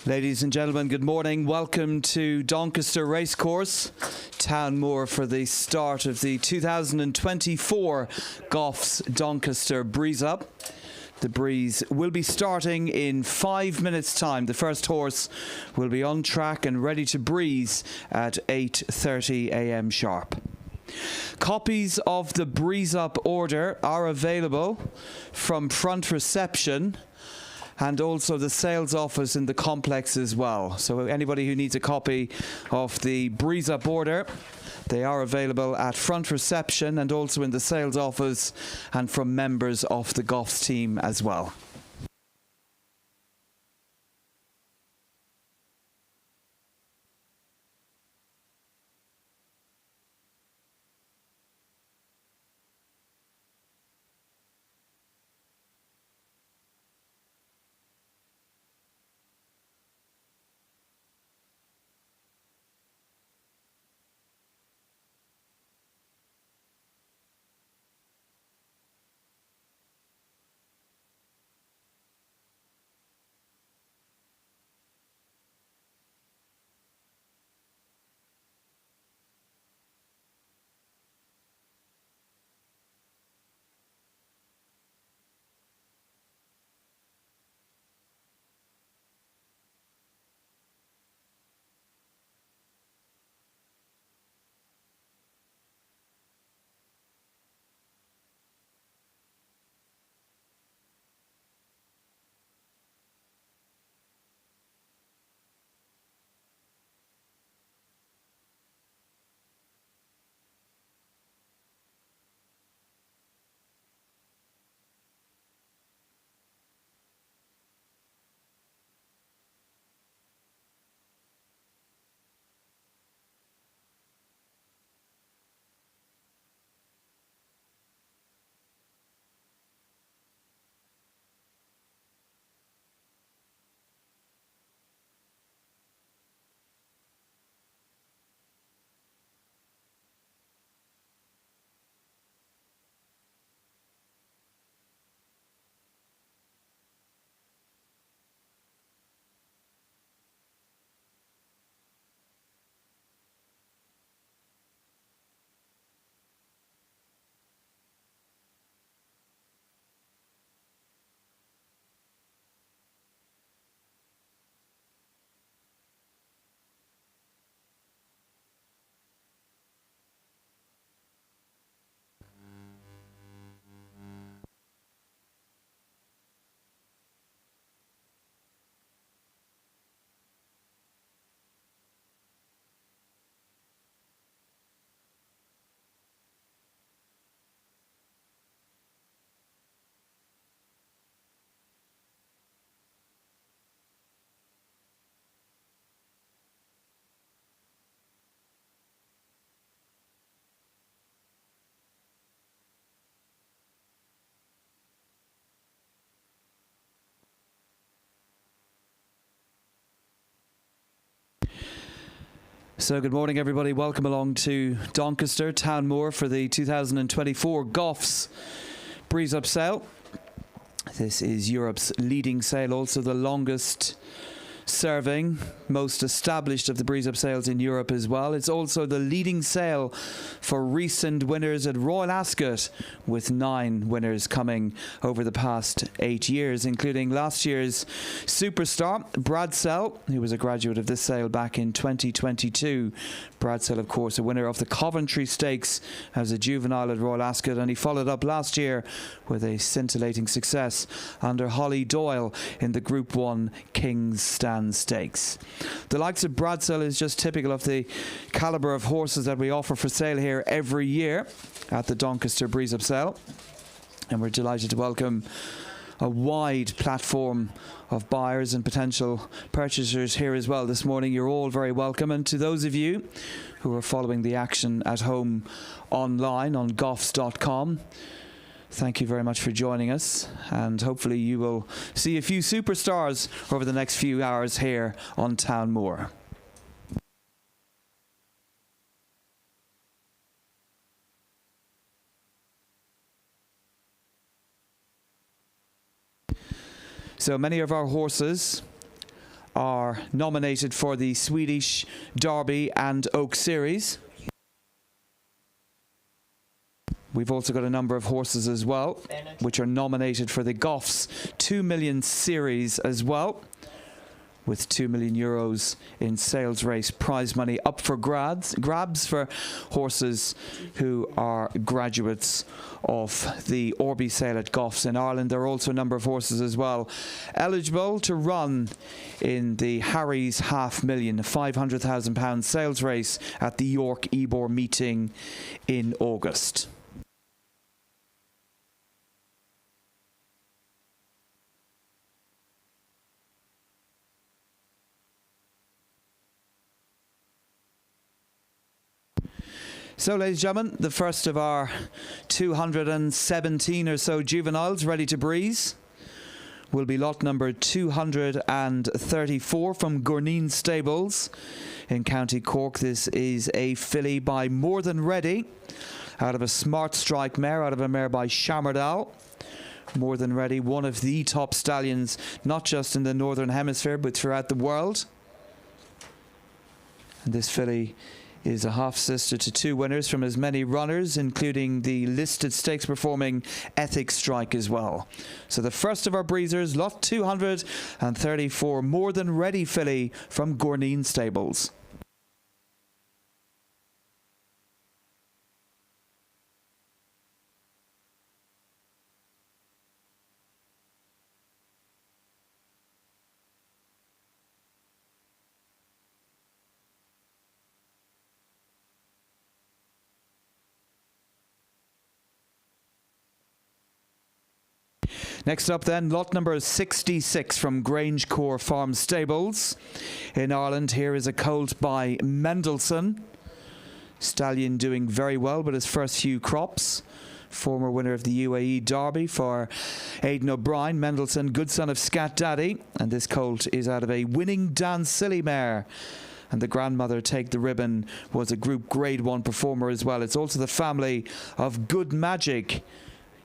Ladies and gentlemen, good morning. Welcome to Doncaster Racecourse, Town Moor, for the start of the 2024 Goffs Doncaster Breeze Up. The Breeze will be starting in 5 minutes' time. The first horse will be on track and ready to breeze at 8:30 a.m. sharp. Copies of the Breeze Up order are available from front reception and also the sales office in the complex as well. So anybody who needs a copy of the Breeze Up order, they are available at front reception and also in the sales office and from members of the Goffs team as well. So good morning, everybody. Welcome along to Doncaster, Town Moor, for the 2024 Goffs Breeze Up sale. This is Europe's leading sale, also the longest serving, most established of the Breeze Up sales in Europe as well. It's also the leading sale for recent winners at Royal Ascot, with 9 winners coming over the past 8 years, including last year's superstar Bradsell, who was a graduate of this sale back in 2022. Bradsell, of course, a winner of the Coventry Stakes as a juvenile at Royal Ascot, and he followed up last year with a scintillating success under Holly Doyle in the Group 1 King's Stand Stakes. The likes of Bradsell is just typical of the calibre of horses that we offer for sale here every year at the Doncaster Breeze Up sale, and we're delighted to welcome a wide platform of buyers and potential purchasers here as well this morning. You're all very welcome, and to those of you who are following the action at home online on goffs.com, thank you very much for joining us, and hopefully you will see a few superstars over the next few hours here on Town Moor. So many of our horses are nominated for the Swedish Derby and Oak Series. We've also got a number of horses as well, which are nominated for the Goffs 2 Million Series as well, with €2 million in sales race prize money up for grabs for horses who are graduates of the Orby sale at Goffs in Ireland. There are also a number of horses as well eligible to run in the Harry's £500,000, £500,000 sales race at the York Ebor meeting in August. So, ladies and gentlemen, the first of our 217 or so juveniles ready to breeze will be lot number 234 from Gurneen Stables in County Cork. This is a filly by More Than Ready, out of a Smart Strike mare, out of a mare by Shamardal. More Than Ready, one of the top stallions, not just in the Northern Hemisphere, but throughout the world. And this filly is a half-sister to two winners from as many runners, including the listed stakes-performing Ethic Strike as well. So the first of our breezers, lot 234, More Than Ready filly from Gurneen Stables. Next up then, lot number 66 from Grangecore Farm Stables in Ireland. Here is a colt by Mendelssohn. Stallion doing very well with his first few crops. Former winner of the UAE Derby for Aidan O'Brien. Mendelssohn, good son of Scat Daddy. And this colt is out of a winning Dan Silly mare. And the grandmother, Take the Ribbon, was a Group Grade 1 performer as well. It's also the family of Good Magic,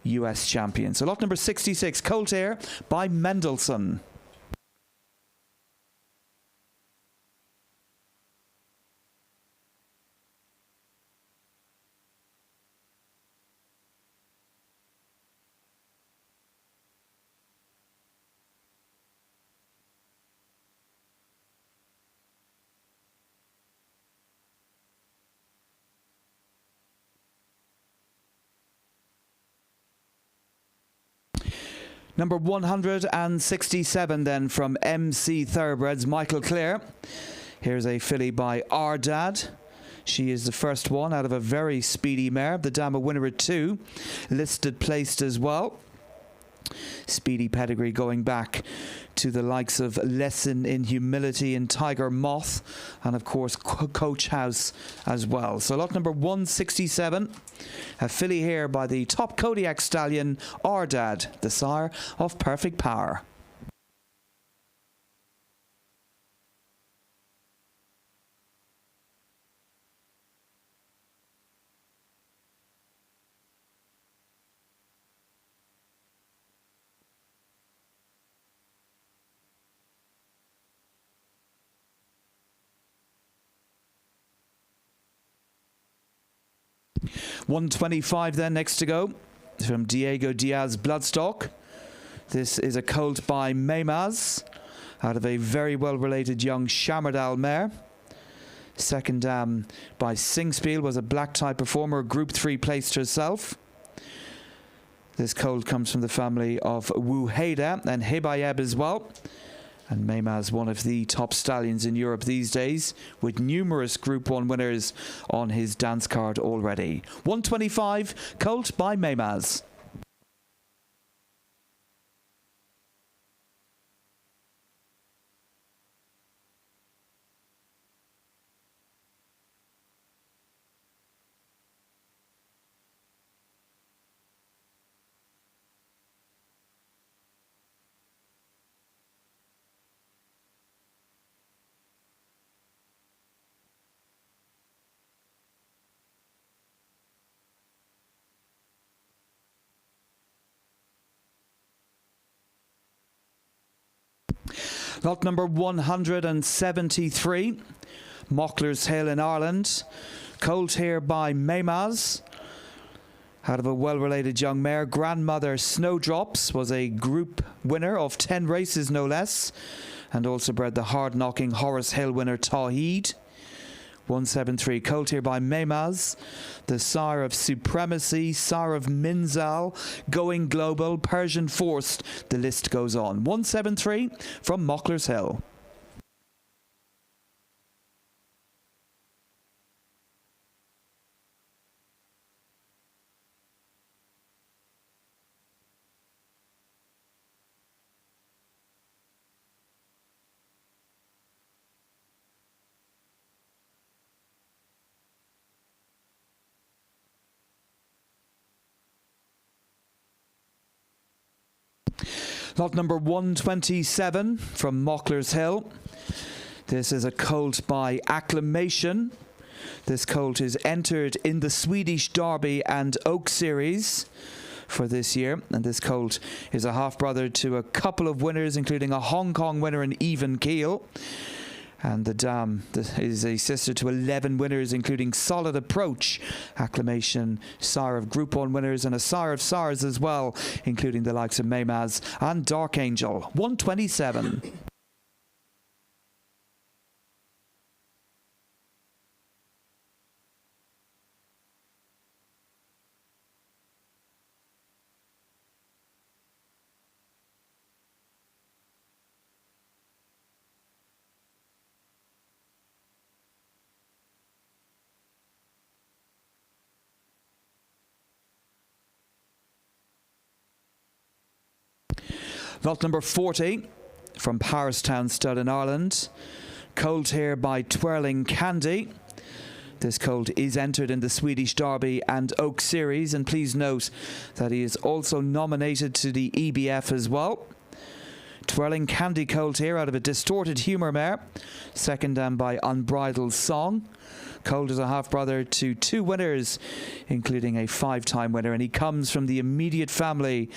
US champion. So lot number 66, Colt Air by Mendelssohn. Number 167 then from MC Thoroughbreds, Michael Clare. Here's a filly by Ardad. She is the first one out of a very speedy mare. The dam a winner at 2. Listed placed as well. Speedy pedigree going back to the likes of Lesson in Humility and Tiger Moth, and of course Coach House as well. So lot number 167, a filly here by the top Kodiak stallion Ardad, the sire of Perfect Power. $125 then next to go from Diego Diaz Bloodstock. This is a colt by Maymaz out of a very well related young Shamardal mare. Second dam by Singspiel, was a black tie performer, Group 3 placed herself. This colt comes from the family of Wuheda and Hibayeb as well. And Maymaz, one of the top stallions in Europe these days, with numerous Group 1 winners on his dance card already. 125, colt by Maymaz. Lot number 173, Mockler's Hill in Ireland. Colt here by Maymaz, out of a well-related young mare. Grandmother Snowdrops was a group winner of 10 races, no less, and also bred the hard-knocking Horace Hill winner Tawheed. 173, Colt here by Maymaz, the sire of Supremacy, sire of Minzal, Going Global, Persian Forced, the list goes on. 173 from Mockler's Hill. Lot number 127 from Mockler's Hill. This is a colt by Acclamation. This colt is entered in the Swedish Derby and Oak Series for this year, and this colt is a half-brother to a couple of winners, including a Hong Kong winner in Even Keel. And the dam is a sister to 11 winners, including Solid Approach, Acclamation, sire of Group 1 winners, and a sire of sires as well, including the likes of Maymaz and Dark Angel. 127. Lot number 40 from Paristown Stud in Ireland. Colt here by Twirling Candy. This colt is entered in the Swedish Derby and Oak Series, and please note that he is also nominated to the EBF as well. Twirling Candy colt here out of a Distorted Humour mare, second dam by Unbridled Song. Colt is a half-brother to 2 winners, including a 5-time winner, and he comes from the immediate family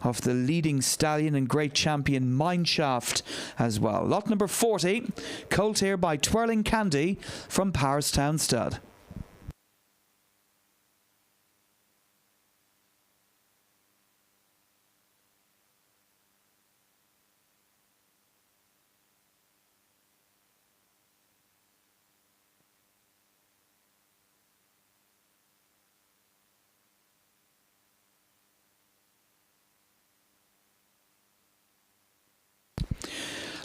of the leading stallion and great champion Mineshaft as well. Lot number 40, Colt here by Twirling Candy from Paristown Stud.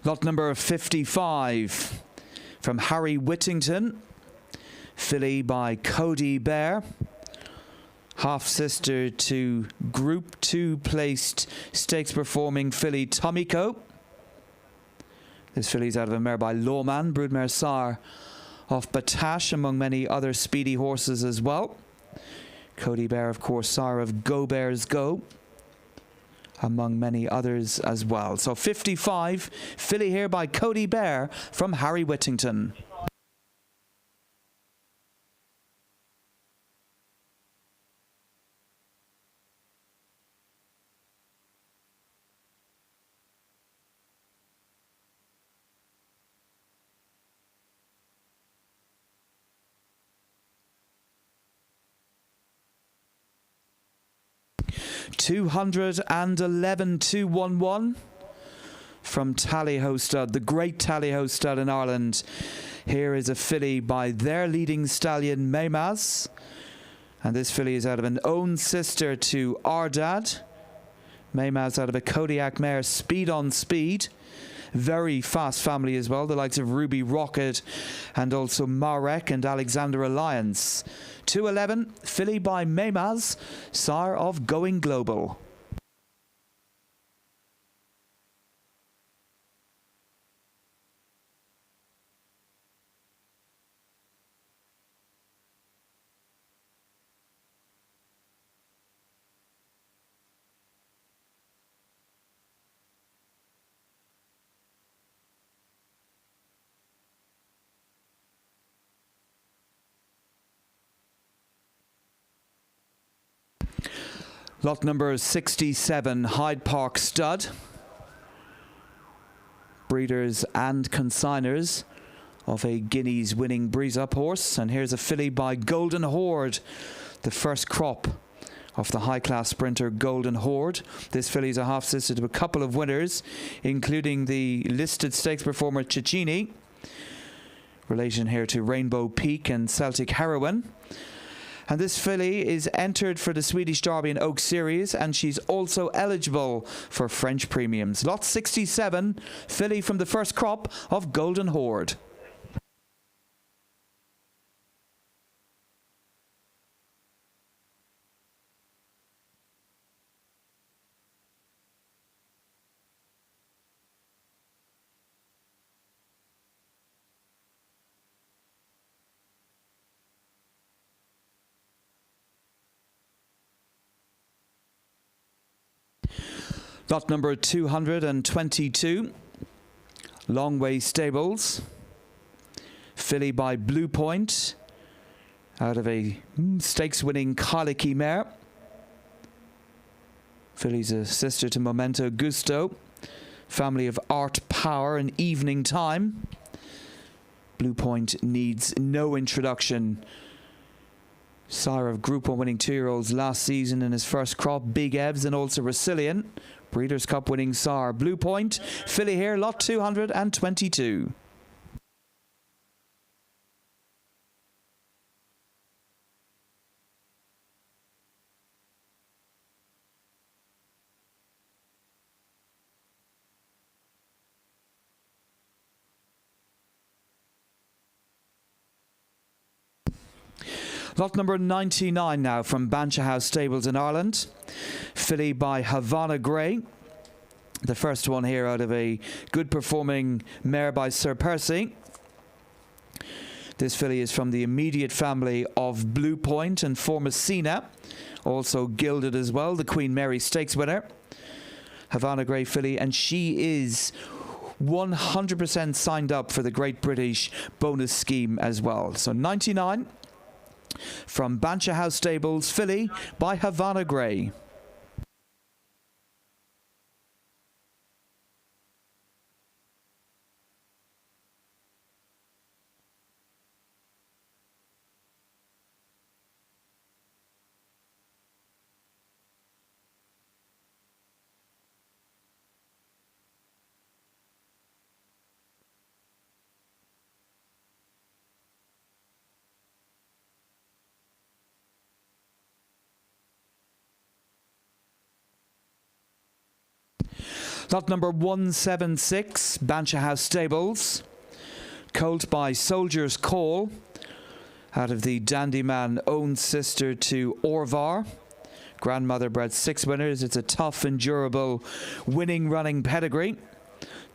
Lot number 55 from Harry Whittington, filly by Cody Bear, half-sister to Group 2 placed stakes performing filly Tomiko. This filly's out of a mare by Lawman, broodmare sire of Batash, among many other speedy horses as well. Cody Bear, of course, sire of Go Bears Go, among many others as well. So 55, filly here by Cody Bear from Harry Whittington. $211,211 from Tallyho Stud, the great Tallyho Stud in Ireland. Here is a filly by their leading stallion Maymaz, and this filly is out of an own sister to Ardad. Maymaz out of a Kodiak mare, Speed on Speed. Very fast family as well, the likes of Ruby Rocket and also Marek and Alexander Alliance. 211, filly by Maymaz, sire of Going Global. Lot number 67, Hyde Park Stud. breeders and consigners of a Guineas winning Breeze Up horse. And here's a filly by Golden Horde, the first crop of the high-class sprinter Golden Horde. This filly is a half-sister to a couple of winners, including the listed stakes performer Cecchini, relation here to Rainbow Peak and Celtic Heroine. And this filly is entered for the Swedish Derby and Oak Series, and she's also eligible for French premiums. Lot 67, filly from the first crop of Golden Horde. Lot number 222, Longway Stables, filly by Blue Point, out of a stakes-winning Colicky mare. Filly's a sister to Momento Gusto, family of Art Power and Evening Time. Blue Point needs no introduction. Sire of Group 1 winning 2-year-olds last season in his first crop, Big Evs and also Resilient. Breeders' Cup winning sire. Blue Point, filly here, lot 222. Lot number 99 now from Bancha House Stables in Ireland. Filly by Havana Grey. The first one here out of a good performing mare by Sir Percy. This filly is from the immediate family of Blue Point and Formacina. Also gilded as well, the Queen Mary Stakes winner. Havana Grey filly, and she is 100% signed up for the Great British bonus scheme as well. So 99 from Bancha House Stables, filly by Havana Grey. Lot number 176, Bancha House Stables. Colt by Soldier's Call, out of the Dandyman own sister to Orvar. Grandmother bred 6 winners. It's a tough and durable winning running pedigree.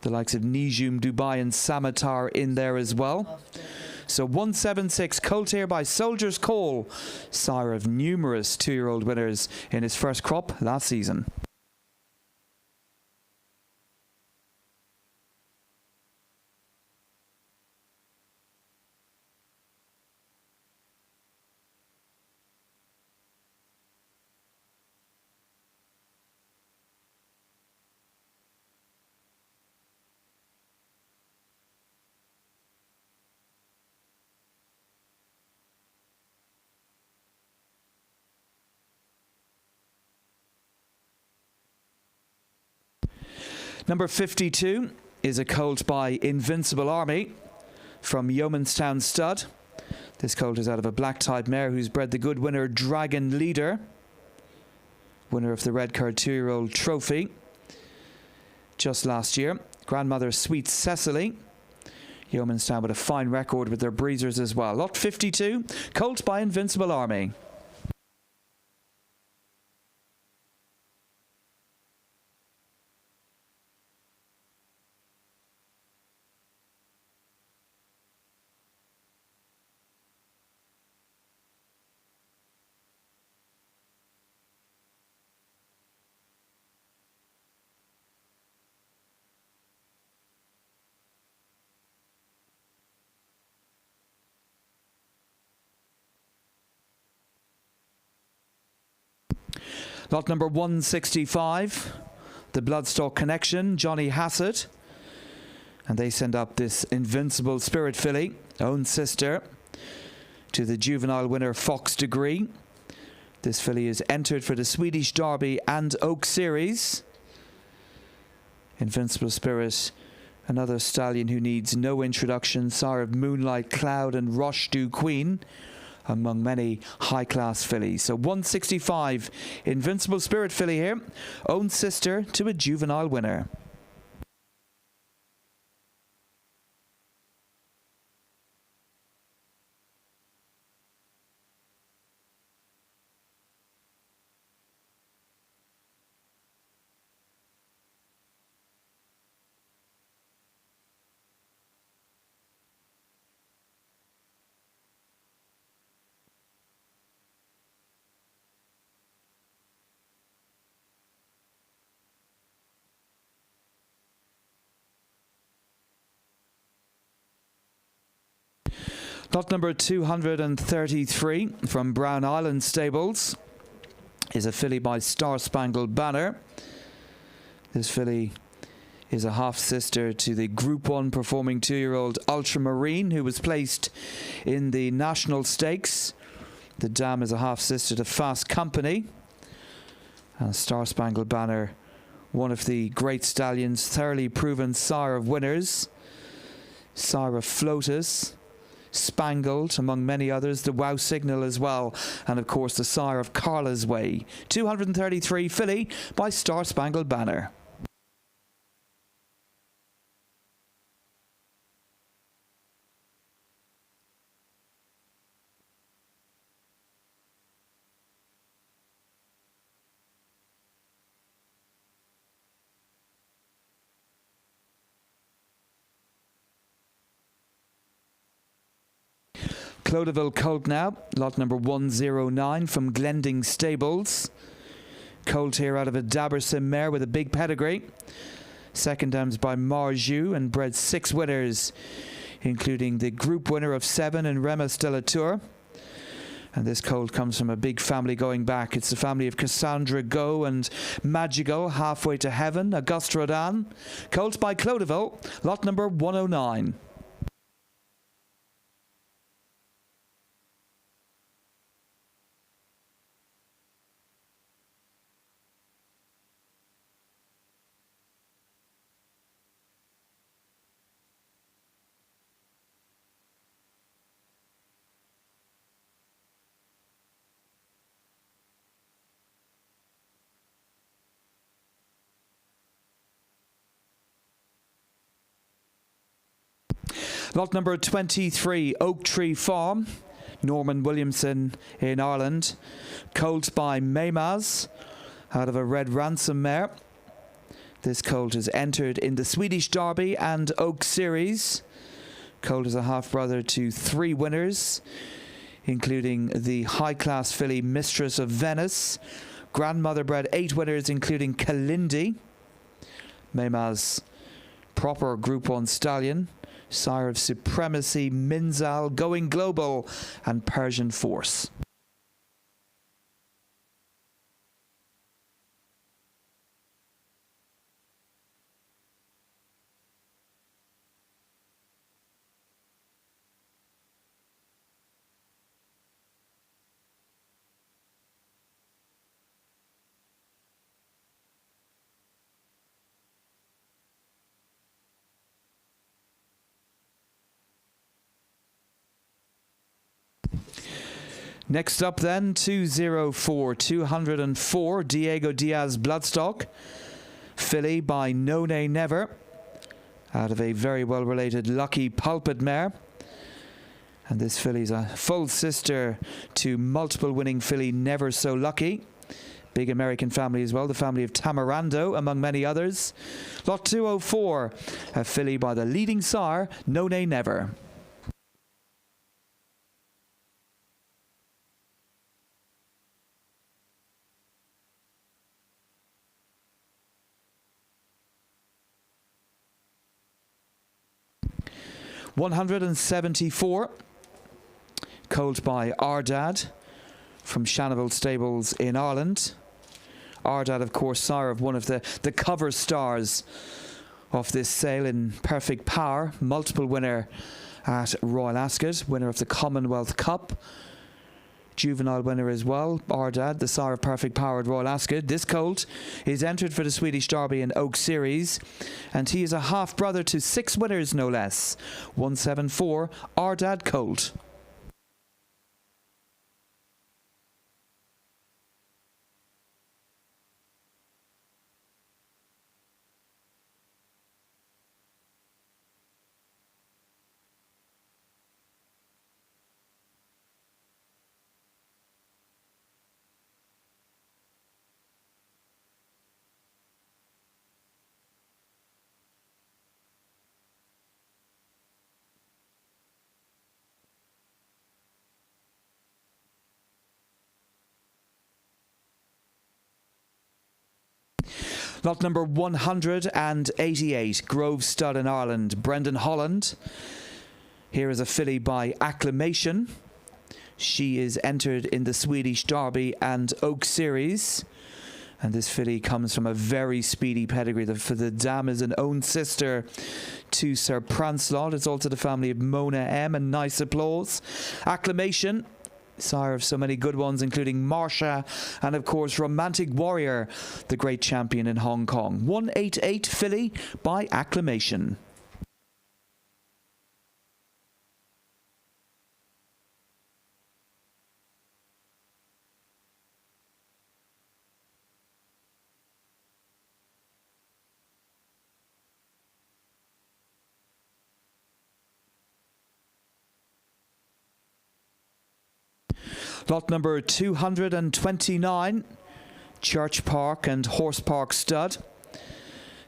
The likes of Nijum, Dubai and Samatar in there as well. So 176, Colt here by Soldier's Call, sire of numerous 2-year-old winners in his first crop last season. Number 52 is a colt by Invincible Army from Yeomanstown Stud. This colt is out of a black-type mare who's bred the good winner Dragon Leader, winner of the red card 2-year-old trophy just last year. Grandmother Sweet Cecily. Yeomanstown with a fine record with their breezers as well. Lot 52, colt by Invincible Army. Lot number 165, the Bloodstock Connection, Johnny Hassett. And they send up this Invincible Spirit filly, own sister, to the juvenile winner Fox Degree. This filly is entered for the Swedish Derby and Oak Series. Invincible Spirit, another stallion who needs no introduction, sire of Moonlight Cloud and Rush Dew Queen, among many high-class fillies. So 165, Invincible Spirit filly here, own sister to a juvenile winner. Lot number 233 from Brown Island Stables is a filly by Star Spangled Banner. This filly is a half-sister to the Group 1 performing 2-year-old Ultramarine, who was placed in the National Stakes. The dam is a half-sister to Fast Company. And Star Spangled Banner, one of the great stallions, thoroughly proven sire of winners, sire of Flotus, Spangled, among many others, the Wow Signal as well, and of course the sire of Carla's Way. 233 filly by Star Spangled Banner. Clodeville Colt now, lot number 109 from Glending Stables. Colt here out of a Daberson mare with a big pedigree. Second dams by Marjou and bred 6 winners, including the group winner of 7 in Rema Stellatur. And this colt comes from a big family going back. It's the family of Cassandra Go and Magical, Halfway to Heaven, Auguste Rodin. Colt by Clodeville, lot number 109. Lot number 23, Oak Tree Farm, Norman Williamson in Ireland. Colt by Maymaz, out of a Red Ransom mare. This colt is entered in the Swedish Derby and Oak Series. Colt is a half-brother to 3 winners, including the high-class filly Mistress of Venice. Grandmother bred 8 winners, including Kalindi. Maymaz, proper Group 1 stallion, sire of Supremacy, Minzal, Going Global and Persian Force. Next up then, 204, Diego Diaz Bloodstock, filly by No Nay Never, out of a very well related Lucky Pulpit mare. And this filly's a full sister to multiple winning filly Never So Lucky. Big American family as well, the family of Tamarando, among many others. Lot 204, a filly by the leading sire, No Nay Never. $174, colt by Ardad from Shanaville Stables in Ireland. Ardad, of course, sire of one of the cover stars of this sale in Perfect Power, multiple winner at Royal Ascot, winner of the Commonwealth Cup, juvenile winner as well, Ardad, the sire of Perfect Power at Royal Ascot. This colt is entered for the Swedish Derby and Oak Series, and he is a half-brother to 6 winners, no less. 174, Ardad colt. Lot number 188, Grove Stud in Ireland, Brendan Holland. Here is a filly by Acclamation. She is entered in the Swedish Derby and Oak Series. And this filly comes from a very speedy pedigree. For the dam is an own sister to Sir Pranslot. It's also the family of Mona M. and Nice Applause. Acclamation, sire of so many good ones, including Marsha and, of course, Romantic Warrior, the great champion in Hong Kong. 188 filly by Acclamation. Lot number 229, Church Park and Horse Park Stud.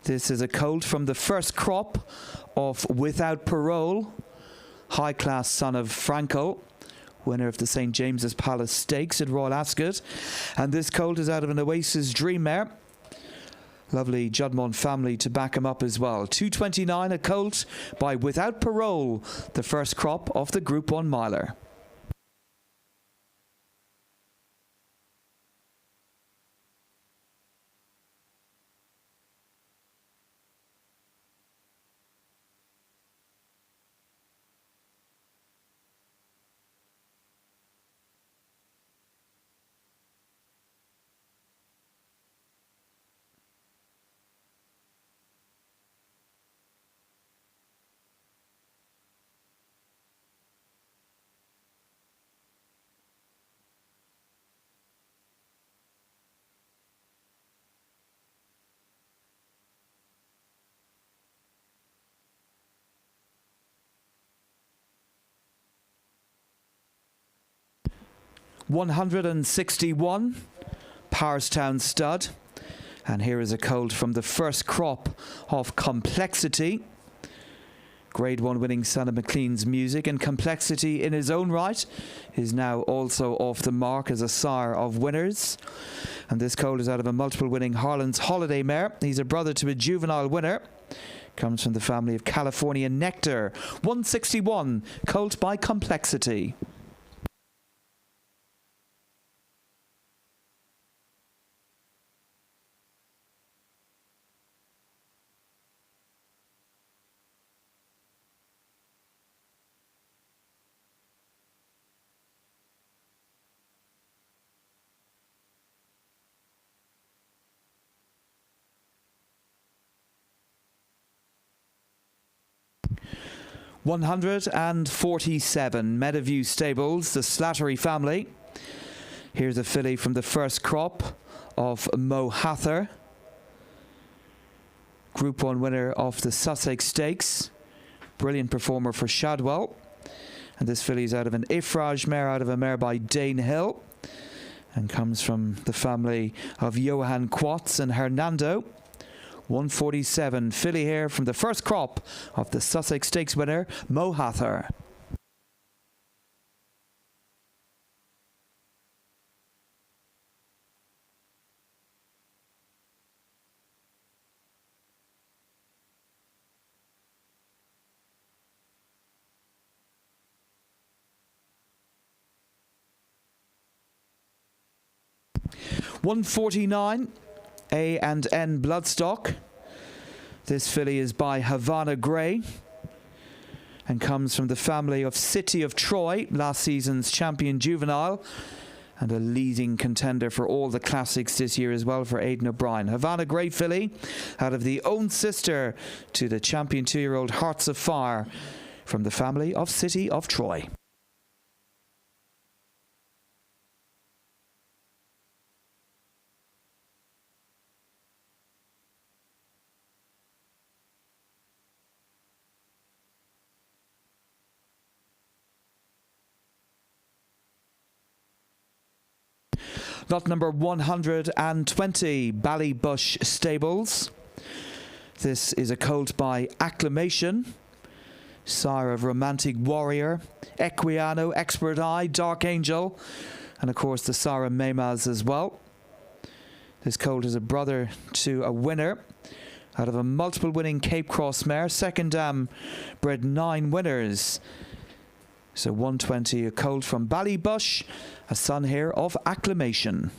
This is a colt from the first crop of Without Parole, high-class son of Franco, winner of the St. James's Palace Stakes at Royal Ascot. And this colt is out of an Oasis Dream Mare. Lovely Judmont family to back him up as well. 229, a colt by Without Parole, the first crop of the Group 1 miler. $161, Powerstown Stud. And here is a colt from the first crop of Complexity. Grade 1 winning son of McLean's Music, and Complexity in his own right is now also off the mark as a sire of winners. And this colt is out of a multiple winning Harlan's Holiday mare. He's a brother to a juvenile winner. Comes from the family of California Nectar. 161, colt by Complexity. $147, Meadowview Stables, the Slattery family. Here's a filly from the first crop of Mo Hather, Group 1 winner of the Sussex Stakes. Brilliant performer for Shadwell. And this filly is out of an Ifraj mare, out of a mare by Dane Hill, and comes from the family of Johan Quatz and Hernando. 147, filly here from the first crop of the Sussex Stakes winner, Mo Hather. $149, A and N Bloodstock. This filly is by Havana Grey and comes from the family of City of Troy, last season's champion juvenile, and a leading contender for all the classics this year as well for Aidan O'Brien. Havana Grey filly, out of the own sister to the champion 2-year-old Hearts of Fire, from the family of City of Troy. Lot number 120, Ballybush Stables. This is a colt by Acclamation, sire of Romantic Warrior, Equiano, Expert Eye, Dark Angel, and of course the Sire Maymaz as well. This colt is a brother to a winner out of a multiple winning Cape Cross mare. Second dam bred 9 winners. So 120, a colt from Ballybush, a son here of Acclamation.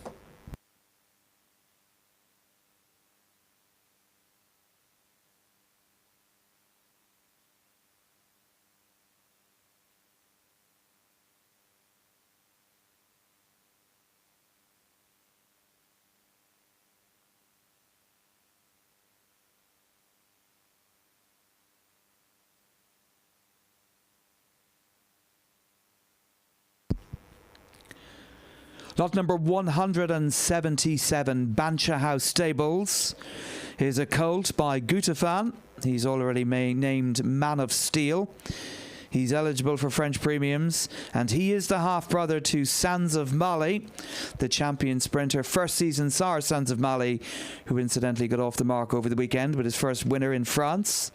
Lot number 177, Bancha House Stables. Here's a colt by Gutafan. He's already named Man of Steel. He's eligible for French premiums, and he is the half-brother to Sands of Mali, the champion sprinter, first season sire Sands of Mali, who incidentally got off the mark over the weekend with his first winner in France.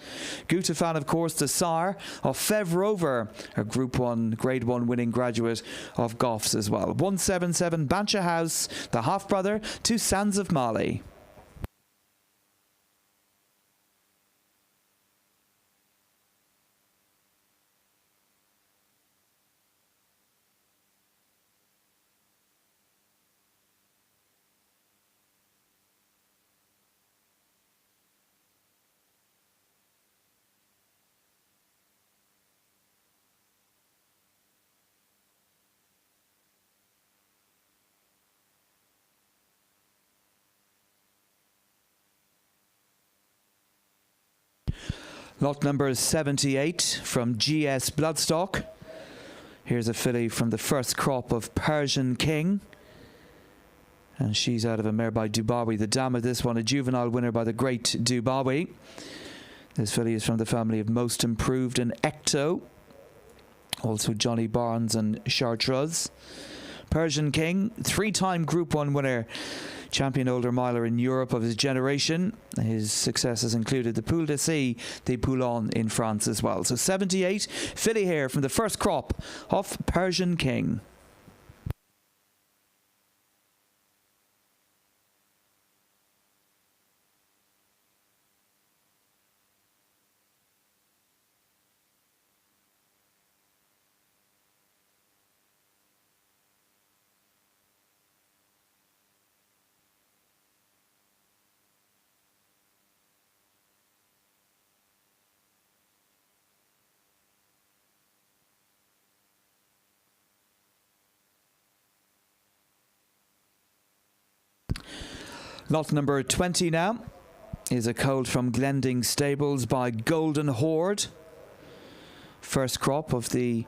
Gutafan, of course, the sire of Fev Rover, a Group 1, Grade 1 winning graduate of Goffs as well. 177, Bancha House, the half-brother to Sands of Mali. Lot number 78 from GS Bloodstock. Here's a filly from the first crop of Persian King. And she's out of a mare by Dubawi. The dam of this one, a juvenile winner by the great Dubawi. This filly is from the family of Most Improved and Ecto. Also Johnny Barnes and Chartreuse. Persian King, 3-time Group 1 winner, champion older miler in Europe of his generation. His successes included the Poule de Sea, the Poulon in France as well. So 78, filly here from the first crop of Persian King. Lot number 20 now is a colt from Glending Stables by Golden Horde. First crop of the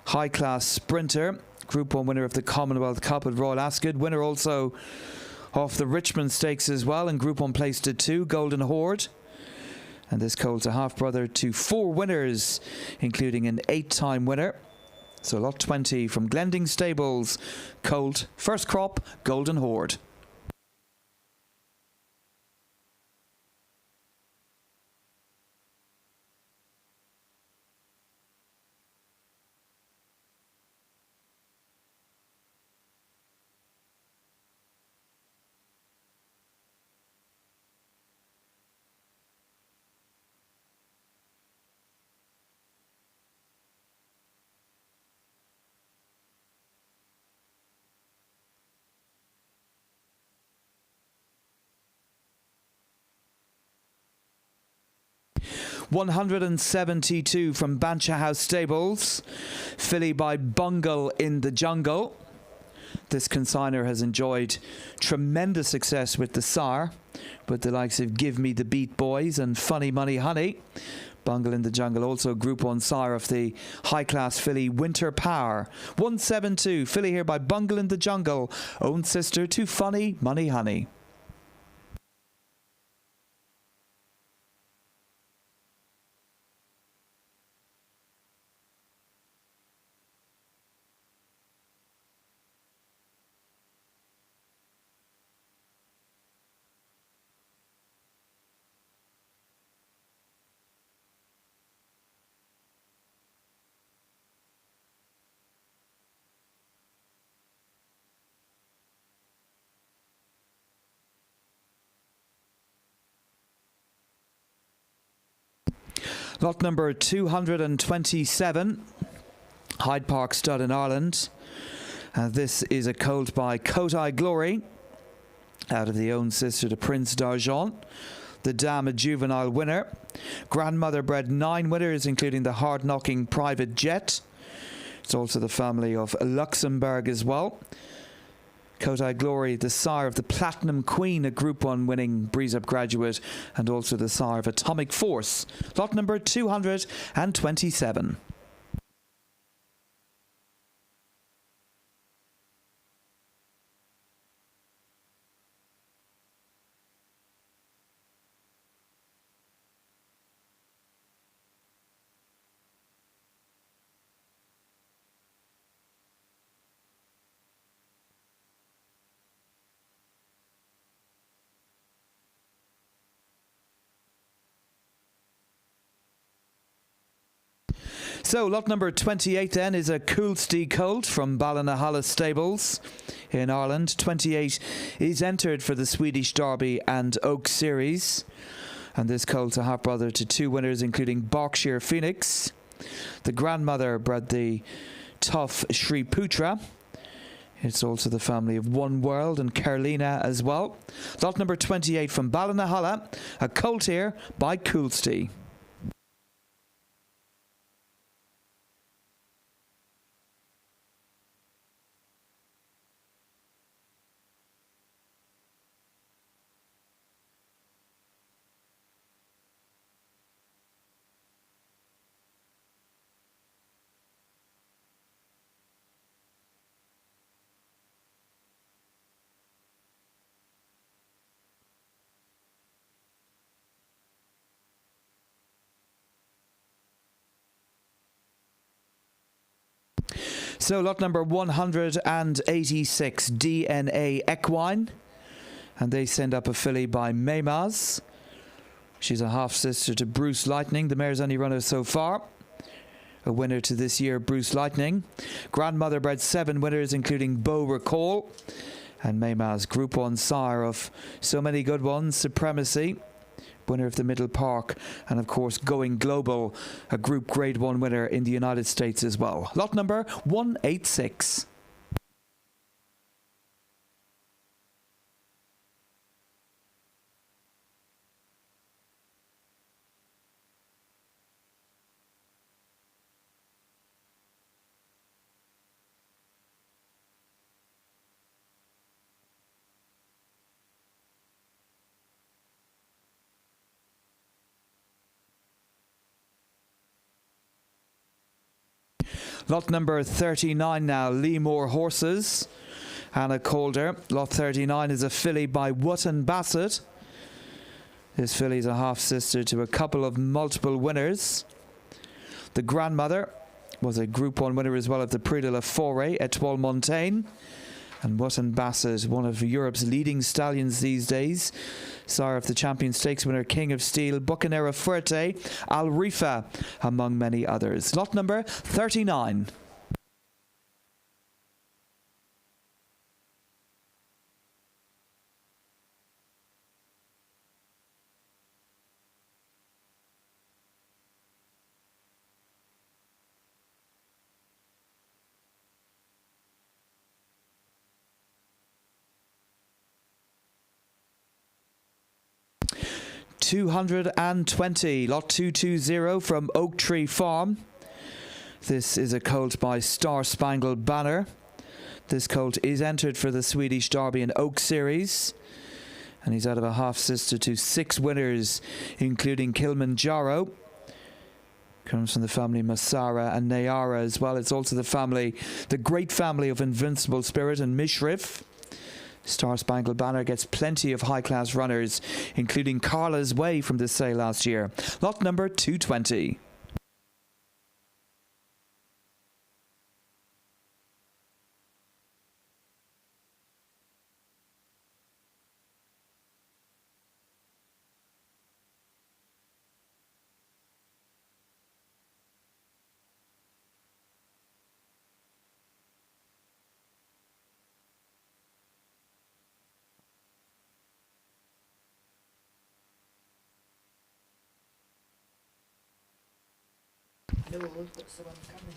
high-class sprinter, Group 1 winner of the Commonwealth Cup at Royal Ascot, winner also of the Richmond Stakes as well, and Group 1 placed at 2, Golden Horde. And this colt's a half-brother to 4 winners, including an 8-time winner. So lot 20 from Glending Stables, colt, first crop, Golden Horde. 172 from Bancha House Stables, filly by Bungle in the Jungle. This consigner has enjoyed tremendous success with the sire, with the likes of Give Me the Beat Boys and Funny Money Honey. Bungle in the Jungle, also Group 1 sire of the high-class filly Winter Power. 172, filly here by Bungle in the Jungle, own sister to Funny Money Honey. Lot number 227, Hyde Park Stud in Ireland. This is a colt by Kotai Glory, out of the own sister to Prince d'Argent. The dam a juvenile winner. Grandmother bred 9 winners, including the hard-knocking Private Jet. It's also the family of Luxembourg as well. Kotai Glory, the sire of the Platinum Queen, a Group 1 winning Breeze Up graduate, and also the sire of Atomic Force. Lot number 227. So lot number 28 then is a Coolsty colt from Ballinahallis Stables in Ireland. 28 is entered for the Swedish Derby and Oak Series. And this colt's a half-brother to 2 winners, including Berkshire Phoenix. The grandmother bred the tough Shri Putra. It's also the family of One World and Carlina as well. Lot number 28 from Ballinahalla, a colt here by Coolsty. So lot number 186, DNA Equine, and they send up a filly by Maymaz. She's a half-sister to Bruce Lightning, the mare's only runner so far. A winner to this year, Bruce Lightning. Grandmother bred 7 winners, including Beau Recall. And Maymaz, Group 1 sire of so many good ones, Supremacy, winner of the Middle Park, and of course Going Global, a Group Grade 1 winner in the United States as well. Lot number 186. Lot number 39 now, Leemore Horses, Anna Calder. Lot 39 is a filly by Wootton Bassett. This filly is a half-sister to a couple of multiple winners. The grandmother was a Group 1 winner as well of the Prix de la Forêt, Etoile Montaigne. And Wootton Bassett, one of Europe's leading stallions these days. Sire of the Champion Stakes winner, King of Steel, Bucanera Fuerte, Al Rifa, among many others. Lot number 39. 220, lot 220 from Oak Tree Farm. This is a colt by Star Spangled Banner. This colt is entered for the Swedish Derby and Oak Series. And he's out of a half-sister to 6 winners, including Kilimanjaro. Comes from the family Masara and Nayara as well. It's also the great family of Invincible Spirit and Mishrif. Star Spangled Banner gets plenty of high-class runners, including Carla's Way from this sale last year. Lot number 220. Lord, what's the one coming?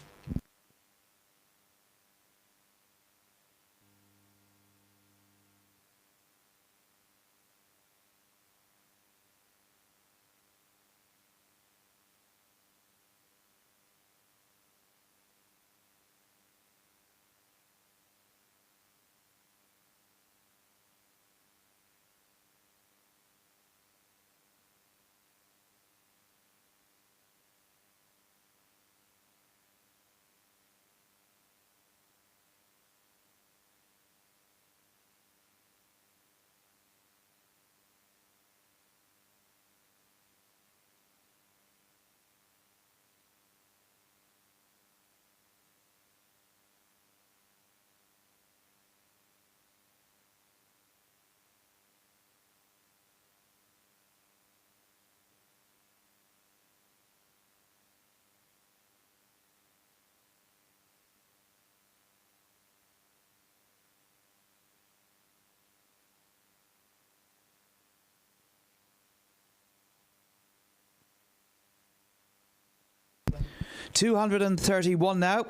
231 now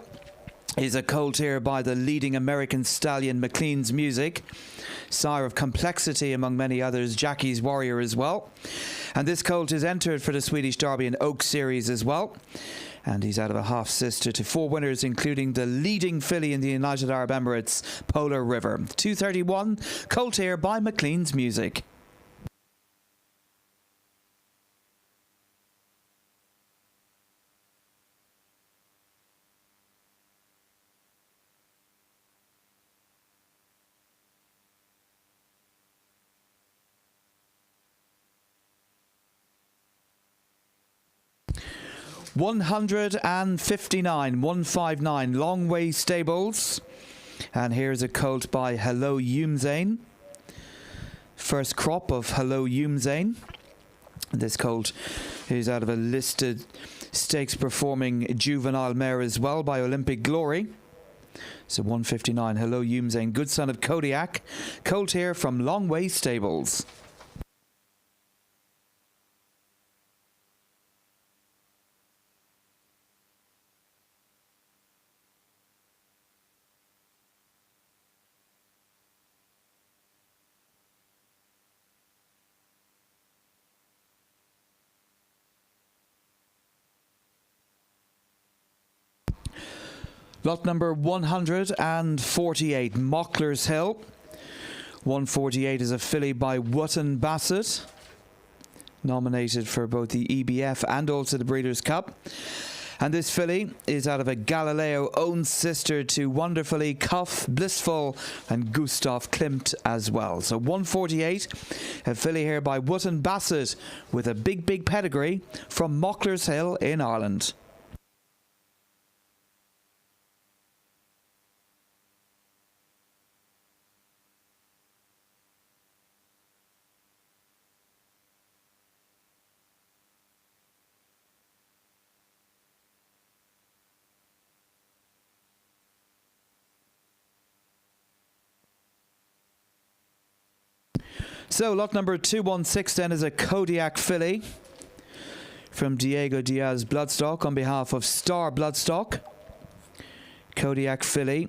is a colt here by the leading American stallion McLean's Music, sire of Complexity among many others, Jackie's Warrior as well. And this colt is entered for the Swedish Derby and Oak Series as well. And he's out of a half-sister to 4 winners, including the leading filly in the United Arab Emirates, Polar River. 231, colt here by McLean's Music. $159 Long Way Stables, and here's a colt by Hello Youmzain. First crop of Hello Youmzain. This colt is out of a listed stakes performing juvenile mare as well by Olympic Glory. So 159 Hello Youmzain, good son of Kodiak. Colt here from Long Way Stables. Lot number 148, Mockler's Hill. 148 is a filly by Wootton Bassett, nominated for both the EBF and also the Breeders' Cup. And this filly is out of a Galileo own sister to Wonderfully, Cuff, Blissful and Gustav Klimt as well. So 148, a filly here by Wootton Bassett with a big pedigree from Mockler's Hill in Ireland. So lot number 216 then is a Kodiak filly from Diego Diaz Bloodstock on behalf of Star Bloodstock. Kodiak filly,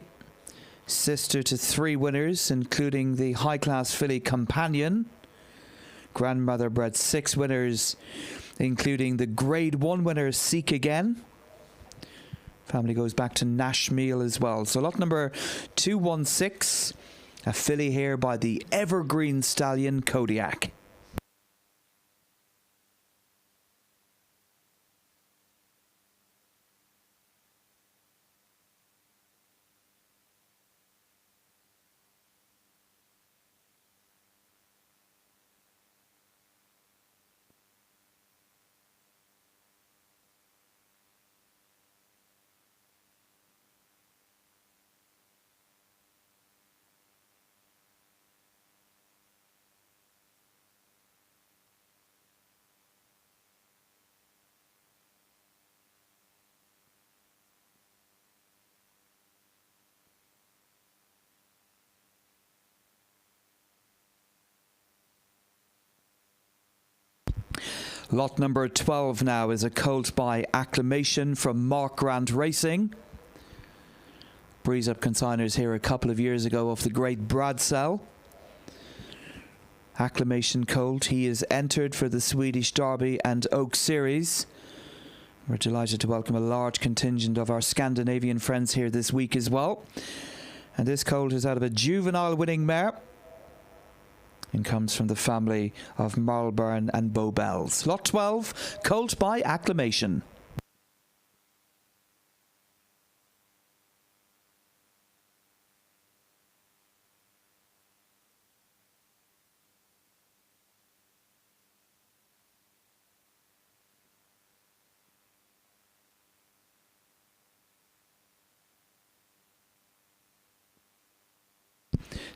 sister to 3 winners, including the high-class filly Companion. Grandmother bred 6 winners, including the Grade 1 winner, Seek Again. Family goes back to Nashmeal as well. So lot number 216, a filly here by the evergreen stallion Kodiak. Lot number 12 now is a colt by Acclamation from Mark Grant Racing. Breeze up consigners here a couple of years ago off the great Bradsell. Acclamation colt, he is entered for the Swedish Derby and Oak Series. We're delighted to welcome a large contingent of our Scandinavian friends here this week as well. And this colt is out of a juvenile winning mare and comes from the family of Marlburn and Bowbells. Lot 12, colt by Acclamation.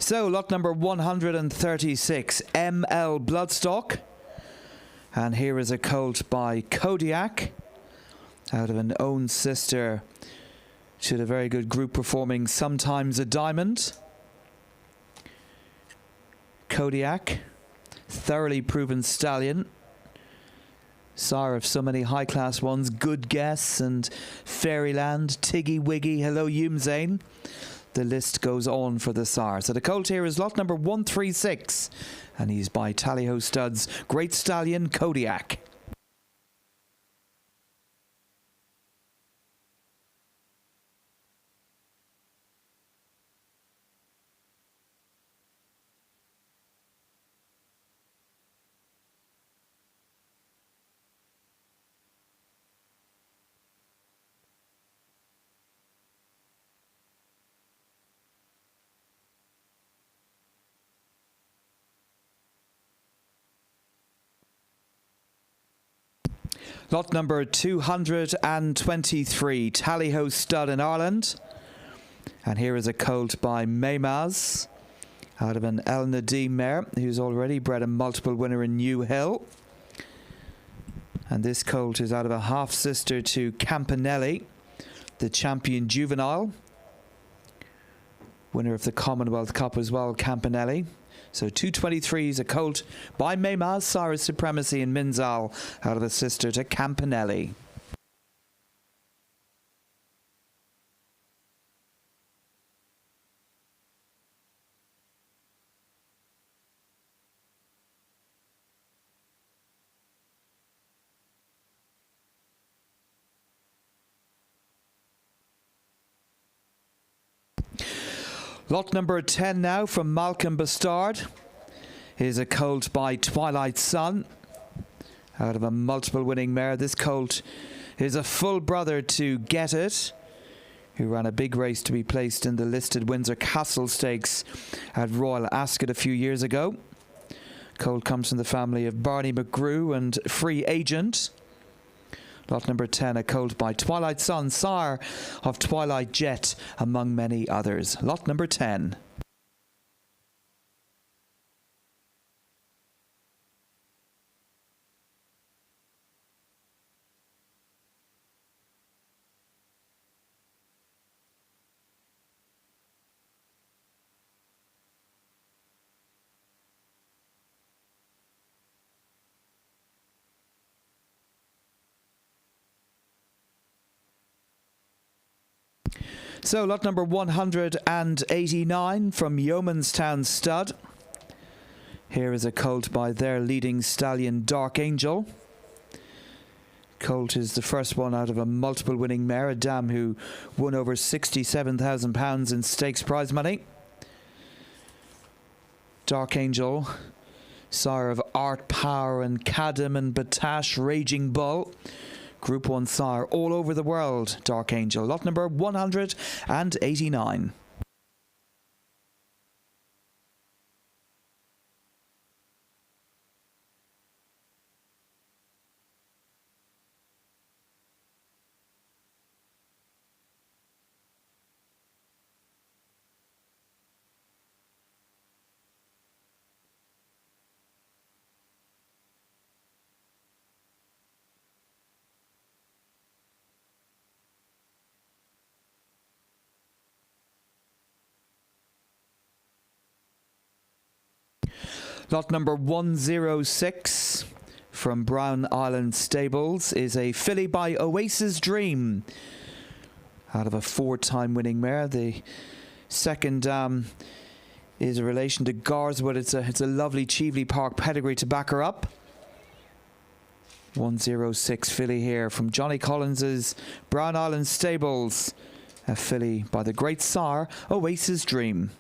So, lot number 136, ML Bloodstock. And here is a colt by Kodiak, out of an own sister to the very good group performing Sometimes a Diamond. Kodiak, thoroughly proven stallion. Sire of so many high-class ones, Good Guess and Fairyland, Tiggy Wiggy, Hello Yumzane. The list goes on for the sire. So the colt here is lot number 136, and he's by Tally-Ho Studs, Great Stallion Kodiak. Lot number 223, Tally-Ho Stud in Ireland. And here is a colt by Maymaz, out of an El Nadim mare, who's already bred a multiple winner in New Hill. And this colt is out of a half-sister to Campanelli, the champion juvenile. Winner of the Commonwealth Cup as well, Campanelli. So 223 is a colt by Maymaz, Sire's Supremacy in Minzal, out of a sister to Campanelli. Lot number 10 now from Malcolm Bastard is a colt by Twilight Sun, out of a multiple winning mare. This colt is a full brother to Get It, who ran a big race to be placed in the listed Windsor Castle Stakes at Royal Ascot a few years ago. Colt comes from the family of Barney McGrew and Free Agent. Lot number 10, a colt by Twilight Sun, sire of Twilight Jet, among many others. Lot number 10. So lot number 189 from Yeomanstown Stud Here is a colt by their leading stallion, Dark Angel. Colt is the first one out of a multiple winning mare, a dam who won over £67,000 in stakes prize money. Dark Angel, sire of Art Power and Kadam and Batash, Raging Bull. Group 1 sire all over the world, Dark Angel. Lot number 189. Lot number 106 from Brown Island Stables is a filly by Oasis Dream. Out of a 4-time winning mare. The second is a relation to Garswood. It's a lovely Cheveley Park pedigree to back her up. 106 filly here from Johnny Collins's Brown Island Stables. A filly by the great sire, Oasis Dream.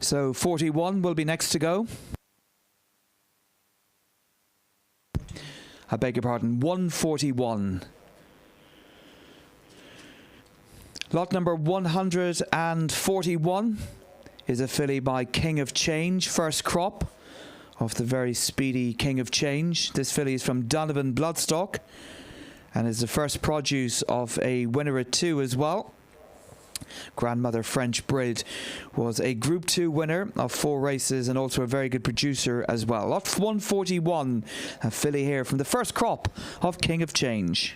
So 41 will be next to go. I beg your pardon, 141. Lot number 141 is a filly by King of Change, first crop of the very speedy King of Change. This filly is from Donovan Bloodstock and is the first produce of a winner at 2 as well. Grandmother French Brid was a Group 2 winner of 4 races and also a very good producer as well. Lot 141, a filly here from the first crop of King of Change.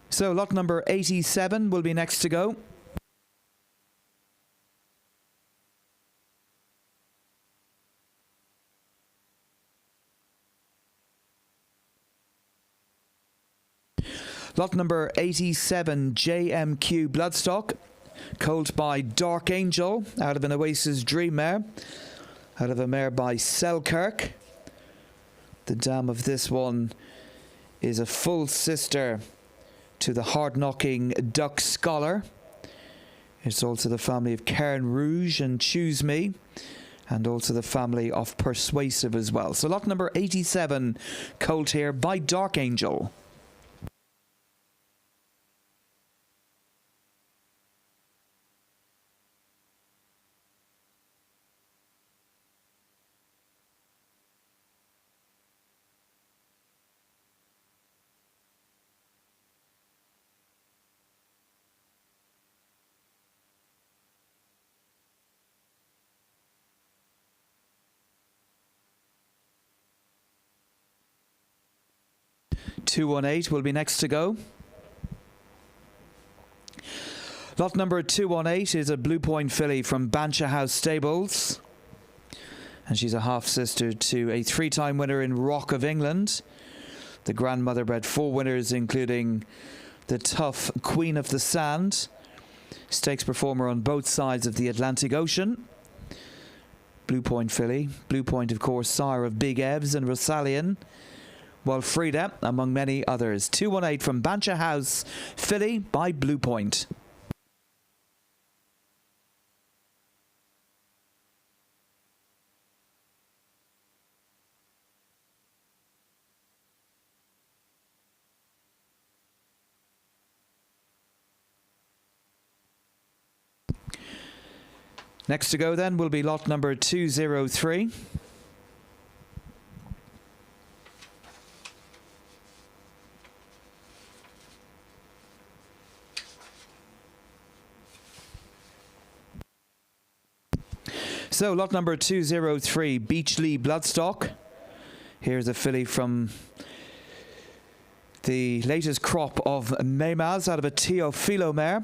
So lot number 87 will be next to go. Lot number 87, JMQ Bloodstock, colt by Dark Angel, out of an Oasis Dream mare, out of a mare by Selkirk. The dam of this one is a full sister to the hard-knocking Duck Scholar. It's also the family of Cairn Rouge and Choose Me, and also the family of Persuasive as well. So lot number 87, colt here by Dark Angel. .218 will be next to go. Lot number 218 is a Blue Point filly from Bancha House Stables, and she's a half sister to a 3-time winner in Rock of England. The grandmother bred 4 winners, including the tough Queen of the Sand, stakes performer on both sides of the Atlantic Ocean. Blue Point filly. Blue Point, of course, sire of Big Evs and Stallion, while Frida, among many others. 218 from Bancha House, filly by Blue Point. Next to go then will be lot number 203. So lot number 203, Beachley Bloodstock. Here's a filly from the latest crop of Maymaz out of a Teofilo mare.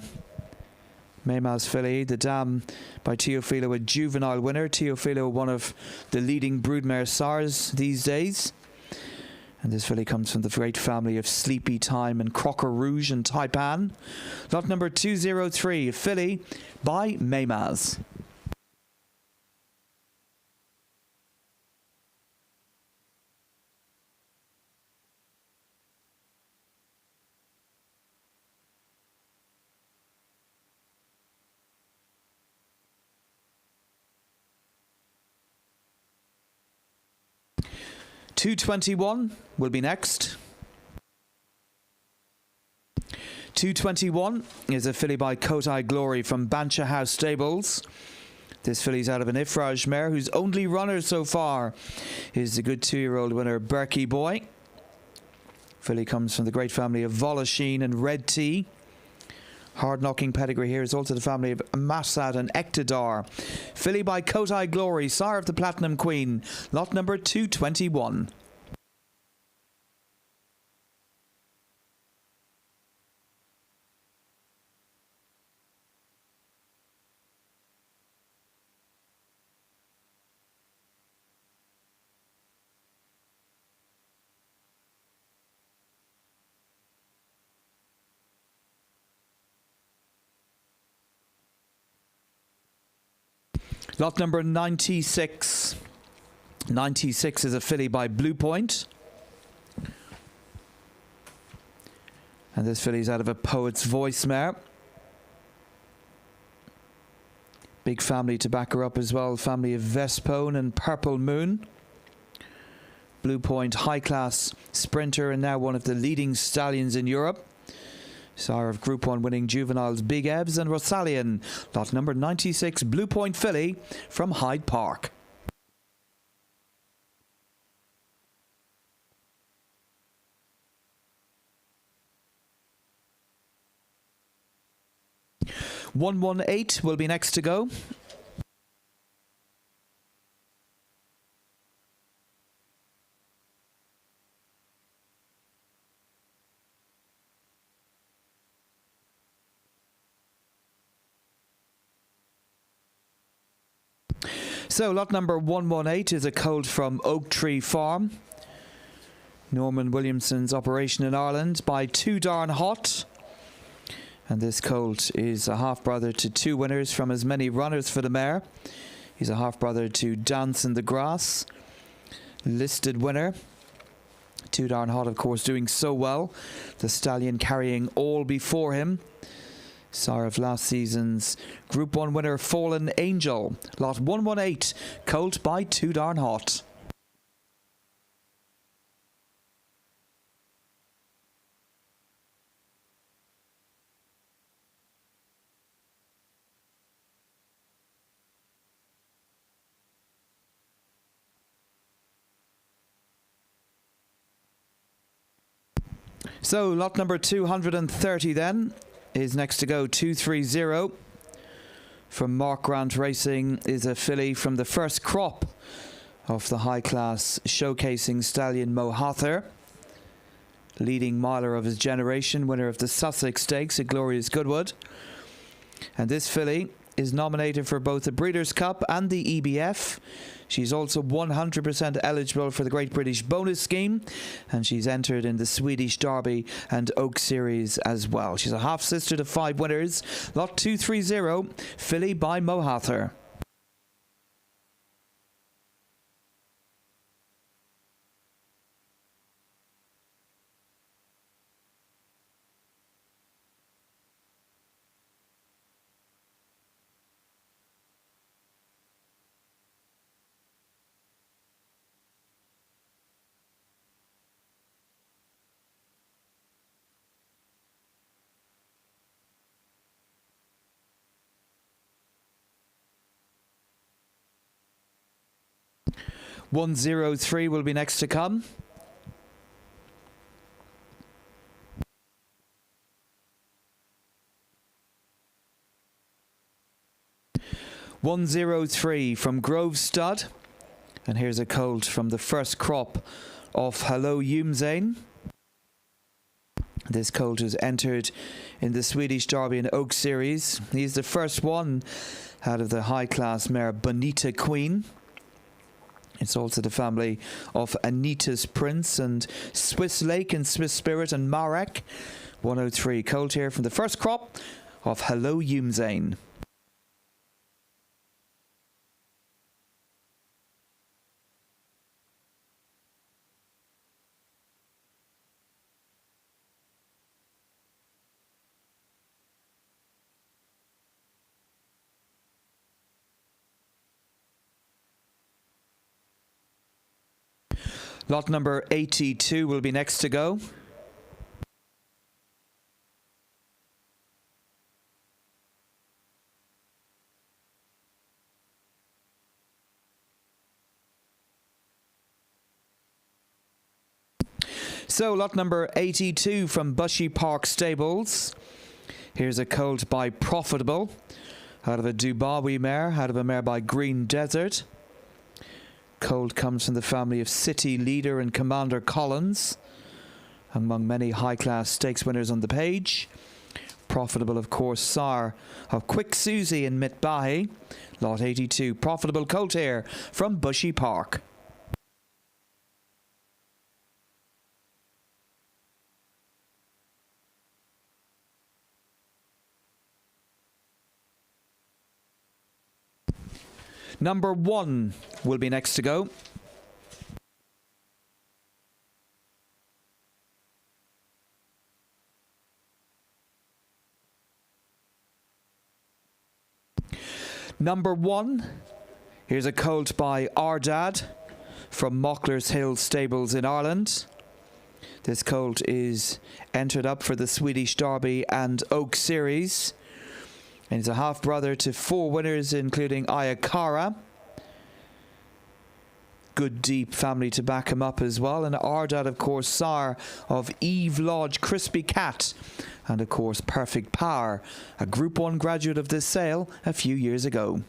Maymaz filly, the dam by Teofilo, a juvenile winner. Teofilo, one of the leading broodmare sires these days. And this filly comes from the great family of Sleepy Time and Crocker Rouge and Taipan. Lot number 203, a filly by Maymaz. $221 will be next. 221 is a filly by Kotai Glory from Bancha House Stables. This filly's out of an Ifraj mare whose only runner so far is the good 2-year-old winner Berkey Boy. Filly comes from the great family of Volasheen and Red Tea. Hard-knocking pedigree here is also the family of Masad and Ektadar. Filly by Kotai Glory, sire of the Platinum Queen. Lot number 221. Lot number 96. 96 is a filly by Blue Point. And this filly's out of a Poet's Voice mare. Big family to back her up as well. Family of Vespone and Purple Moon. Blue Point, high-class sprinter and now one of the leading stallions in Europe. Sire of Group 1 winning juveniles Big Ebbs and Stallion. Lot number 96, Blue Point filly from Hyde Park. $118 will be next to go. So lot number 118 is a colt from Oak Tree Farm. Norman Williamson's operation in Ireland by Too Darn Hot. And this colt is a half-brother to 2 winners from as many runners for the mare. He's a half-brother to Dance in the Grass, listed winner. Too Darn Hot, of course, doing so well. The stallion carrying all before him. Sire of last season's Group 1 winner Fallen Angel. Lot 118, colt by Too Darn Hot. So lot number 230 then is next to go. 230 from Mark Grant Racing is a filly from the first crop of the high-class showcasing stallion Mohather, leading miler of his generation, winner of the Sussex Stakes at Glorious Goodwood. And this filly is nominated for both the Breeders' Cup and the EBF. She's also 100% eligible for the Great British Bonus Scheme, and she's entered in the Swedish Derby and Oak Series as well. She's a half-sister to 5 winners. Lot 230, filly by Mohather. $103 will be next to come. 103 from Grove Stud. And here's a colt from the first crop of Hello Yumzane. This colt is entered in the Swedish Derby and Oak Series. He's the first one out of the high-class mare Bonita Queen. It's also the family of Anita's Prince and Swiss Lake and Swiss Spirit and Marek. 103 colt here from the first crop of Hello Yumzane. Lot number 82 will be next to go. So lot number 82 from Bushy Park Stables. Here's a colt by Profitable, out of a Dubawi mare, out of a mare by Green Desert. Colt comes from the family of City Leader and Commander Collins, among many high-class stakes winners on the page. Profitable, of course, sire of Quick Susie and Mitbahi. Lot 82, Profitable colt here from Bushy Park. Number 1 will be next to go. Number 1, here's a colt by Ardad from Mockler's Hill Stables in Ireland. This colt is entered up for the Swedish Derby and Oak Series. And he's a half-brother to 4 winners, including Ayakara. Good deep family to back him up as well. And Ardad, of course, sire of Eve Lodge, Crispy Cat. And, of course, Perfect Power, a Group 1 graduate of this sale a few years ago.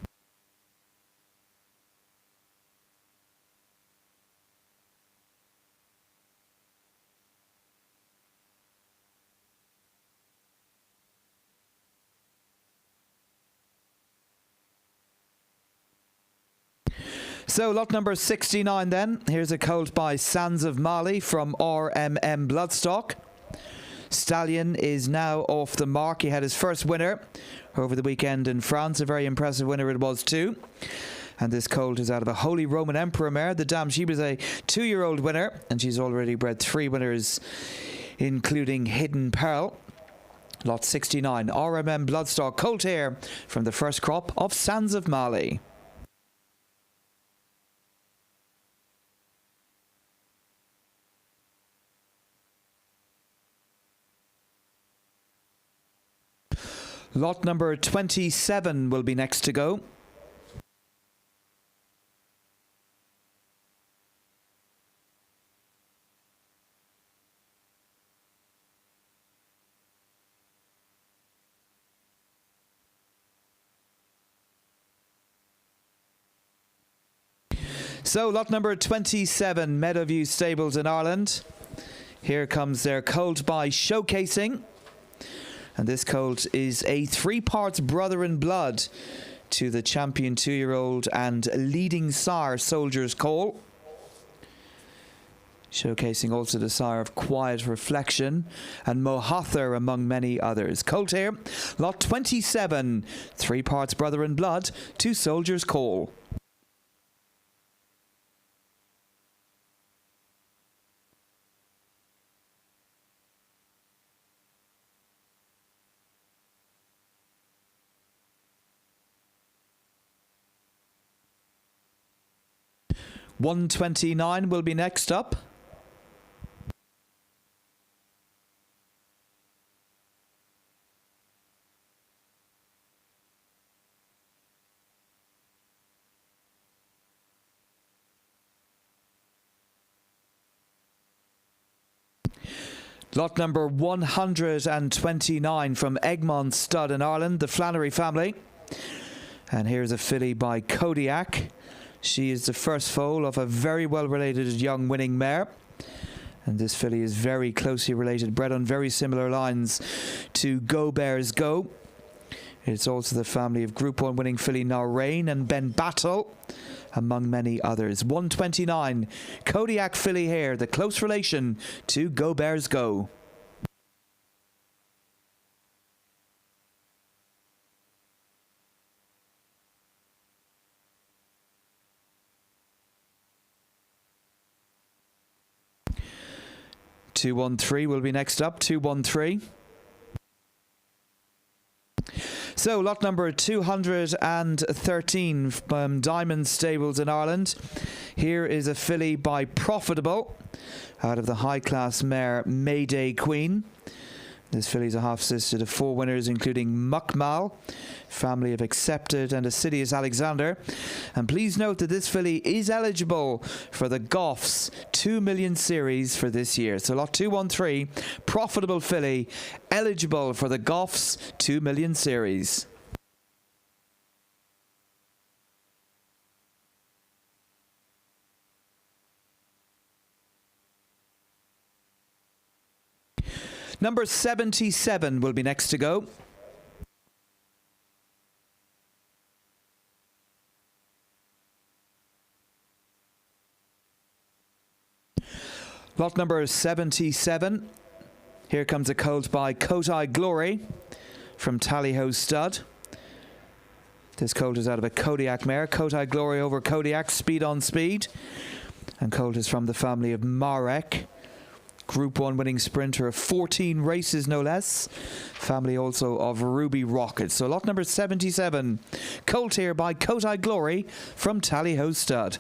So lot number 69 then. Here's a colt by Sands of Mali from RMM Bloodstock. Stallion is now off the mark. He had his first winner over the weekend in France. A very impressive winner it was too. And this colt is out of a Holy Roman Emperor mare. The dam, she was a 2-year-old winner, and she's already bred 3 winners, including Hidden Pearl. Lot 69, RMM Bloodstock colt here from the first crop of Sands of Mali. Lot number 27 will be next to go. So lot number 27, Meadowview Stables in Ireland. Here comes their colt by Showcasing. And this colt is a 3 parts brother in blood to the champion 2-year-old and leading sire Soldier's Call. Showcasing also the sire of Quiet Reflection and Mohather, among many others. Colt here, lot 27, 3 parts brother in blood to Soldier's Call. $129 will be next up. Lot number 129 from Egmont Stud in Ireland, the Flannery family. And here's a filly by Kodiak. She is the first foal of a very well-related young winning mare. And this filly is very closely related, bred on very similar lines to Go Bears Go. It's also the family of Group 1 winning filly Narrain and Ben Battle, among many others. 129, Kodiak filly here, the close relation to Go Bears Go. (213) will be next up. 213. So lot number 213 from Diamond Stables in Ireland. Here is a filly by Profitable out of the high class mare Mayday Queen. This filly is a half sister to 4 winners, including Muckmal, family of Accepted and Assiduous Alexander. And please note that this filly is eligible for the Goffs 2 million series for this year. So lot 213, Profitable filly, eligible for the Goffs 2 million series. Number 77 will be next to go. Lot number 77. Here comes a colt by Kotai Glory from Tallyho Stud. This colt is out of a Kodiak mare. Kotai Glory over Kodiak, speed on speed. And colt is from the family of Marek. Group 1 winning sprinter of 14 races, no less. Family also of Ruby Rocket. So lot number 77. Colt here by Kotai Glory from Tallyho Stud.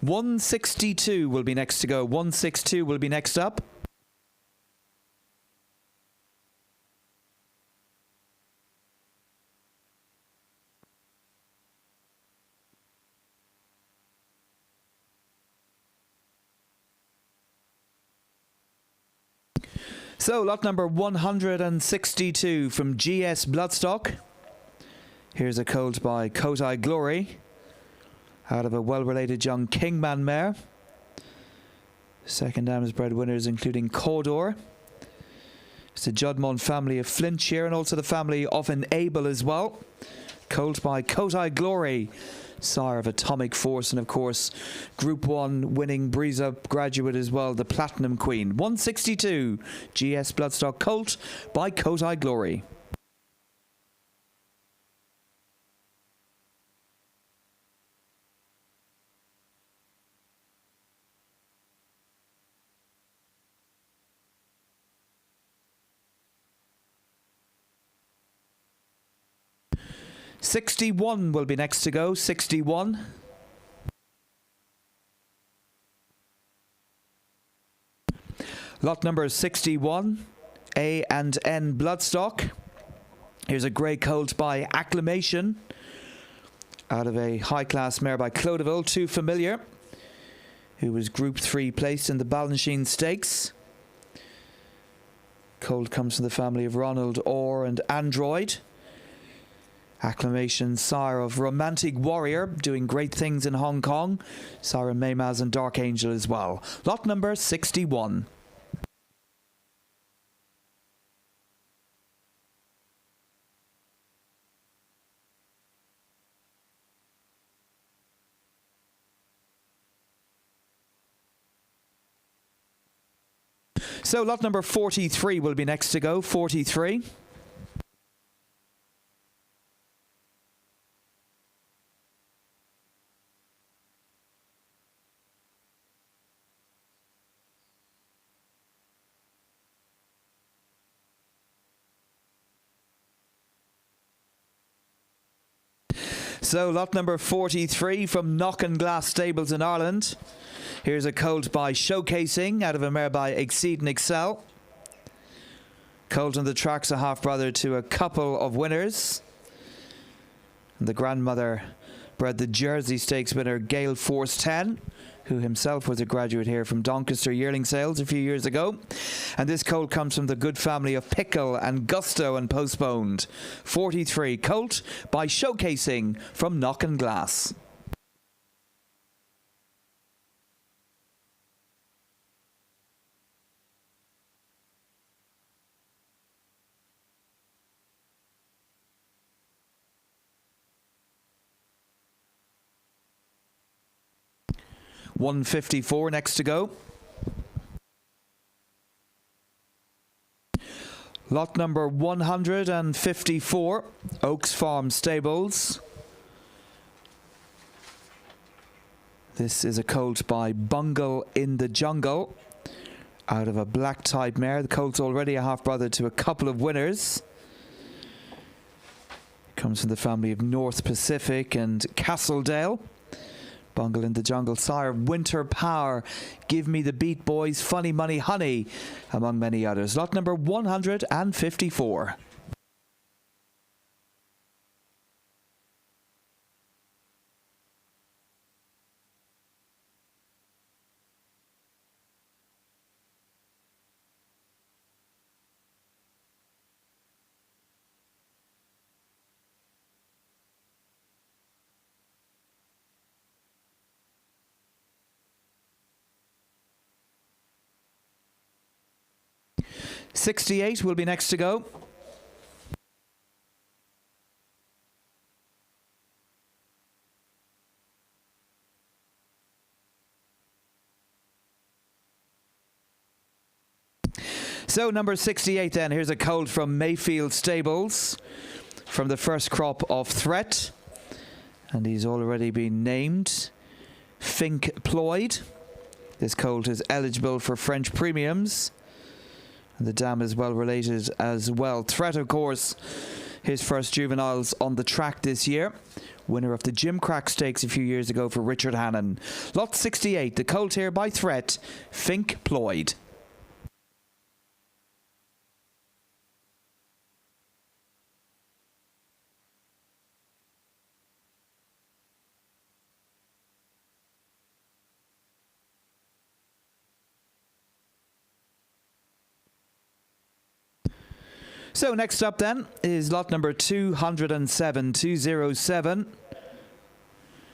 (162) will be next to go. 162 will be next up. So lot number 162 from GS Bloodstock. Here's a colt by Kotai Glory out of a well-related young Kingman mare. Second Dams bred winners including Cawdor. It's the Judmont family of Flintshire and also the family of Enable as well. Colt by Kotai Glory, sire of Atomic Force, and of course Group 1 winning Breeze Up graduate as well, the Platinum Queen. 162 GS Bloodstock colt by Kotai Glory. (61) will be next to go. 61. Lot number 61, A and N Bloodstock. Here's a grey colt by Acclamation out of a high-class mare by Clodeville, Too Familiar, who was Group 3 placed in the Balanchine Stakes. Colt comes from the family of Ronald Orr and Android. Acclamation, sire of Romantic Warrior, doing great things in Hong Kong. Sire Maymaz and Dark Angel as well. Lot number 61. So lot number 43 will be next to go. 43. So lot number 43 from Knock and Glass Stables in Ireland. Here's a colt by Showcasing out of a mare by Exceed and Excel. Colt on the track's a half-brother to a couple of winners. And the grandmother bred the Jersey Stakes winner Gale Force 10, who himself was a graduate here from Doncaster yearling sales a few years ago. And this colt comes from the good family of Pickle and Gusto and Postponed. 43 Colt by Showcasing from Knock and Glass. $154 next to go. Lot number 154, Oaks Farm Stables. This is a colt by Bungle in the Jungle, out of a black type mare. The colt's already a half-brother to a couple of winners. Comes from the family of North Pacific and Castledale. Bungle in the Jungle, sire Winter Power, Give Me the Beat Boys, Funny Money Honey, among many others. Lot number 154. $68 will be next to go. So number 68 then, here's a colt from Mayfield Stables from the first crop of Threat, and he's already been named Fink Ployd. This colt is eligible for French premiums. The dam is well related as well. Threat, of course, his first juveniles on the track this year. Winner of the Jim Crack Stakes a few years ago for Richard Hannon. Lot 68, the colt here by Threat, Fink Ployd. So next up then is lot number 207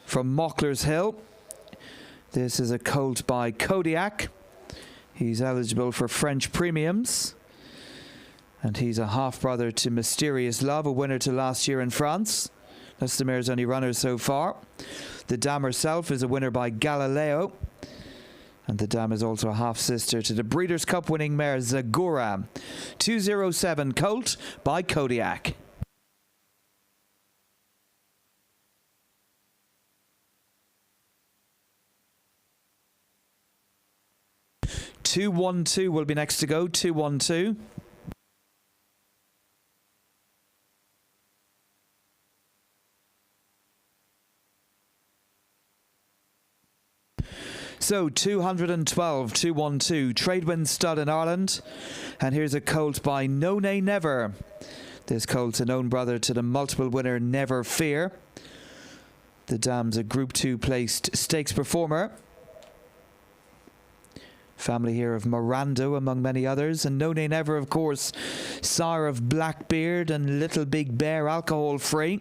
from Mockler's Hill. This is a colt by Kodiak. He's eligible for French premiums. And he's a half-brother to Mysterious Love, a winner to last year in France. That's the mare's only runner so far. The dam herself is a winner by Galileo. And the dam is also a half-sister to the Breeders' Cup winning mare Zagora. 207 colt by Kodiak. $212 will be next to go. $212. So 212, 212, Tradewind stud in Ireland. And here's a colt by No Nay Never. This colt's an own brother to the multiple winner Never Fear. The dam's a Group 2 placed stakes performer. Family here of Morando among many others. And No Nay Never, of course, sire of Blackbeard and Little Big Bear, alcohol free.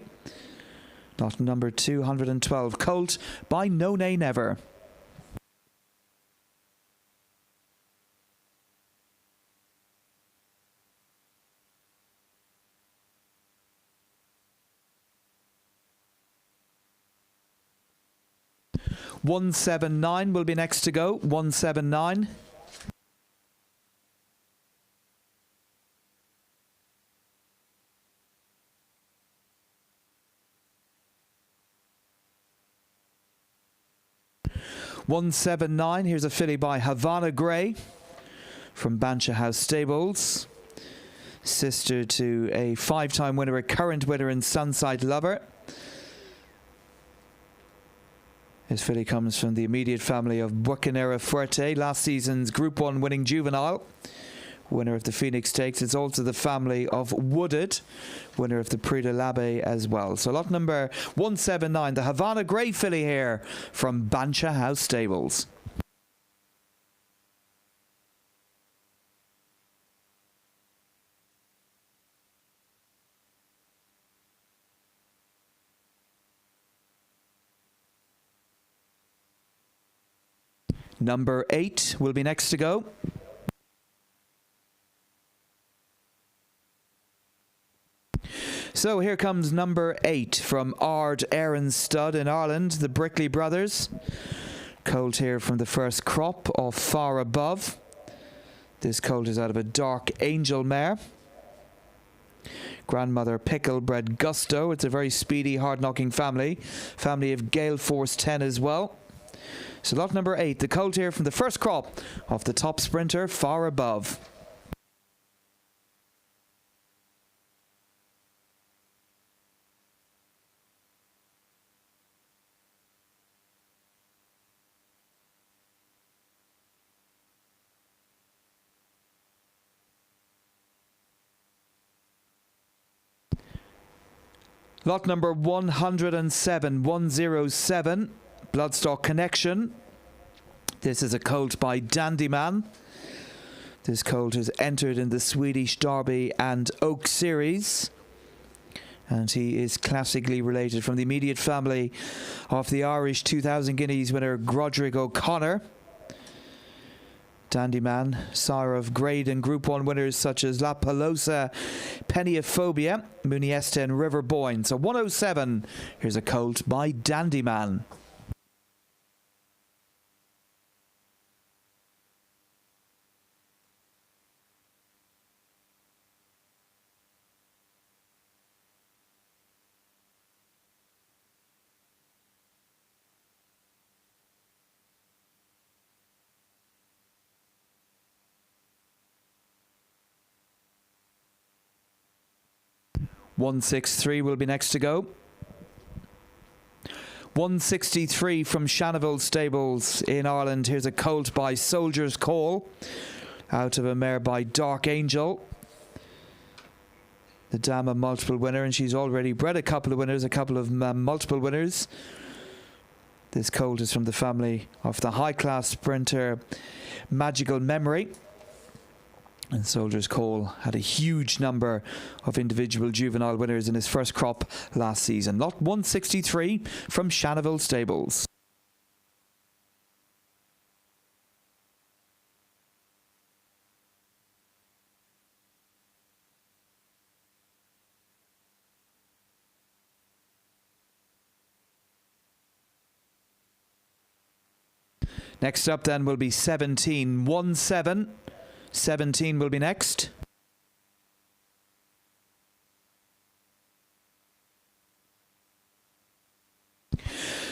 Lot number 212, colt by No Nay Never. $179 will be next to go. $179. $179. Here's a filly by Havana Grey from Bancha House Stables. Sister to a 5-time winner, a current winner in Sunside Lover. His filly comes from the immediate family of Bucanera Fuerte, last season's Group 1 winning juvenile. winner of the Phoenix Stakes. It's also the family of Wooded, winner of the Prix de l'Abbé as well. So lot number 179, the Havana Grey filly here from Bancha House Stables. Number 8 will be next to go. So here comes number 8 from Ard Aaron Stud in Ireland, the Brickley brothers. Colt here from the first crop of Far Above. This colt is out of a Dark Angel mare. Grandmother Pickle bred Gusto. It's a very speedy, hard-knocking family. Family of Gale Force 10 as well. So lot number 8, the colt here from the first crop of the top sprinter, Far Above. Lot number 107, 107. Bloodstock Connection. This is a colt by Dandyman. This colt has entered in the Swedish Derby and Oak Series. And he is classically related from the immediate family of the Irish 2000 Guineas winner Groderick O'Connor. Dandyman, sire of grade and Group 1 winners such as La Pelosa, Peniophobia, Muniesta and River Boyne. So 107, here's a colt by Dandyman. (163) will be next to go. 163 from Shanaville Stables in Ireland. Here's a colt by Soldier's Call, out of a mare by Dark Angel. The dam a multiple winner, and she's already bred a couple of winners, a couple of multiple winners. This colt is from the family of the high-class sprinter Magical Memory. And Soldier's Call had a huge number of individual juvenile winners in his first crop last season. Lot 163 from Shanaville Stables. Next up then will be 17, 1-7. 17 will be next.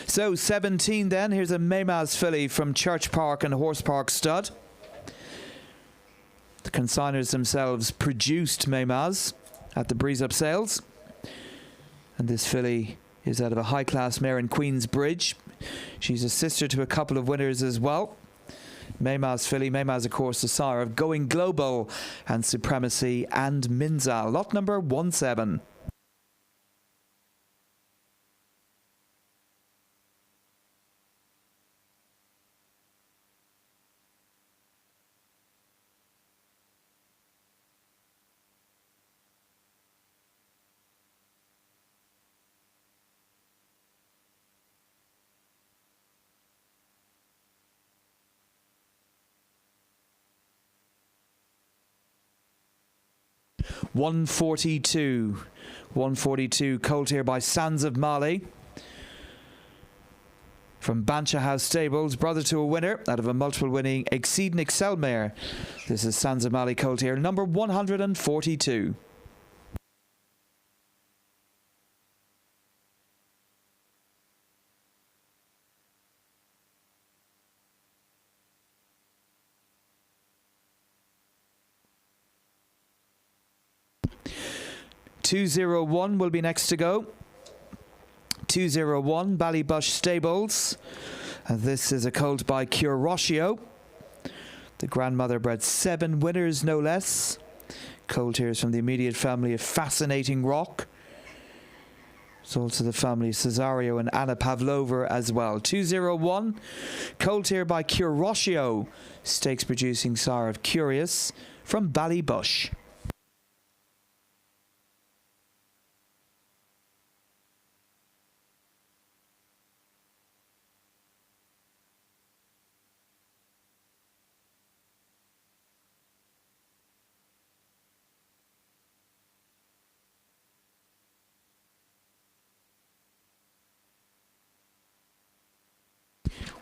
So 17 then, here's a Maymaz filly from Church Park and Horse Park Stud. The consigners themselves produced Maymaz at the Breeze Up sales. And this filly is out of a high-class mare in Queensbridge. She's a sister to a couple of winners as well. Maymaz filly, Maymaz of course the sire of Going Global and Supremacy and Minzal. Lot number 17. $142 colt here by Sands of Mali from Bancha House Stables, brother to a winner out of a multiple winning Exceed and Excel mare. This is Sands of Mali colt here, number 142. $201 will be next to go. 201 Ballybush Stables. This is a colt by Curoscio. The grandmother bred 7 winners, no less. Colt here is from the immediate family of Fascinating Rock. It's also the family of Cesario and Anna Pavlova as well. 201. Colt here by Curoscio, stakes producing sire of Curious from Ballybush.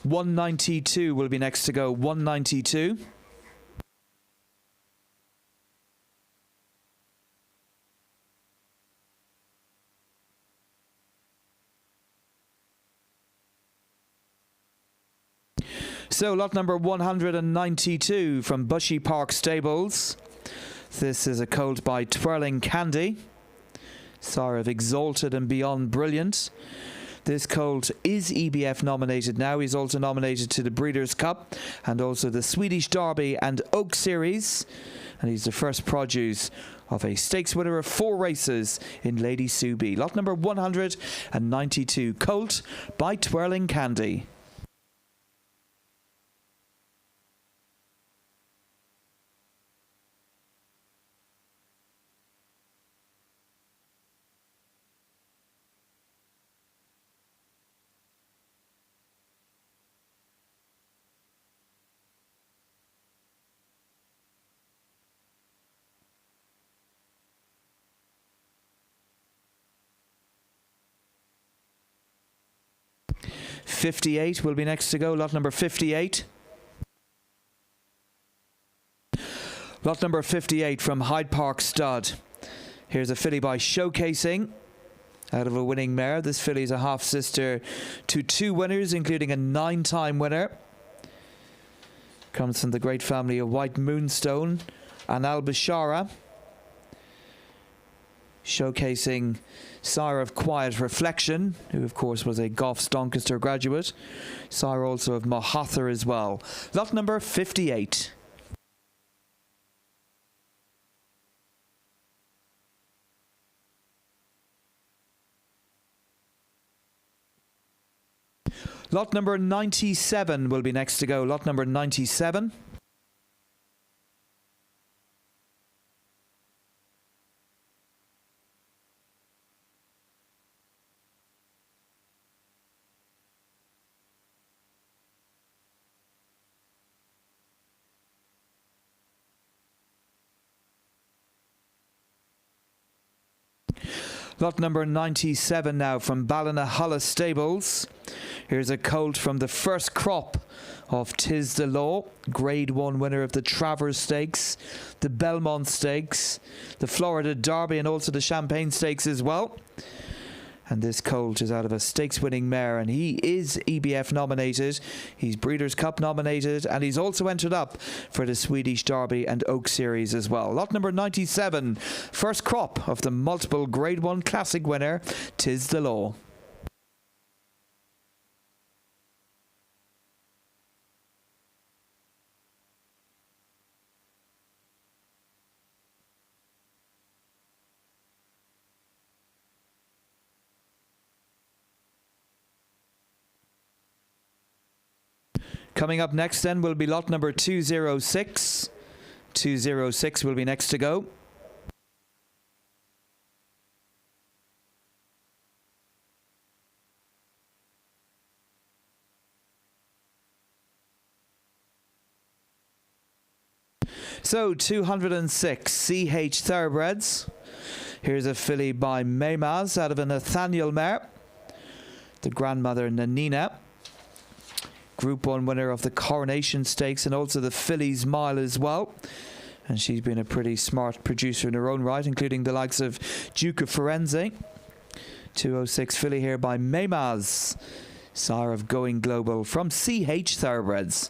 $192 will be next to go. $192. So lot number 192 from Bushy Park Stables. This is a colt by Twirling Candy, sire of Exalted and Beyond Brilliant. This colt is EBF nominated now. He's also nominated to the Breeders' Cup and also the Swedish Derby and Oak Series. And he's the first produce of a stakes winner of 4 races in Lady Sue B. Lot number 192, colt by Twirling Candy. $58 will be next to go. Lot number 58. Lot number 58 from Hyde Park Stud. Here's a filly by Showcasing, out of a winning mare. This filly is a half-sister to 2 winners, including a 9-time winner. Comes from the great family of White Moonstone and Al Bashara. Showcasing sire of Quiet Reflection, who of course was a Goffs Doncaster graduate. Sire also of Mohather as well. Lot number 58. Lot number 97 will be next to go. Lot number 97. Lot number 97 now from Ballinahulla Stables. Here's a colt from the first crop of Tis the Law, Grade 1 winner of the Travers Stakes, the Belmont Stakes, the Florida Derby and also the Champagne Stakes as well. And this colt is out of a stakes-winning mare, and he is EBF nominated. He's Breeders' Cup nominated, and he's also entered up for the Swedish Derby and Oak Series as well. Lot number 97, first crop of the multiple Grade 1 Classic winner, Tis the Law. Coming up next then will be lot number 206. 206 will be next to go. So 206 CH Thoroughbreds. Here's a filly by Maymaz out of a Nathaniel mare. The grandmother Nanina. Group 1 winner of the Coronation Stakes and also the Fillies Mile as well. And she's been a pretty smart producer in her own right, including the likes of Duke of Firenze. 206 filly here by Maymaz, sire of Going Global from CH Thoroughbreds.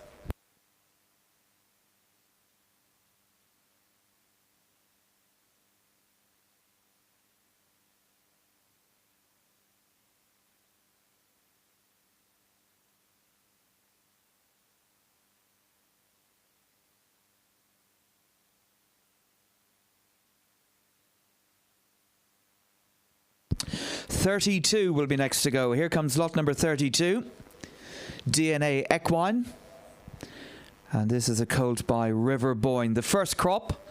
32 will be next to go. Here comes lot number 32. DNA Equine. And this is a colt by River Boyne. The first crop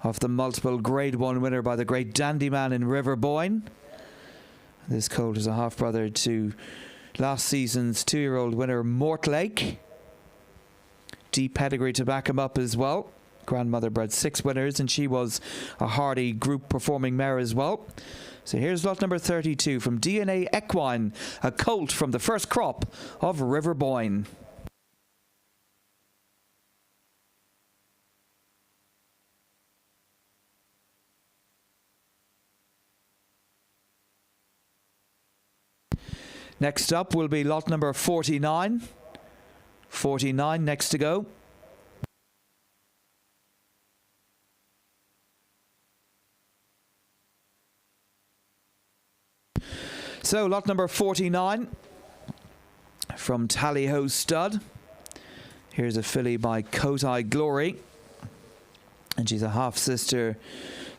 of the multiple Grade 1 winner by the great dandy man in River Boyne. This colt is a half-brother to last season's 2-year-old winner Mortlake. Deep pedigree to back him up as well. Grandmother bred 6 winners, and she was a hardy group performing mare as well. So here's lot number 32 from DNA Equine, a colt from the first crop of River Boyne. Next up will be lot number 49. 49 next to go. So lot number 49 from Tally-Ho Stud. Here's a filly by Cotai Glory. And she's a half-sister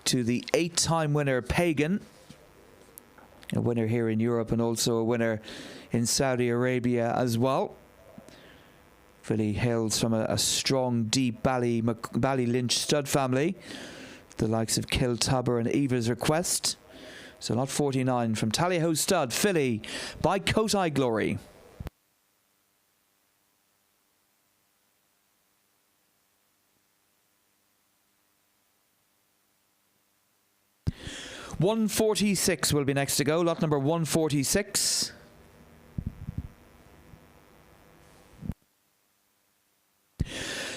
to the 8-time winner Pagan. A winner here in Europe and also a winner in Saudi Arabia as well. Filly hails from a strong, deep Ballylynch stud family. The likes of Kiltubber and Eva's Request. So lot 49 from Tally-Ho Stud, filly by Cotai Glory. $146 will be next to go. Lot number 146.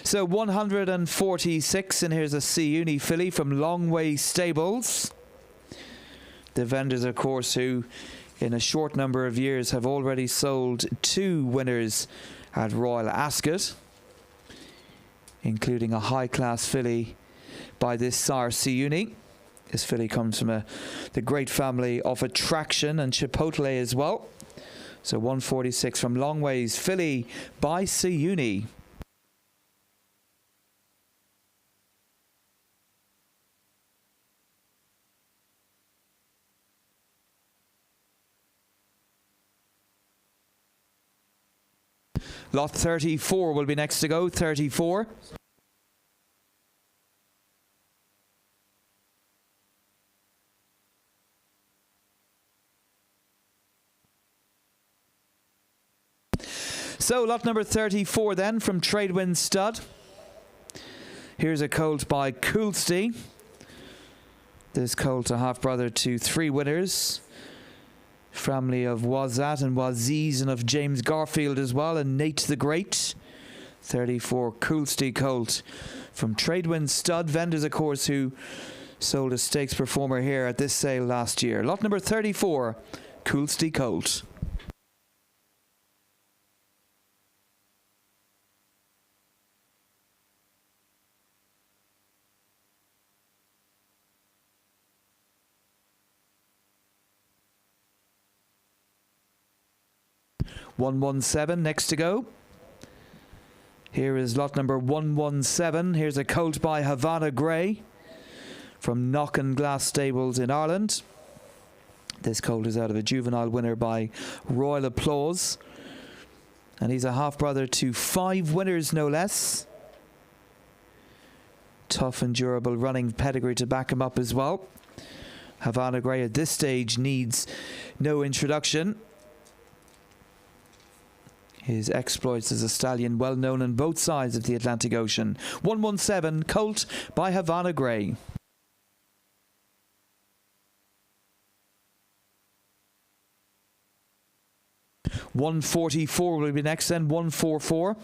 So 146, and here's a C-Uni filly from Longway Stables. The vendors, of course, who in a short number of years have already sold 2 winners at Royal Ascot, including a high-class filly by this sire C-Uni. This filly comes from the great family of Attraction and Chipotle as well. So 146 from Longways, filly by C-Uni. Lot 34 will be next to go. 34. So lot number 34 then from Tradewind Stud. Here's a colt by Coolsty. This colt a half-brother to 3 winners. Family of Wazat and Waziz, and of James Garfield as well, and Nate the Great. 34 Coolsty colt from Tradewind Stud. Vendors, of course, who sold a stakes performer here at this sale last year. Lot number 34, Coolsty colt. $117 next to go. Here is lot number 117. Here's a colt by Havana Grey from Knock and Glass Stables in Ireland. This colt is out of a juvenile winner by Royal Applause. And he's a half-brother to 5 winners, no less. Tough and durable running pedigree to back him up as well. Havana Grey at this stage needs no introduction. His exploits as a stallion well known on both sides of the Atlantic Ocean. 117 colt by Havana Grey. $144 will be next, then 144.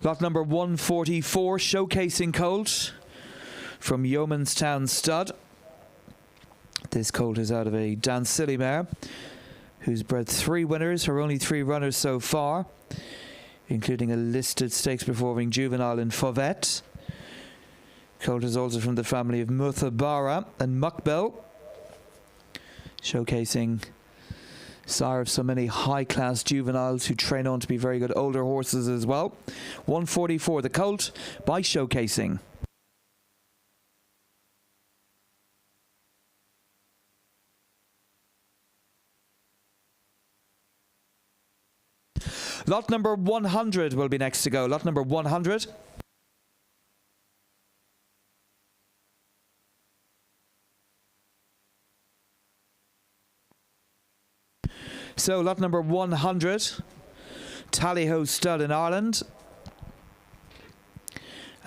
Lot number 144, showcasing colt from Yeomanstown Stud. This colt is out of a Dancilly mare who's bred 3 winners, her only 3 runners so far, including a listed stakes performing juvenile in Fauvet. Colt is also from the family of Muthabara and Muckbell, showcasing sire of so many high-class juveniles who train on to be very good older horses as well. 144, the colt by Showcasing. Lot number 100 will be next to go. Lot number 100. So lot number 100, Tally-Ho stud in Ireland.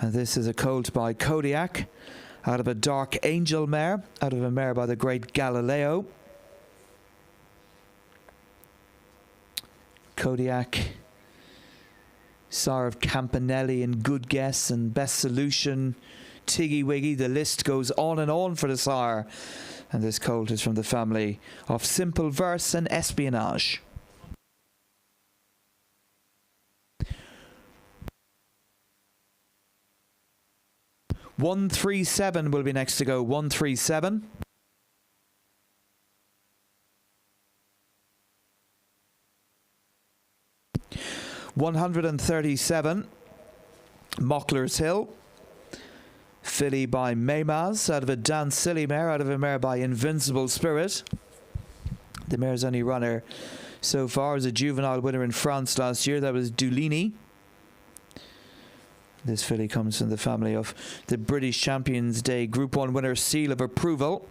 And this is a colt by Kodiak, out of a Dark Angel mare, out of a mare by the great Galileo. Kodiak, sire of Campanelli and Good Guess and Best Solution, Tiggy Wiggy, the list goes on and on for the sire. And this colt is from the family of Simple Verse and Espionage. $137 will be next to go. $137. $137. Mockler's Hill. Filly by Maymaz, out of a Dan Silly mare, out of a mare by Invincible Spirit. The mare's only runner so far is a juvenile winner in France last year. That was Dulini. This filly comes from the family of the British Champions Day Group 1 winner, Seal of Approval.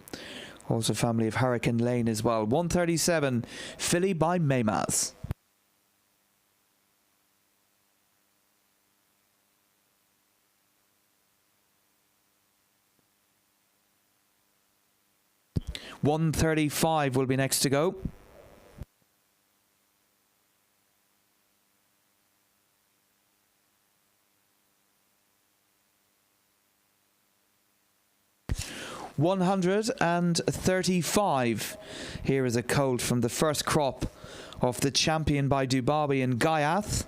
Also family of Hurricane Lane as well. 137, filly by Maymaz. $135 will be next to go. $135. Here is a colt from the first crop of the Champion by Dubawi in Gaiath.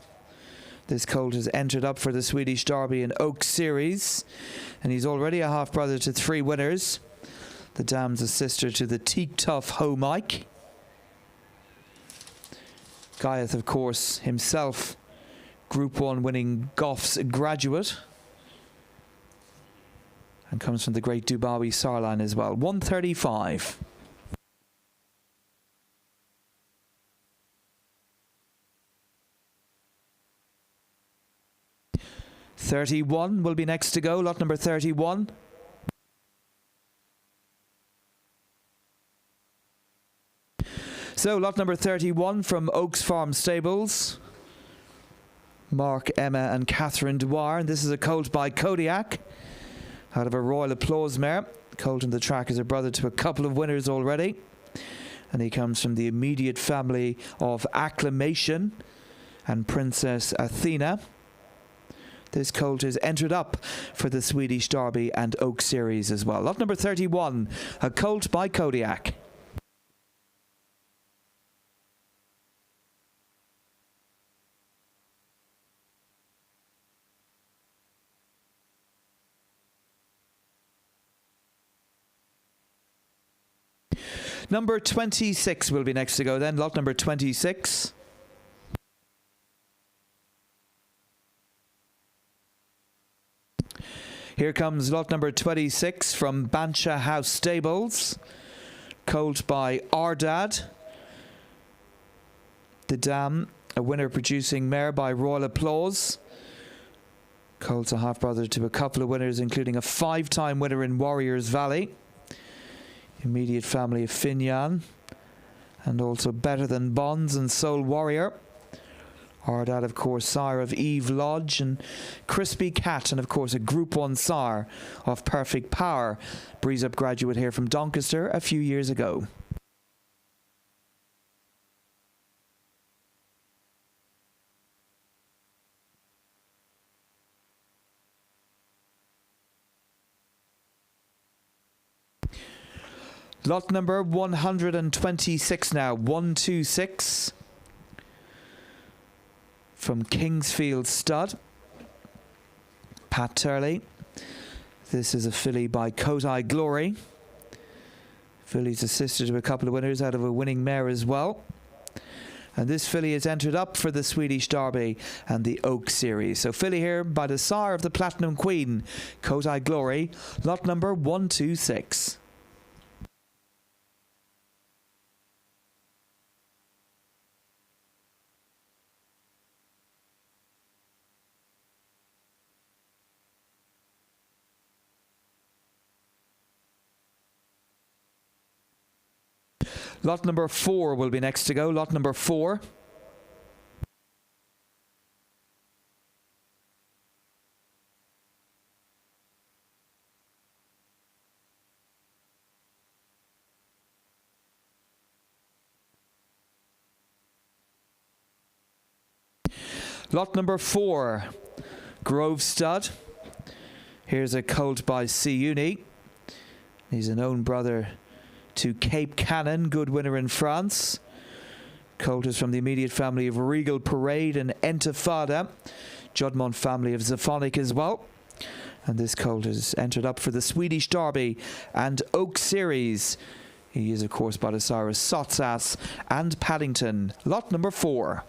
This colt has entered up for the Swedish Derby and Oak Series, and he's already a half brother to 3 winners. The dam's a sister to the Teak Tough Ho Mike. Gaiath, of course, himself Group 1 winning Goffs graduate, and comes from the great Dubawi sire line as well. 135. $31 will be next to go. Lot number 31. So lot number 31 from Oaks Farm Stables. Mark, Emma and Catherine Dwyer. And this is a colt by Kodiak, out of a Royal Applause mare. Colt in the track is a brother to a couple of winners already. And he comes from the immediate family of Acclamation and Princess Athena. This colt is entered up for the Swedish Derby and Oak Series as well. Lot number 31, a colt by Kodiak. Number 26 will be next to go then. Lot number 26. Here comes lot number 26 from Bancha House Stables. Colt by Ardad. The dam, a winner producing mare by Royal Applause. Colt's a half brother to a couple of winners, including a 5-time winner in Warriors Valley. Immediate family of Finyan, and also Better Than Bonds and Soul Warrior. Ardad, of course, sire of Eve Lodge and Crispy Cat, and of course a Group 1 sire of Perfect Power. Breeze Up graduate here from Doncaster a few years ago. Lot number 126 now. 126. From Kingsfield Stud. Pat Turley. This is a filly by Kotai Glory. Filly's a sister to a couple of winners, out of a winning mare as well. And this filly is entered up for the Swedish Derby and the Oak Series. So filly here by the sire of the Platinum Queen, Kotai Glory. Lot number 126. Lot number 4 will be next to go. Lot number 4. Lot number 4, Grove Stud. Here's a colt by Siuni. He's an own brother to Cape Cannon, good winner in France. Colt is from the immediate family of Regal Parade and Entifada. Judmont family of Zaphonic as well. And this colt is entered up for the Swedish Derby and Oak Series. He is, of course, by the sire of Sotsas and Paddington. Lot number 4.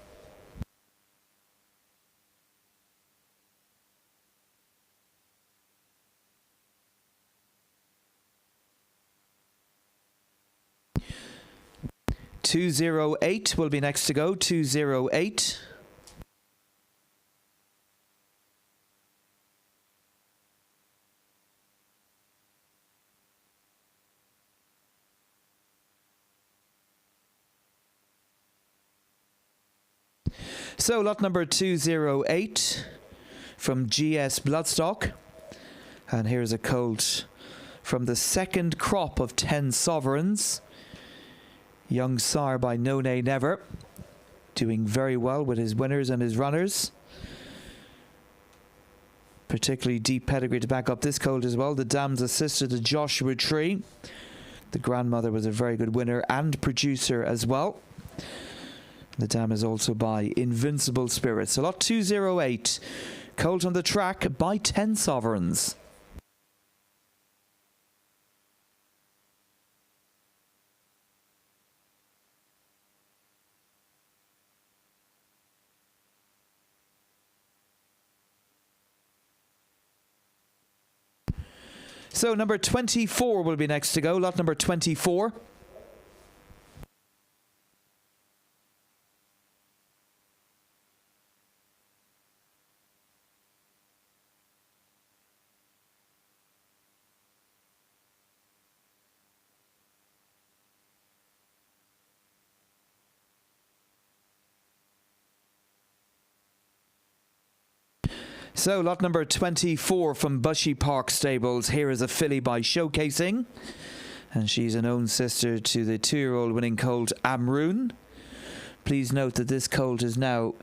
.208 will be next to go. 208. So lot number 208 from GS Bloodstock. And here's a colt from the second crop of 10 Sovereigns. Young sire by No Nay Never, doing very well with his winners and his runners. Particularly deep pedigree to back up this colt as well. The dam's a sister to Joshua Tree. The grandmother was a very good winner and producer as well. The dam is also by Invincible Spirit. So lot 208, colt on the track by 10 Sovereigns. So number 24 will be next to go. Lot number 24. So lot number 24 from Bushy Park Stables. Here is a filly by Showcasing. And she's an own sister to the 2-year-old winning colt Amroon. Please note that this colt is now,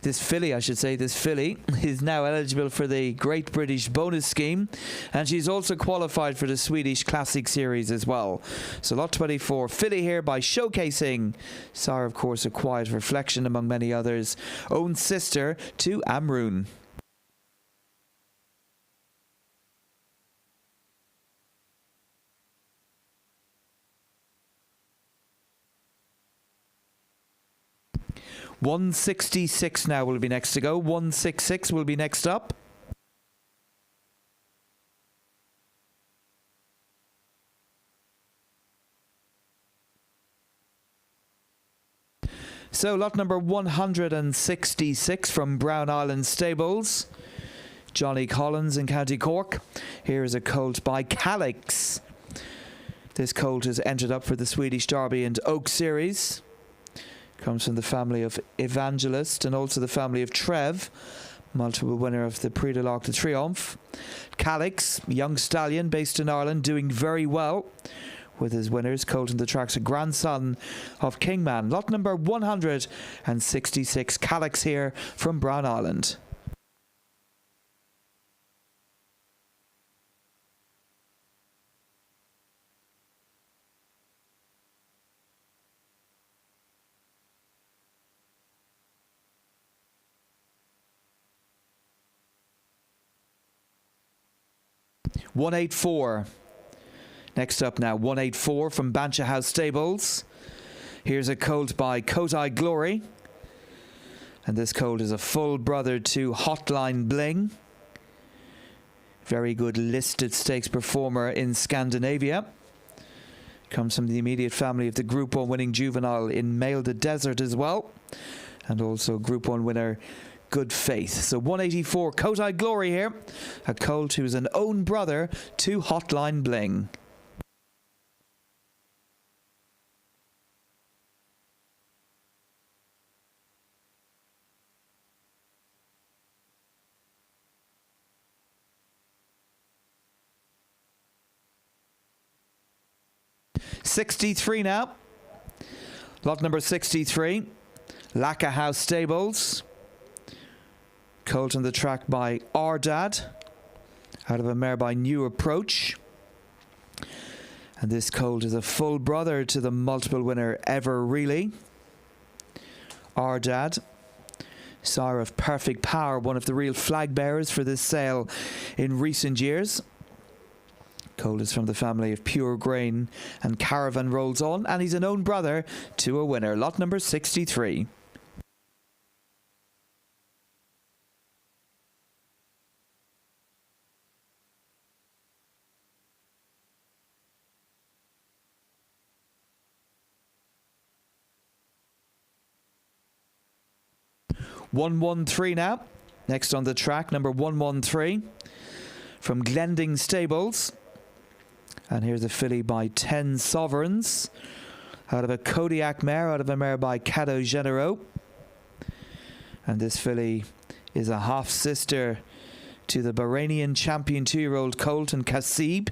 this filly is now eligible for the Great British Bonus Scheme. And she's also qualified for the Swedish Classic Series as well. So lot 24, filly here by Showcasing. Sire, of course, a quiet reflection among many others. Own sister to Amroon. .166 now will be next to go. 166 will be next up. So lot number 166 from Brown Island Stables. Johnny Collins in County Cork. Here is a colt by Calix. This colt is entered up for the Swedish Derby and Oak Series. Comes from the family of Evangelist and also the family of Trev, multiple winner of the Prix de l'Arc de Triomphe. Calix, young stallion based in Ireland, doing very well with his winners. Colt in the tracks, a grandson of Kingman. Lot number 166, Calix here from Brown Island. .184. Next up now, .184 from Bancha House Stables. Here's a colt by Kotai Glory. And this colt is a full brother to Hotline Bling. Very good listed stakes performer in Scandinavia. Comes from the immediate family of the Group 1 winning juvenile in Mail the Desert as well. And also Group 1 winner Good Faith. So 184, Kotai Glory here. A colt who is an own brother to Hotline Bling. 63 now. Lot number 63. Lacquer House Stables. Colt on the track by Ardad. Out of a mare by New Approach. And this colt is a full brother to the multiple winner Ever Really. Ardad, sire of Perfect Power, one of the real flag bearers for this sale in recent years. Colt is from the family of Pure Grain and Caravan Rolls On, and he's an own brother to a winner. Lot number 63. (113) now. Next on the track, number 113 from Glending Stables. And here's a filly by 10 Sovereigns. Out of a Kodiak mare, out of a mare by Cadeau Genero. And this filly is a half-sister to the Bahrainian champion 2-year-old colt and Kasib.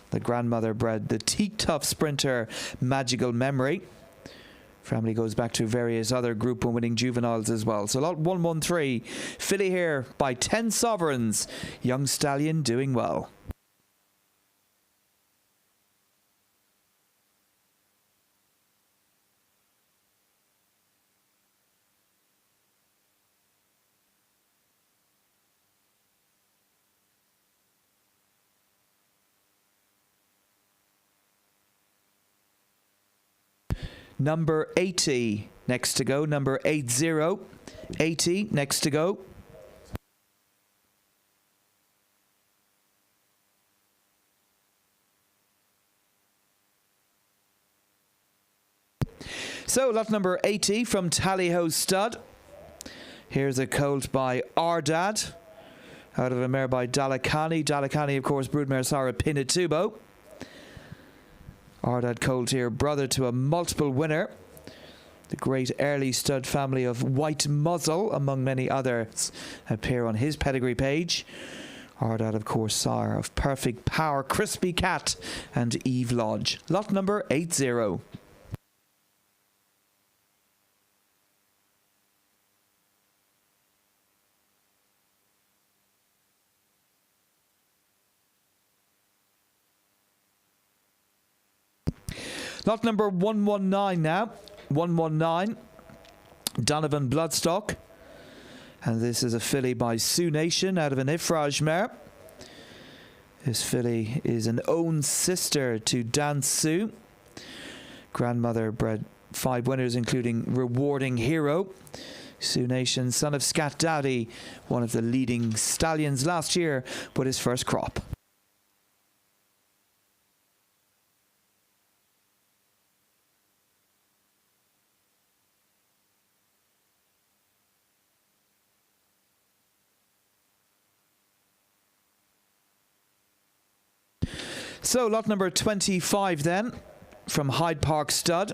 The grandmother bred the teak tough sprinter Magical Memory. Family goes back to various other Group 1 winning juveniles as well. So lot 113, filly here by 10 Sovereigns. Young Stallion doing well. Number 80 next to go. Number 80. 80 next to go. So lot number 80 from Tallyho Stud. Here's a colt by Ardad. Out of a mare by Dalakani. Dalakani, of course, broodmare sire Pinatubo. Ardad colt here, brother to a multiple winner. The great early stud family of White Muzzle, among many others, appear on his pedigree page. Ardad, of course, sire of Perfect Power, Crispy Cat, and Eve Lodge. Lot number 80. Lot number 119 now. 119. Donovan Bloodstock. And this is a filly by Sioux Nation out of an Ifraj mare. This filly is an own sister to Dan Sioux. Grandmother bred 5 winners, including Rewarding Hero. Sioux Nation, son of Scat Dowdy, one of the leading stallions last year, but his first crop. So lot number 25 then, from Hyde Park Stud.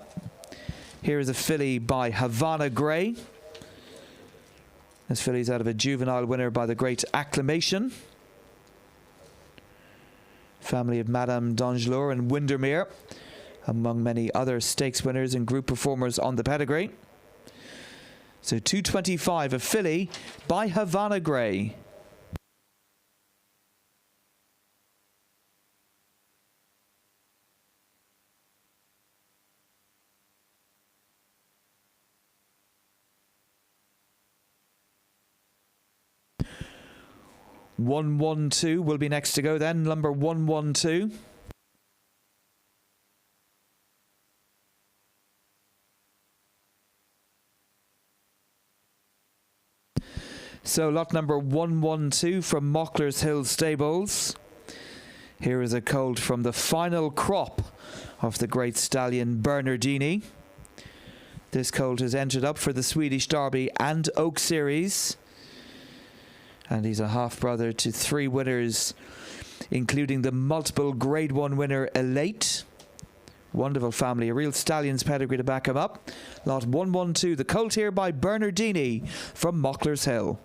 Here is a filly by Havana Grey. This filly's out of a juvenile winner by the great Acclamation. Family of Madame Dangelor and Windermere, among many other stakes winners and group performers on the pedigree. So 225, a filly by Havana Grey. (112) will be next to go then. Number 112. So lot number 112 from Mockler's Hill Stables. Here is a colt from the final crop of the great stallion Bernardini. This colt has entered up for the Swedish Derby and Oak Series. And he's a half-brother to 3 winners, including the multiple Grade 1 winner Elate. Wonderful family, a real stallion's pedigree to back him up. Lot 112, the colt here by Bernardini from Mockler's Hill.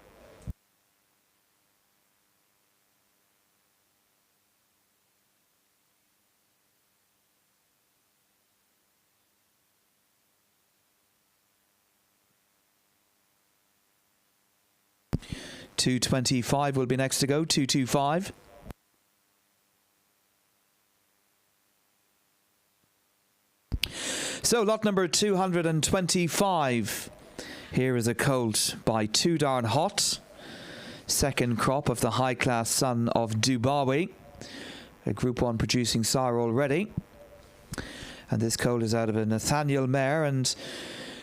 225 will be next to go. 225. So lot number 225. Here is a colt by Too Darn Hot. Second crop of the high-class son of Dubawi. A Group 1 producing sire already. And this colt is out of a Nathaniel mare, and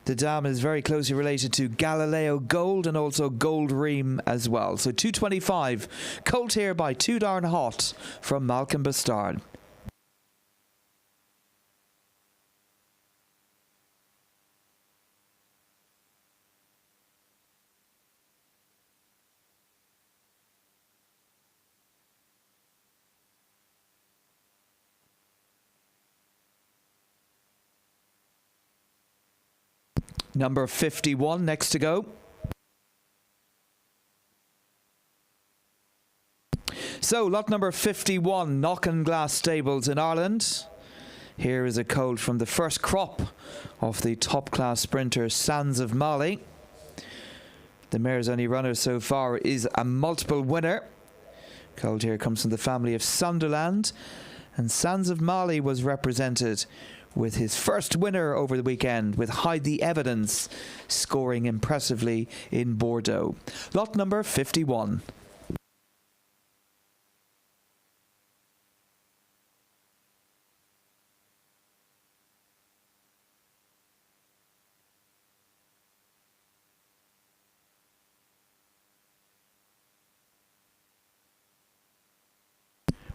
the dam is very closely related to Galileo Gold and also Gold Ream as well. So 225, colt here by Too Darn Hot from Malcolm Bastard. Number 51 next to go. So lot number 51, Knock Glass Stables in Ireland. Here is a colt from the first crop of the top class sprinter Sands of Mali. The mare's only runner so far is a multiple winner. Colt here comes from the family of Sunderland, and Sands of Mali was represented with his first winner over the weekend, with Hide the Evidence scoring impressively in Bordeaux. Lot number 51.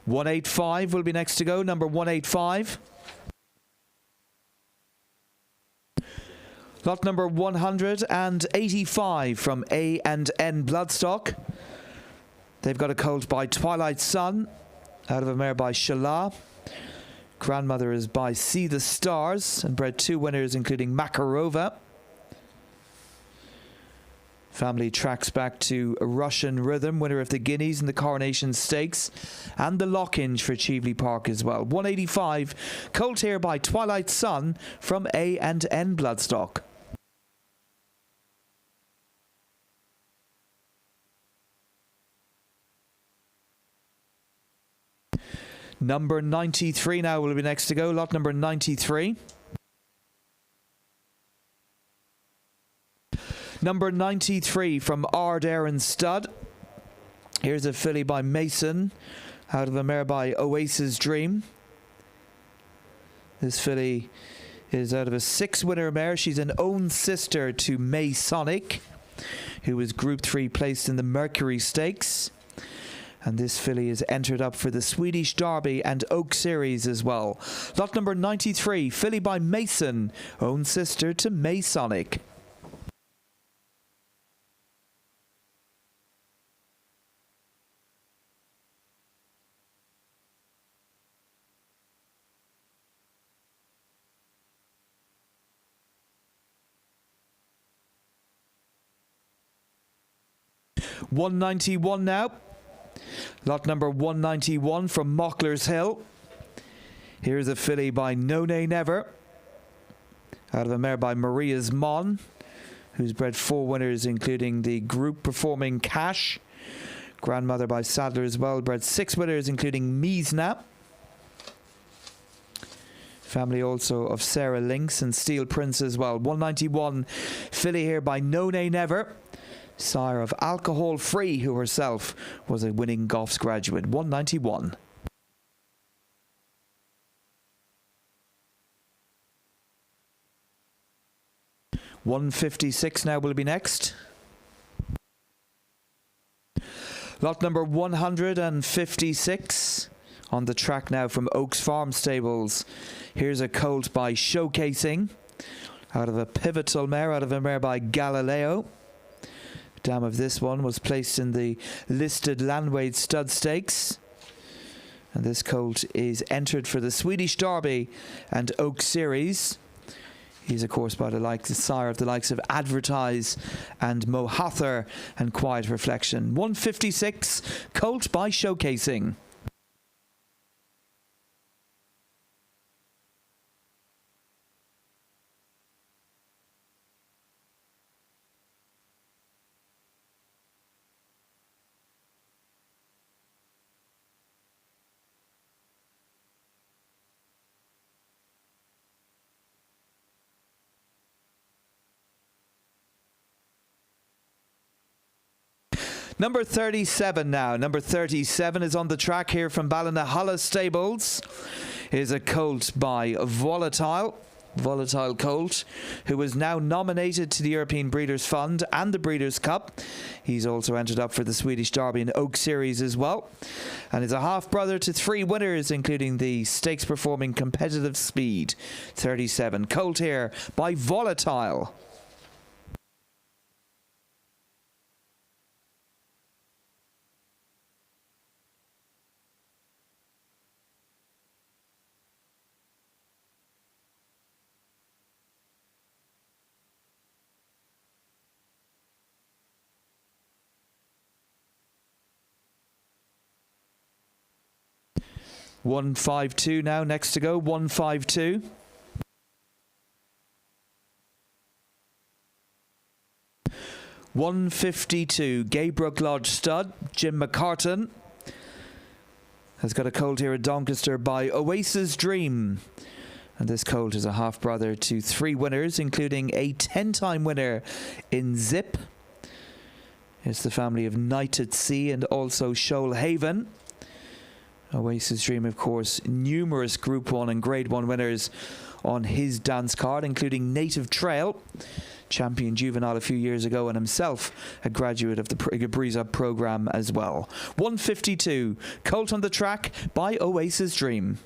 .185 will be next to go. Number 185. Lot number 185 from A&N Bloodstock. They've got a colt by Twilight Sun, out of a mare by Shala. Grandmother is by See the Stars, and bred 2 winners including Makarova. Family tracks back to Russian Rhythm, winner of the Guineas and the Coronation Stakes, and the Lock-Inge for Cheveley Park as well. 185, colt here by Twilight Sun from A&N Bloodstock. Number 93 now will be next to go. Lot number 93. Number 93 from Ard Aaron Stud. Here's a filly by Mason, out of a mare by Oasis Dream. This filly is out of a 6-winner mare. She's an own sister to Masonic, who was Group 3 placed in the Mercury Stakes. And this filly is entered up for the Swedish Derby and Oak Series as well. Lot number 93, filly by Mason, own sister to Masonic. .191 now. Lot number 191 from Mockler's Hill. Here's a filly by No Nay Never, out of a mare by Maria's Mon, who's bred 4 winners including the group performing Cash. Grandmother by Sadler as well, bred 6 winners including Miesna. Family also of Sarah Lynx and Steel Prince as well. 191 filly here by No Nay Never, sire of Alcohol Free, who herself was a winning Goffs graduate. 191. .156 now will be next. Lot number 156 on the track now from Oaks Farm Stables. Here's a colt by Showcasing, out of a pivotal mare, out of a mare by Galileo. Dam of this one was placed in the listed Landwade Stud Stakes, and this colt is entered for the Swedish Derby and Oak Series. He's of course by the sire of the likes of Advertise and Mohather and Quiet Reflection. 156, colt by Showcasing. Number 37 now. Number 37 is on the track here from Ballinahalla Stables. Is a colt by Volatile Colt, who is now nominated to the European Breeders' Fund and the Breeders' Cup. He's also entered up for the Swedish Derby and Oak Series as well, and is a half-brother to 3 winners, including the stakes-performing Competitive Speed. 37 colt here by Volatile. $152 now, next to go, $152. $152, Gaybrook Lodge stud, Jim McCartan has got a colt here at Doncaster by Oasis Dream. And this colt is a half-brother to 3 winners, including a 10-time winner in Zip. It's the family of Night at Sea and also Shoalhaven. Oasis Dream, of course, numerous Group 1 and Grade 1 winners on his dance card, including Native Trail, champion juvenile a few years ago, and himself a graduate of the Breeze Up program as well. 152, colt on the track by Oasis Dream.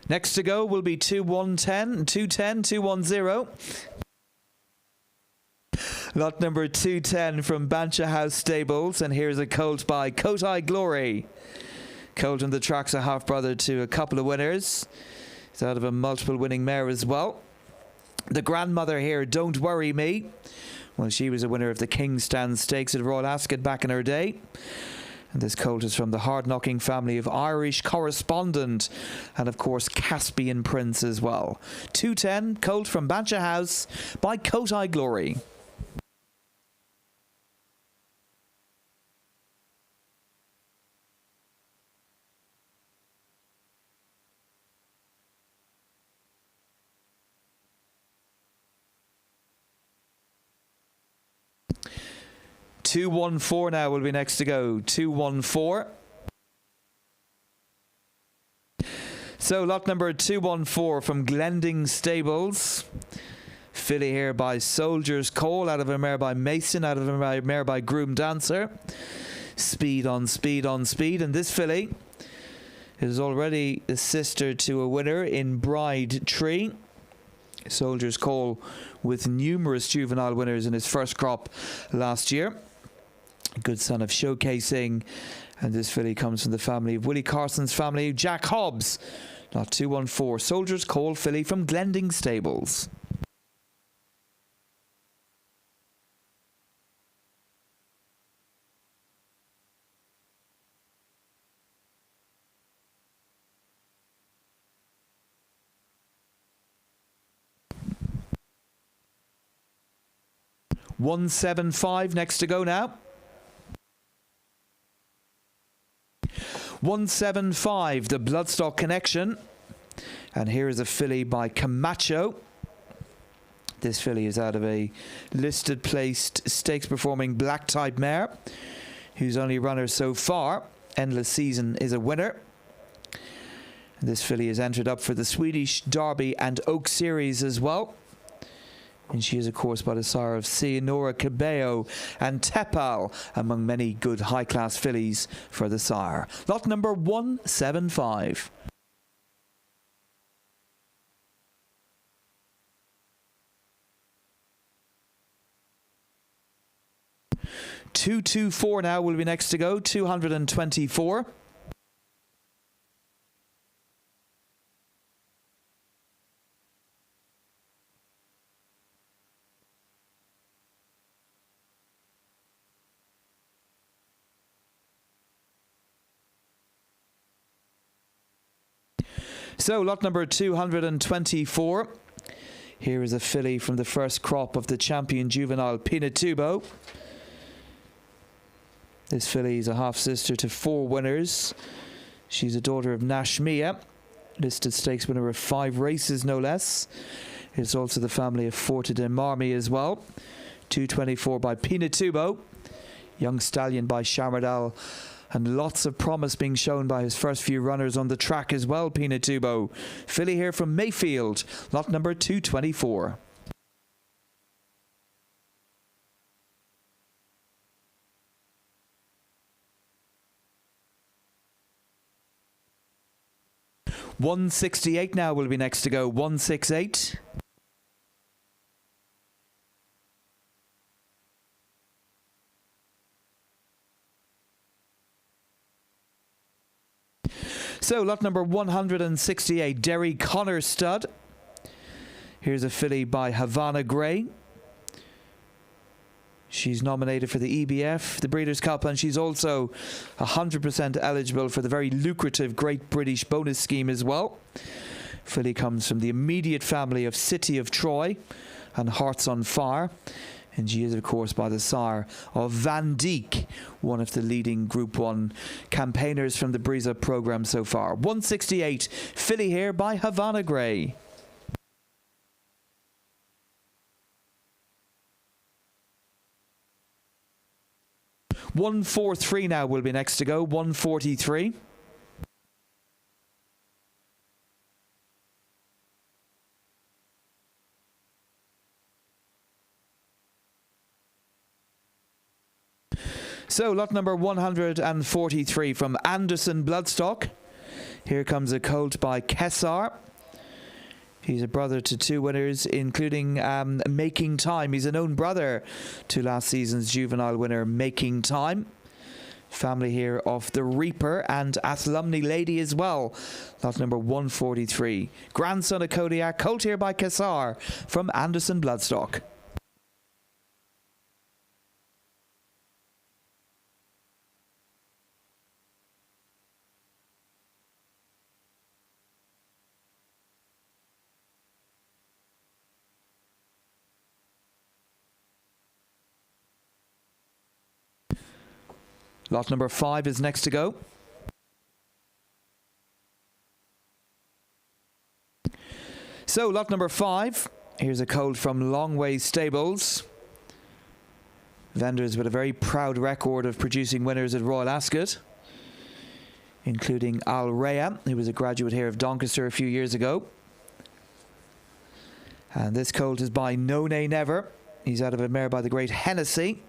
Next to go will be 2-1-10, 2-10, 2-1-0. Lot number 210 from Bancha House Stables, and here's a colt by Kotai Glory. Colt on the track's a half-brother to a couple of winners. He's out of a multiple winning mare as well. The grandmother here, Don't Worry Me. Well, she was a winner of the King's Stand Stakes at Royal Ascot back in her day. And this colt is from the hard-knocking family of Irish Correspondent and, of course, Caspian Prince as well. 210, colt from Bancha House by Kotai Glory. $214 now will be next to go. $214. So lot number 214 from Glending Stables. Filly here by Soldier's Call, out of a mare by Mason, out of a mare by Groom Dancer. Speed on speed on speed. And this filly is already a sister to a winner in Bride Tree. Soldier's Call with numerous juvenile winners in his first crop last year. Good son of showcasing, and this filly comes from the family of Willie Carson's family, Jack Hobbs. Not 214, Soldier's Call filly from Glending Stables. $175 next to go now. $175, the Bloodstock Connection. And here is a filly by Camacho. This filly is out of a listed placed stakes performing black type mare, whose only runner so far, Endless Season, is a winner. And this filly is entered up for the Swedish Derby and Oak Series as well. And she is, of course, by the sire of Leonora Cabello and Tepal, among many good high-class fillies for the sire. Lot number 175. $224 now will be next to go. $224. So lot number 224. Here is a filly from the first crop of the champion juvenile Pinatubo. This filly is a half-sister to 4 winners. She's a daughter of Nashmia, listed stakes winner of 5 races, no less. It's also the family of Forte de Marmi as well. 224 by Pinatubo. Young Stallion by Chamardal. And lots of promise being shown by his first few runners on the track as well, Pinatubo. Filly here from Mayfield, lot number 224. $168 now will be next to go. 168. So lot number 168, Derry Connor stud. Here's a filly by Havana Grey. She's nominated for the EBF, the Breeders' Cup, and she's also 100% eligible for the very lucrative Great British Bonus Scheme as well. Filly comes from the immediate family of City of Troy and Hearts on Fire. And she is, of course, by the sire of Van Dijk, one of the leading Group 1 campaigners from the Breeze Up programme so far. 168, filly here by Havana Grey. $143 now will be next to go. 143. So lot number 143 from Anderson Bloodstock. Here comes a colt by Kessar. He's a brother to 2 winners, including Making Time. He's an own brother to last season's juvenile winner, Making Time. Family here of the Reaper and Athlumney Lady as well. Lot number 143. Grandson of Kodiak, colt here by Kessar from Anderson Bloodstock. Lot number 5 is next to go. So lot number 5, here's a colt from Longway Stables. Vendors with a very proud record of producing winners at Royal Ascot, including Al Rea, who was a graduate here of Doncaster a few years ago. And this colt is by No Nay Never. He's out of a mare by the great Hennessy.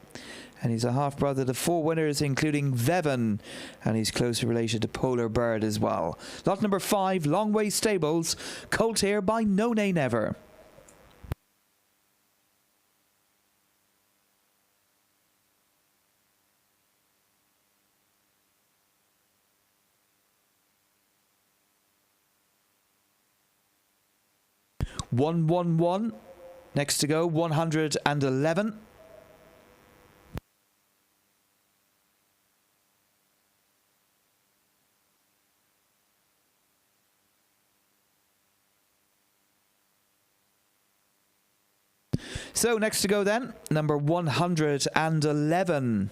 And he's a half-brother to 4 winners, including Vevan. And he's closely related to Polar Bird as well. Lot number 5, Longway Stables. Colt here by No Nay Never. $111. Next to go, 111. So next to go then, number 111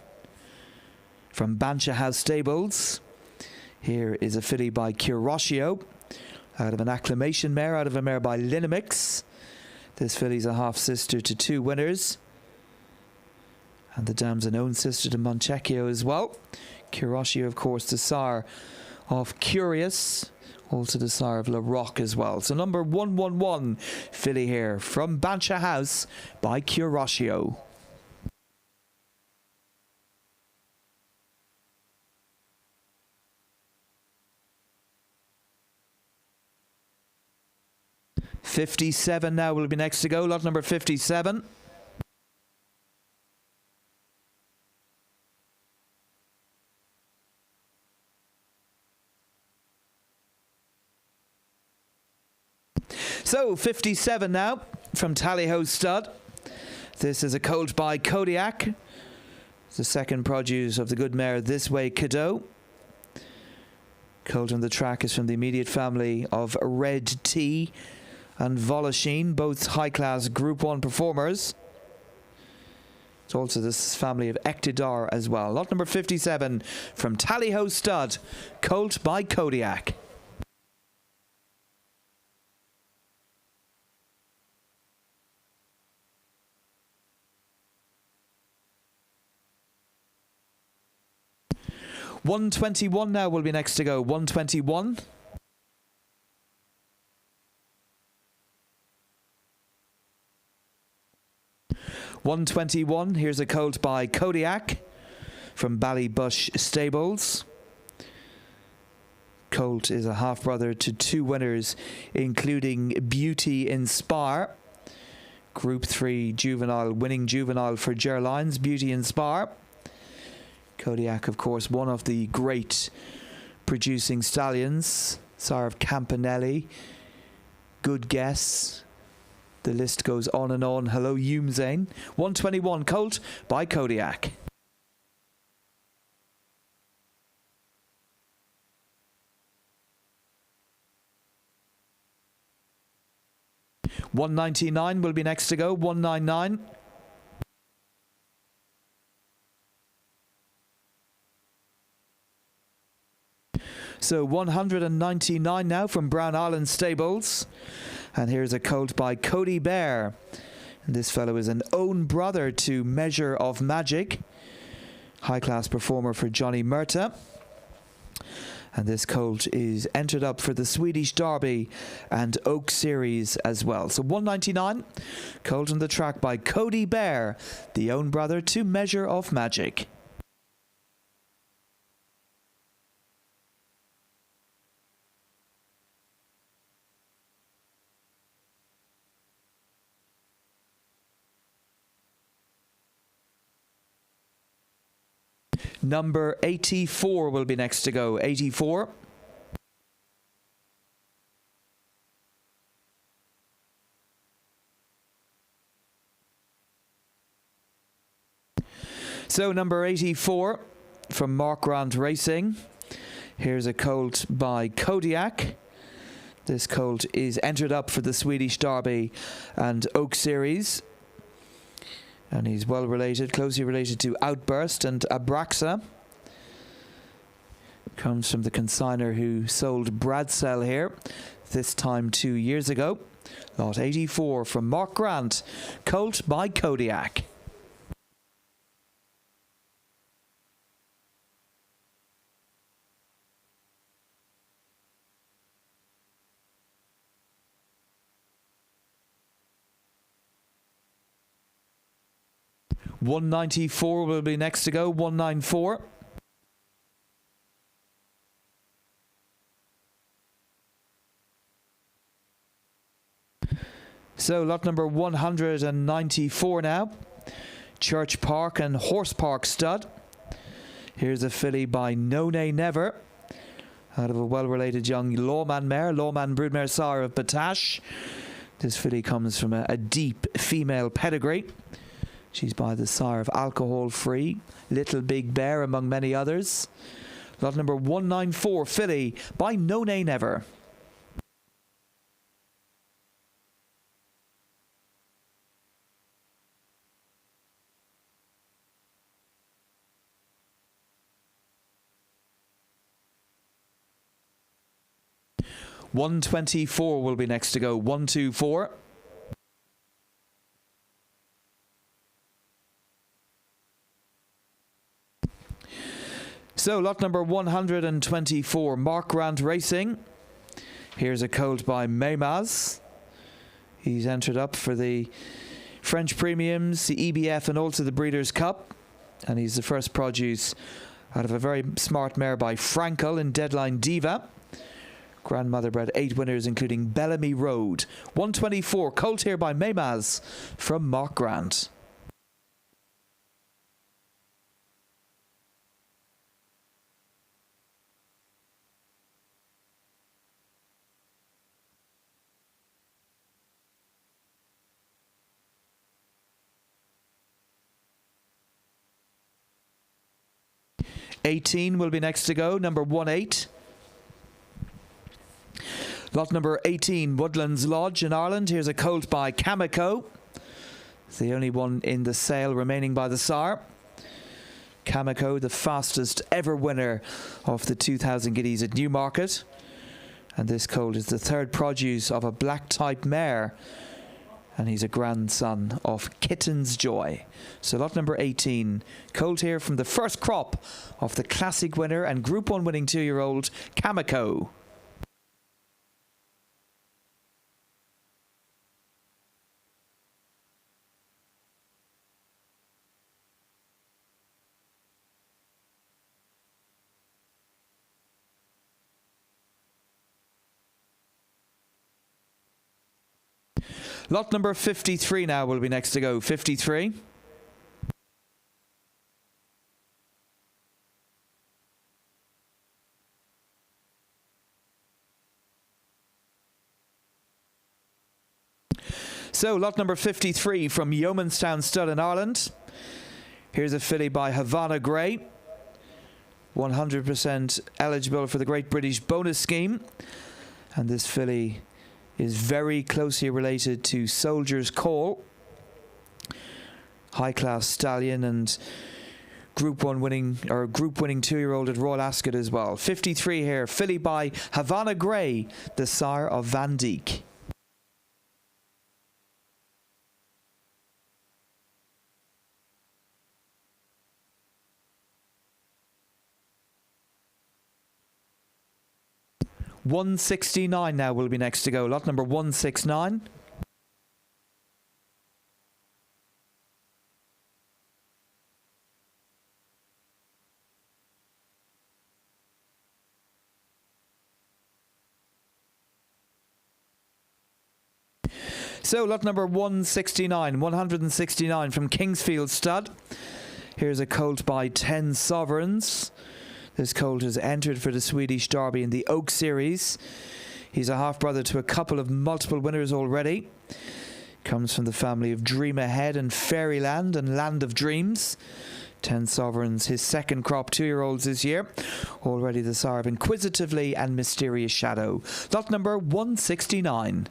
from Bancha House Stables. Here is a filly by Curoscio, out of an acclamation mare, out of a mare by Linamix. This filly's a half-sister to 2 winners. And the dam's an own sister to Montecchio as well. Curoscio, of course, the sire of Curious. Also the sire of La Roque as well. So number 111, filly here from Bancha House by Curoscio. $57 now will be next to go. Lot number 57. So 57 now from Tallyho Stud. This is a colt by Kodiak. It's the second produce of the good mare This Way Cadeau. Colt on the track is from the immediate family of Red Tea and Volasheen, both high-class Group 1 performers. It's also this family of Ectidar as well. Lot number 57 from Tally-Ho Stud, Colt by Kodiak. $121 now will be next to go. $121. $121. Here's a colt by Kodiak from Ballybush Stables. Colt is a half-brother to two winners, including Beauty Inspire. Group 3 juvenile, winning juvenile for Gerlines, Beauty Inspire. Kodiak, of course, one of the great producing stallions, sire of Campanelli. Good guess. The list goes on and on. Hello, Zane. 121 Colt by Kodiak. $199 will be next to go. $199. So $199 now from Brown Island Stables. And here's a colt by Cody Bear. And this fellow is an own brother to Measure of Magic. High-class performer for Johnny Murta. And this colt is entered up for the Swedish Derby and Oak Series as well. So $199, colt on the track by Cody Bear, the own brother to Measure of Magic. Number 84 will be next to go. 84. So number 84 from Mark Grant Racing. Here's a colt by Kodiak. This colt is entered up for the Swedish Derby and Oak Series. And he's well related, closely related to Outburst and Abraxa. Comes from the consignor who sold Bradsell here, this time 2 years ago. Lot 84 from Mark Grant, colt by Kodiak. $194 will be next to go. 194. So lot number 194 now. Church Park and Horse Park Stud. Here's a filly by No Nay Never, out of a well-related young Lawman mare, Lawman broodmare sire of Batash. This filly comes from a deep female pedigree. She's by the sire of Alcohol Free, Little Big Bear, among many others. Lot number 194, filly by No Nay Never. $124 will be next to go. 124. So lot number 124, Mark Grant Racing. Here's a colt by Meymaz. He's entered up for the French Premiums, the EBF and also the Breeders' Cup. And he's the first produce out of a very smart mare by Frankel in Deadline Diva. Grandmother bred 8 winners, including Bellamy Road. 124, colt here by Meymaz from Mark Grant. $18 will be next to go. Number 18. Lot number 18, Woodlands Lodge in Ireland. Here's a colt by Kamiko. The only one in the sale remaining by the sire. Kamiko, the fastest ever winner of the 2000 Guineas at Newmarket. And this colt is the third produce of a black type mare. And he's a grandson of Kitten's Joy. So lot number 18. Colt here from the first crop of the Classic winner and Group 1 winning 2-year-old Kamiko. Lot number 53 now will be next to go. 53. So lot number 53 from Yeomanstown Stud in Ireland. Here's a filly by Havana Grey. 100% eligible for the Great British Bonus Scheme. And this filly is very closely related to Soldier's Call, high-class stallion, and Group 1 winning or Group winning 2-year-old at Royal Ascot as well. 53 here, filly by Havana Grey, the sire of Van Dijk. $169 now will be next to go. Lot number 169. So lot number 169, 169 from Kingsfield Stud. Here's a colt by 10 Sovereigns. This colt has entered for the Swedish Derby in the Oak Series. He's a half-brother to a couple of multiple winners already. Comes from the family of Dream Ahead and Fairyland and Land of Dreams. 10 Sovereigns, his second crop 2-year-olds this year. Already the sire of Inquisitively and Mysterious Shadow. Lot number 169.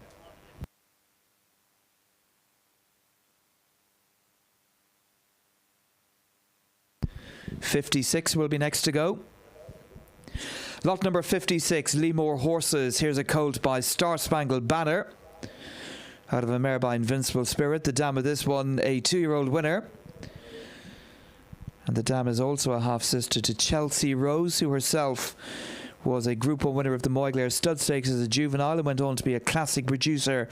$56 will be next to go. Lot number 56, Leemore Horses. Here's a colt by Star Spangled Banner. Out of a mare by Invincible Spirit. The dam of this one, a 2-year-old winner. And the dam is also a half-sister to Chelsea Rose, who herself was a Group 1 winner of the Moyglare Stud Stakes as a juvenile and went on to be a classic producer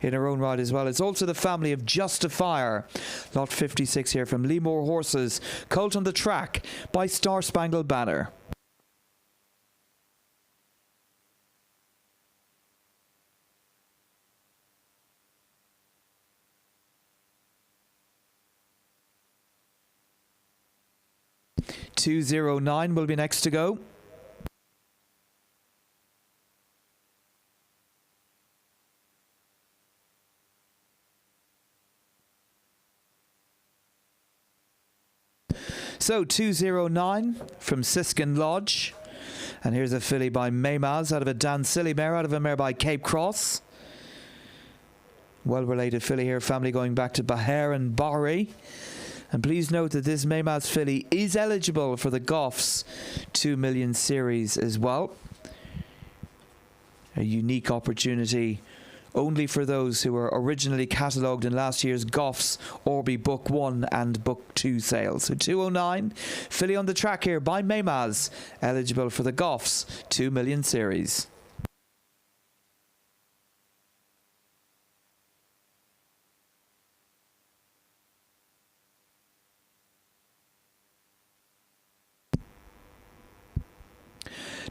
in her own right as well. It's also the family of Justifier. Lot 56 here from Leemore Horses. Colt on the track by Star Spangled Banner. $209 will be next to go. So 209 from Siskin Lodge. And here's a filly by Maymaz out of a Dan Silly mare, out of a mare by Cape Cross. Well-related filly here, family going back to Bahar and Bahri. And please note that this Maymaz filly is eligible for the Goffs 2 Million Series as well. A unique opportunity only for those who were originally catalogued in last year's Goffs Orby Book 1 and Book 2 sales. So 209, filly on the track here by Maymaz, eligible for the Goffs 2 Million Series.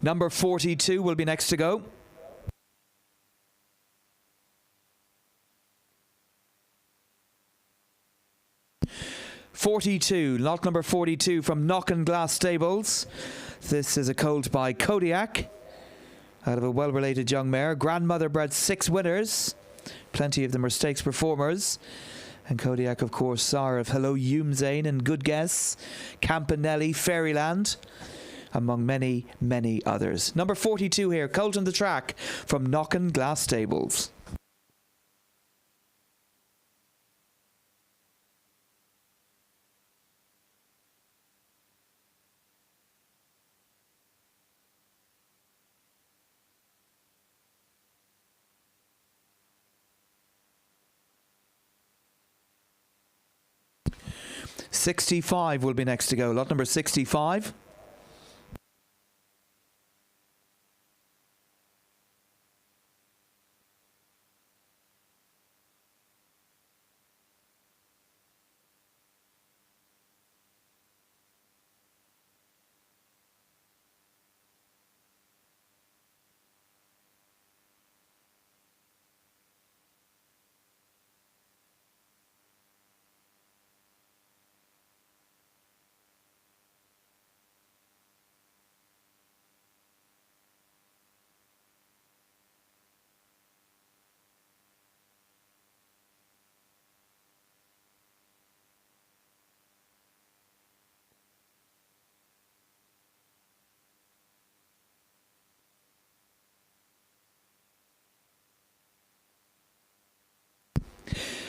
Number 42 will be next to go. Lot number 42 from Knockenglass Stables. This is a colt by Kodiak, out of a well-related young mare. Grandmother bred 6 winners. Plenty of them are stakes performers. And Kodiak, of course, sire of Hello Yumzane and Good Guess, Campanelli, Fairyland, among many, many others. Number 42 here, colt on the track from Knockenglass Stables. 65 will be next to go. Lot number 65.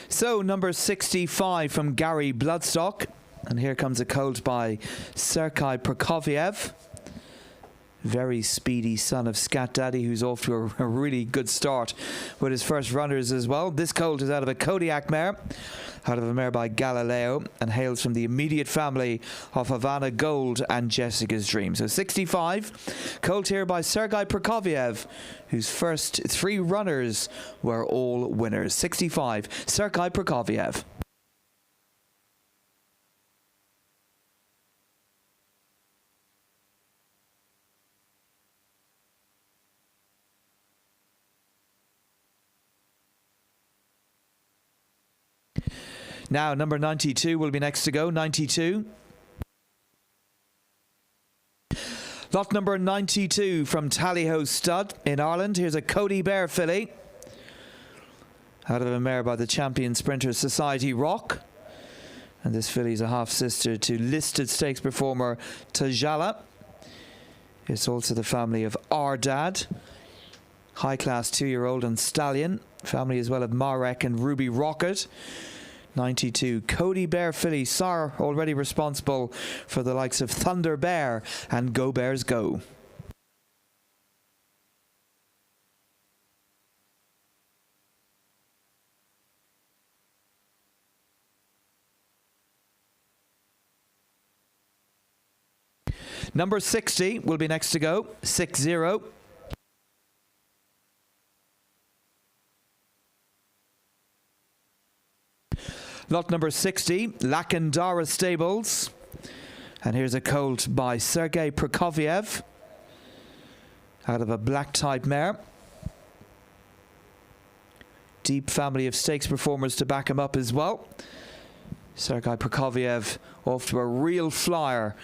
So number 65 from Gary Bloodstock. And here comes a colt by Sergei Prokofiev. Very speedy son of Scat Daddy, who's off to a really good start with his first runners as well. This colt is out of a Kodiak mare, out of a mare by Galileo, and hails from the immediate family of Havana Gold and Jessica's Dream. So 65, colt here by Sergei Prokofiev, whose first 3 runners were all winners. 65, Sergei Prokofiev. Now, number 92 will be next to go. 92. Lot number 92 from Tallyho Stud in Ireland. Here's a Cody Bear filly, out of a mare by the champion sprinter Society Rock. And this filly is a half-sister to listed stakes performer Tajala. It's also the family of Ardad, high-class 2-year-old, and Stallion. Family as well of Marek and Ruby Rocket. 92, Cody Bear filly, sire already responsible for the likes of Thunder Bear and Go Bears Go. Number 60 will be next to go. 60. Lot number 60, Lakandara Stables. And here's a colt by Sergei Prokofiev, out of a black type mare. Deep family of stakes performers to back him up as well. Sergei Prokofiev off to a real flyer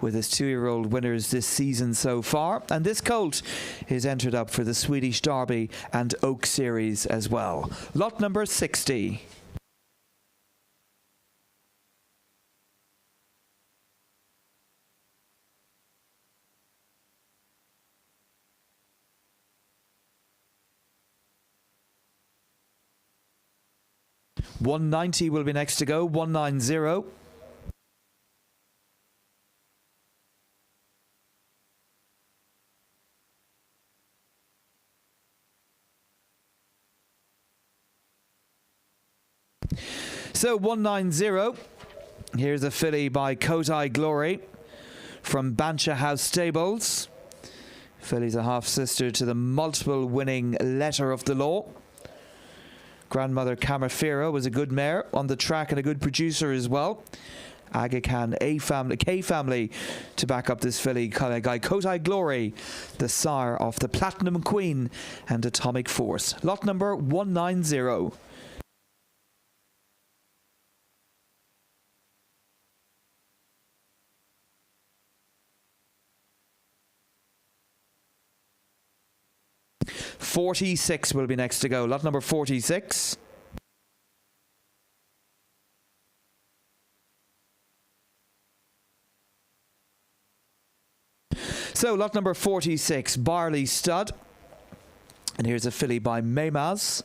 with his 2-year-old winners this season so far. And this colt is entered up for the Swedish Derby and Oak Series as well. Lot number 60. $190 will be next to go. 190. So 190. Here's a filly by Kotai Glory from Bancha House Stables. Filly's a half-sister to the multiple winning Letter of the Law. Grandmother Camafira was a good mare on the track and a good producer as well. Aga Khan, K family to back up this filly. Guy Kotai Glory, the sire of the Platinum Queen and Atomic Force. Lot number 190. $46 will be next to go. Lot number 46. So lot number 46, Barley Stud. And here's a filly by Maymaz.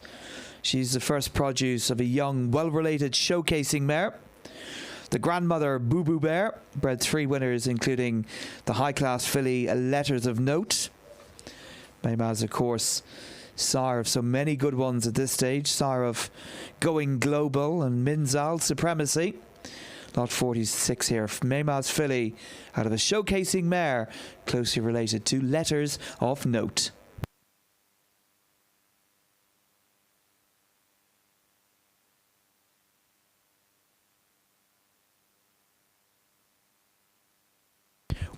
She's the first produce of a young, well-related showcasing mare. The grandmother, Boo Boo Bear, bred 3 winners, including the high-class filly Letters of Note. Maymaz, of course, sire of so many good ones at this stage. Sire of Going Global and Minzal Supremacy. Lot 46 here. Maymas filly out of a showcasing mare closely related to Letters of Note.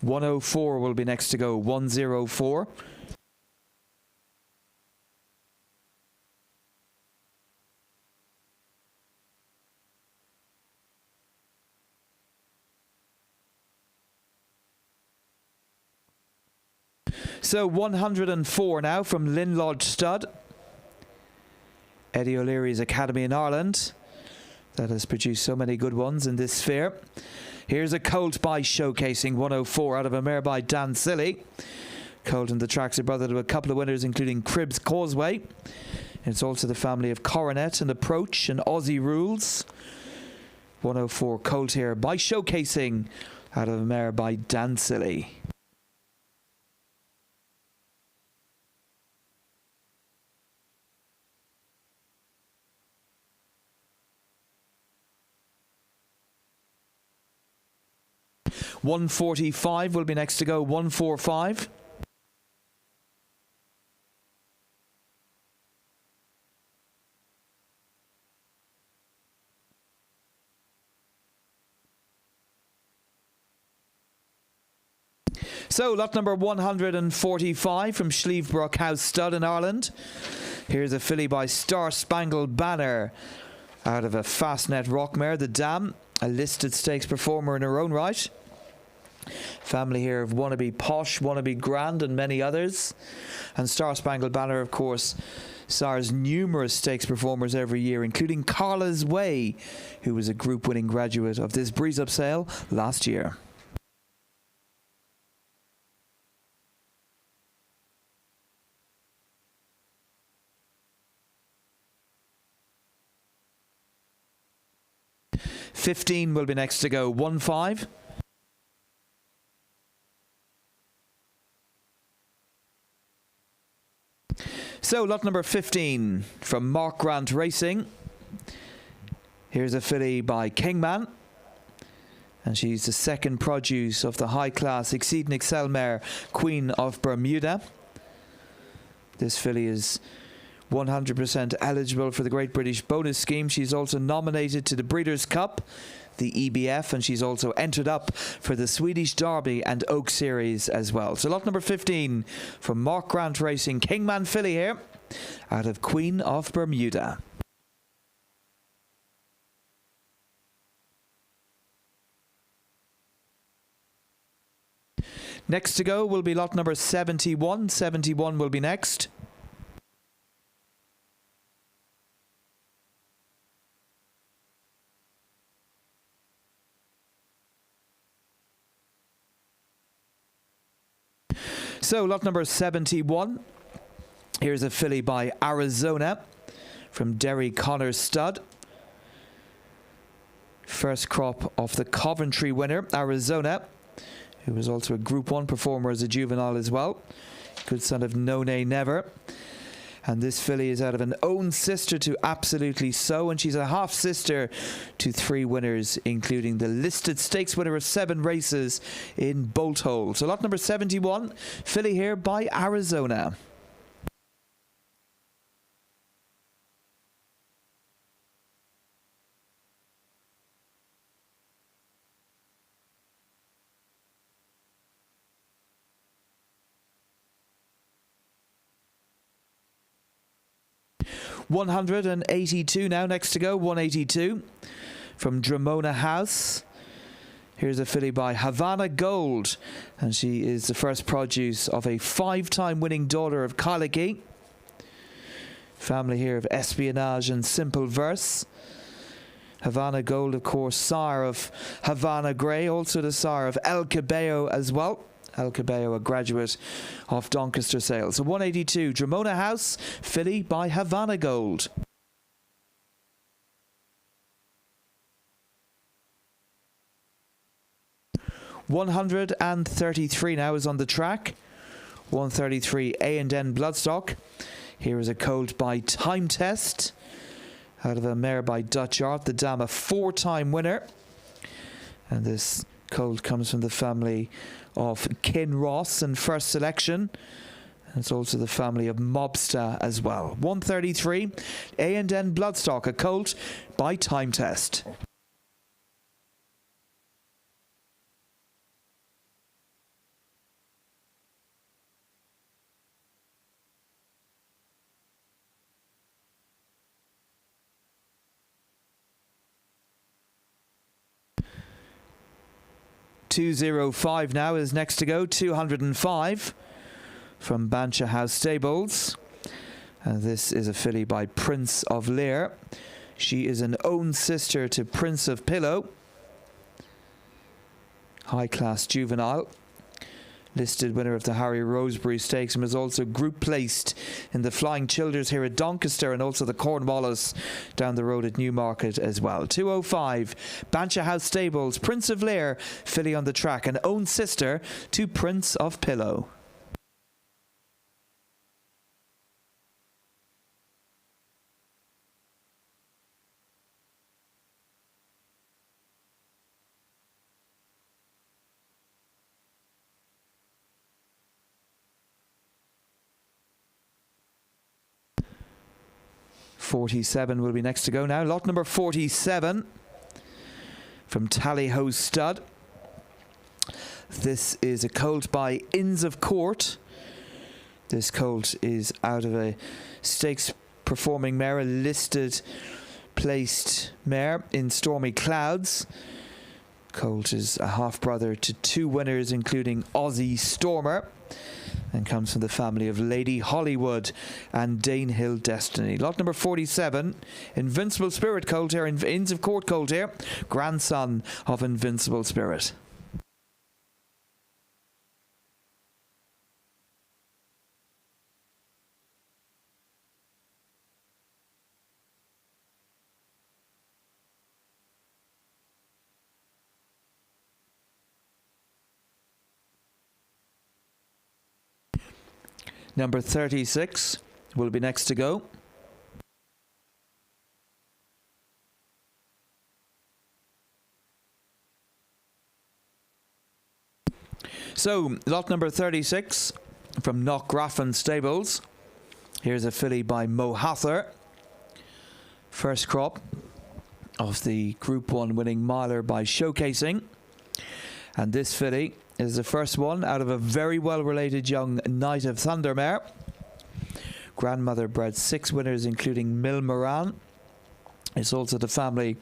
$104 will be next to go. 104. So 104 now from Lynn Lodge Stud. Eddie O'Leary's Academy in Ireland that has produced so many good ones in this sphere. Here's a colt by showcasing 104 out of a mare by Dan Silly. Colt and the tracks are brother to a couple of winners including Cribs Causeway. It's also the family of Coronet and Approach and Aussie Rules. 104 colt here by showcasing out of a mare by Dan Silly. $145 will be next to go. 145. So lot number 145 from Schlievebrook House Stud in Ireland. Here's a filly by Star Spangled Banner out of a Fastnet Rockmare, the Dam, a listed stakes performer in her own right. Family here of Wannabe Posh, Wannabe Grand and many others. And Star Spangled Banner, of course, sires numerous stakes performers every year, including Carla's Way, who was a group winning graduate of this Breeze Up sale last year. $15 will be next to go. 1-5. So lot number 15 from Mark Grant Racing. Here's a filly by Kingman, and she's the second produce of the high-class Exceed and Excel mare Queen of Bermuda. This filly is 100% eligible for the Great British Bonus Scheme. She's also nominated to the Breeders' Cup, the EBF, and she's also entered up for the Swedish Derby and Oak Series as well. So lot number 15 from Mark Grant Racing, Kingman filly here out of Queen of Bermuda. Next to go will be lot number 71. 71 will be next. So lot number 71. Here's a filly by Arizona from Derry Connors Stud. First crop of the Coventry winner, Arizona, who was also a Group 1 performer as a juvenile as well. Good son of No Nay Never. And this filly is out of an own sister to Absolutely So, and she's a half sister to 3 winners, including the listed stakes winner of 7 races in Bolt Hole. So lot number 71, filly here by Arizona. $182 now, next to go. 182 from Dramona House. Here's a filly by Havana Gold, and she is the first produce of a 5-time winning daughter of Calicky. Family here of Espionage and Simple Verse. Havana Gold, of course, sire of Havana Grey, also the sire of El Cabello as well. El Cabello, a graduate of Doncaster sales. So 182, Dramona House, filly by Havana Gold. $133 now is on the track. 133 A&N Bloodstock. Here is a colt by Time Test out of a mare by Dutch Art, the Dam, a 4-time winner. And this colt comes from the family of Kinross in first selection. And it's also the family of Mobster as well. 133, A&N Bloodstock, a colt by time test. $205 now is next to go. 205 from Bancha House Stables. And this is a filly by Prince of Lear. She is an own sister to Prince of Pillow. High class juvenile. Listed winner of the Harry Rosebery Stakes and was also group placed in the Flying Childers here at Doncaster and also the Cornwallis down the road at Newmarket as well. 205, Bancha House Stables, Prince of Lear, filly on the track, an own sister to Prince of Pillow. $47 will be next to go now. Lot number 47 from Tally Ho Stud. This is a colt by Inns of Court. This colt is out of a stakes performing mare, a listed placed mare in Stormy Clouds. Colt is a half brother to two winners, including Aussie Stormer, and comes from the family of Lady Hollywood and Danehill Destiny. Lot number 47, Invincible Spirit colt here, Inns of Court colt here, grandson of Invincible Spirit. Number 36 will be next to go. So, lot number 36 from Knockgraffin Stables. Here's a filly by Mohather. First crop of the Group 1 winning miler by Showcasing. And this filly is the first one out of a very well-related young Knight of Thunder mare. Grandmother bred 6 winners, including Mil Moran. It's also the family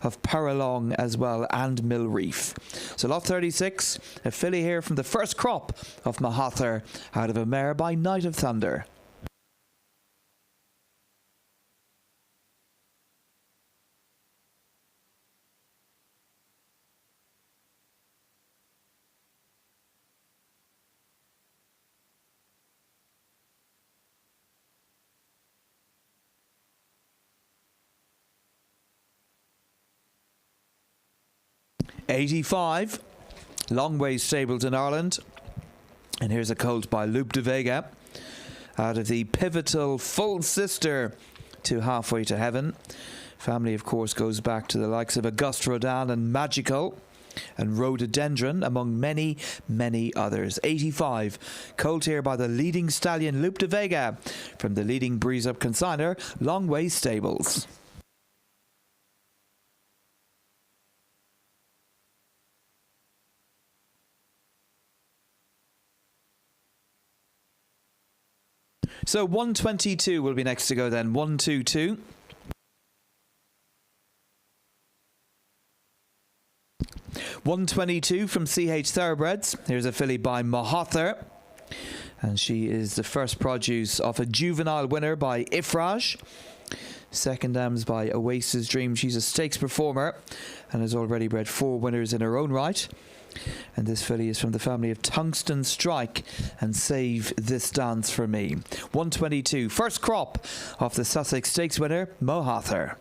of Paralong as well, and Mill Reef. So lot 36, a filly here from the first crop of Mohather out of a mare by Knight of Thunder. $85, Longway Stables in Ireland. And here's a colt by Loop de Vega out of the pivotal full sister to Halfway to Heaven. Family, of course, goes back to the likes of Auguste Rodin and Magical and Rhododendron, among many, many others. 85, colt here by the leading stallion Loop de Vega from the leading Breeze Up consignor, Longway Stables. So 122 will be next to go then. 122. $122 from CH Thoroughbreds. Here's a filly by Mohather. And she is the first produce of a juvenile winner by Ifraj. Second dams by Oasis Dream. She's a stakes performer and has already bred 4 winners in her own right. And this filly is from the family of Tungsten Strike and Save This Dance For Me. 122, first crop of the Sussex Stakes winner, Mohather.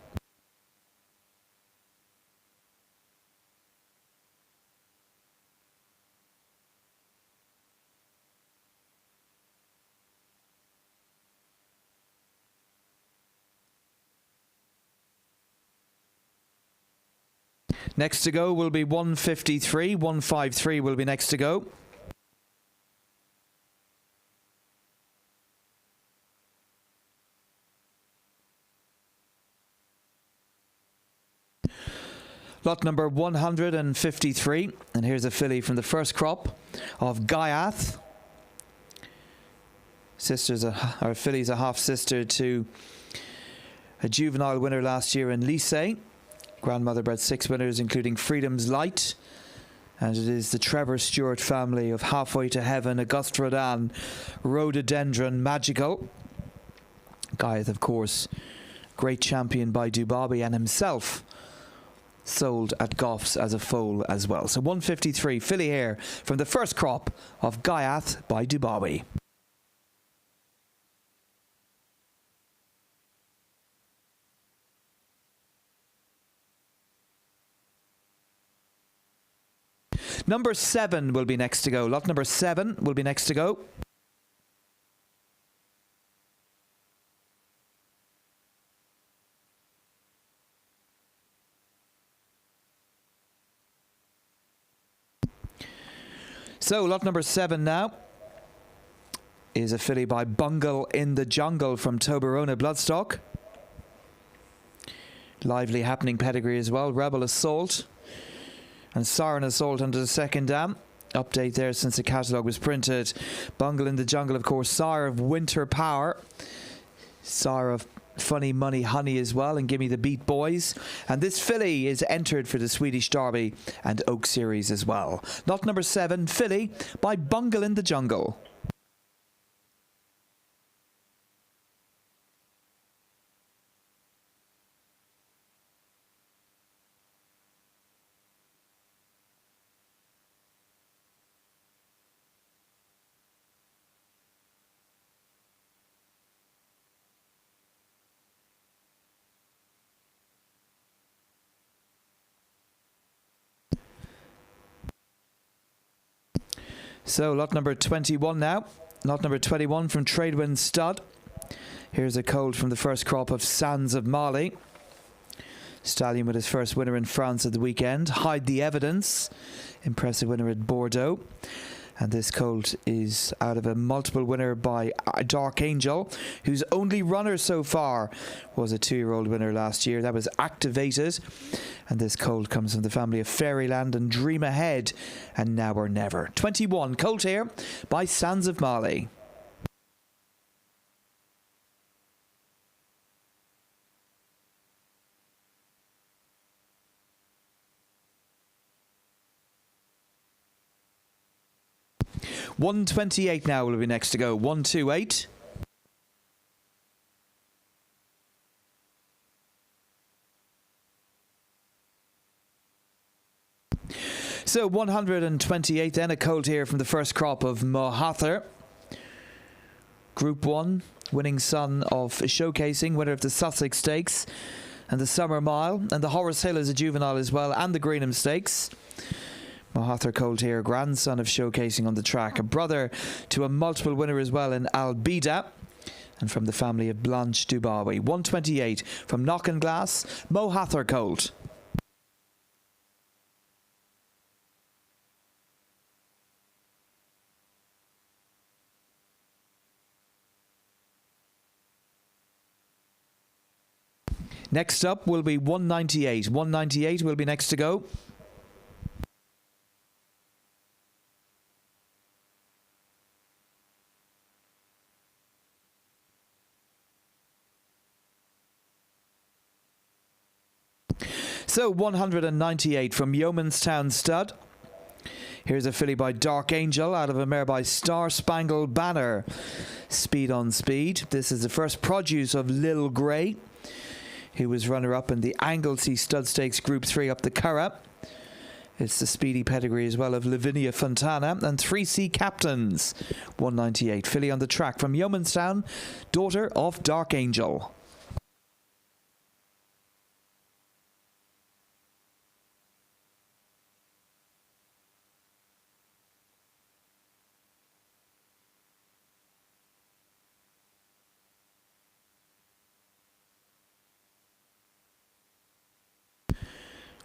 Next to go will be 153. 153 will be next to go. Lot number 153. And here's a filly from the first crop of Gaiath. Filly's a half-sister to a juvenile winner last year in Lycée. Grandmother bred 6 winners, including Freedom's Light. And it is the Trevor Stewart family of Halfway to Heaven, Auguste Rodin, Rhododendron, Magical. Gaiath, of course, great champion by Dubabi, and himself sold at Goffs as a foal as well. So 153, filly here from the first crop of Gaiath by Dubabi. Number 7 will be next to go. Lot number 7 will be next to go. So lot number 7 now is a filly by Bungle in the Jungle from Toblerone Bloodstock. Lively happening pedigree as well. Rebel Assault and Siren Assault under the second dam. Update there since the catalogue was printed. Bungle in the Jungle, of course, sire of Winter Power, sire of Funny Money Honey as well, and Gimme the Beat Boys. And this filly is entered for the Swedish Derby and Oak Series as well. Lot number 7, filly by Bungle in the Jungle. So lot number 21 now. Lot number 21 from Tradewind Stud. Here's a colt from the first crop of Sands of Mali. Stallion with his first winner in France at the weekend. Hide the Evidence. Impressive winner at Bordeaux. And this colt is out of a multiple winner by Dark Angel, whose only runner so far was a 2-year-old winner last year. That was Activated. And this colt comes from the family of Fairyland and Dream Ahead and Now or Never. 21, colt here by Sands of Mali. $128 now will be next to go. 128. So 128 then, a colt here from the first crop of Mohather. Group 1, winning son of Showcasing, winner of the Sussex Stakes and the Summer Mile, and the Horace Hill is a juvenile as well, and the Greenham Stakes. Mohather colt here, grandson of Showcasing on the track, a brother to a multiple winner as well in Albida, and from the family of Blanche Dubawi. 128 from Knock Glass, Mohather colt. Next up will be 198. 198 will be next to go. So 198 from Yeomanstown Stud. Here's a filly by Dark Angel out of a mare by Star Spangled Banner. Speed on Speed. This is the first produce of Lil Grey, who was runner-up in the Anglesey Stud Stakes Group 3 up the Curragh. It's the speedy pedigree as well of Lavinia Fontana and 3C Captains. 198. Filly on the track from Yeomanstown, daughter of Dark Angel.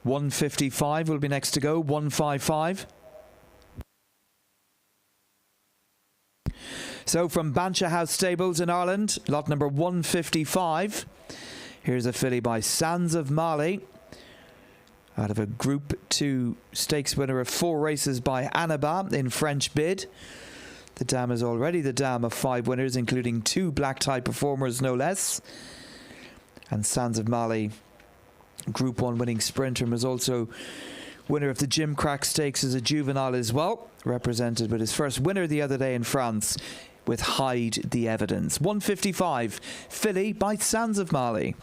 155 will be next to go. 155. So from Bancha House Stables in Ireland, lot number 155. Here's a filly by Sands of Mali, out of a Group 2 stakes winner of 4 races by Annaba in French bid. The dam is already the dam of 5 winners, including 2 black tie performers, no less. And Sands of Mali, Group 1 winning sprinter, was also winner of the Jim Crack Stakes as a juvenile as well, represented with his first winner the other day in France with Hide the Evidence. 155, filly by Sands of Mali.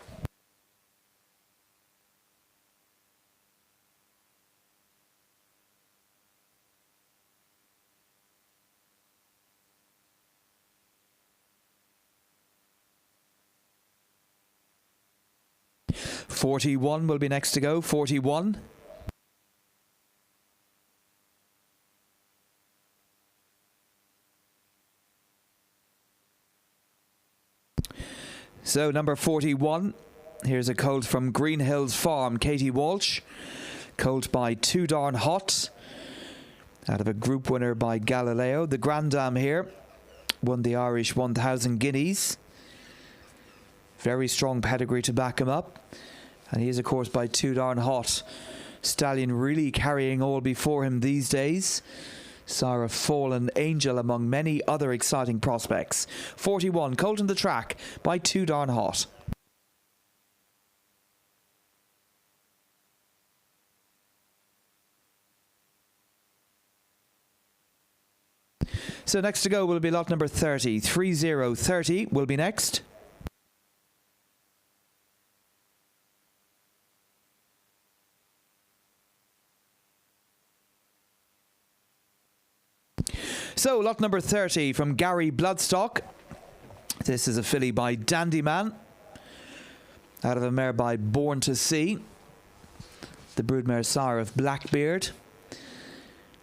.41 will be next to go. 41. So number 41, here's a colt from Green Hills Farm, Katie Walsh. Colt by Too Darn Hot, out of a group winner by Galileo. The Grand Dam here won the Irish 1,000 guineas. Very strong pedigree to back him up. And he is, of course, by Too Darn Hot. Stallion really carrying all before him these days. Sire of Fallen Angel among many other exciting prospects. 41, colt in the track by Too Darn Hot. So next to go will be lot number 30. 30 will be next. So, lot number 30 from Gary Bloodstock. This is a filly by Dandyman, out of a mare by Born to See, the broodmare sire of Blackbeard.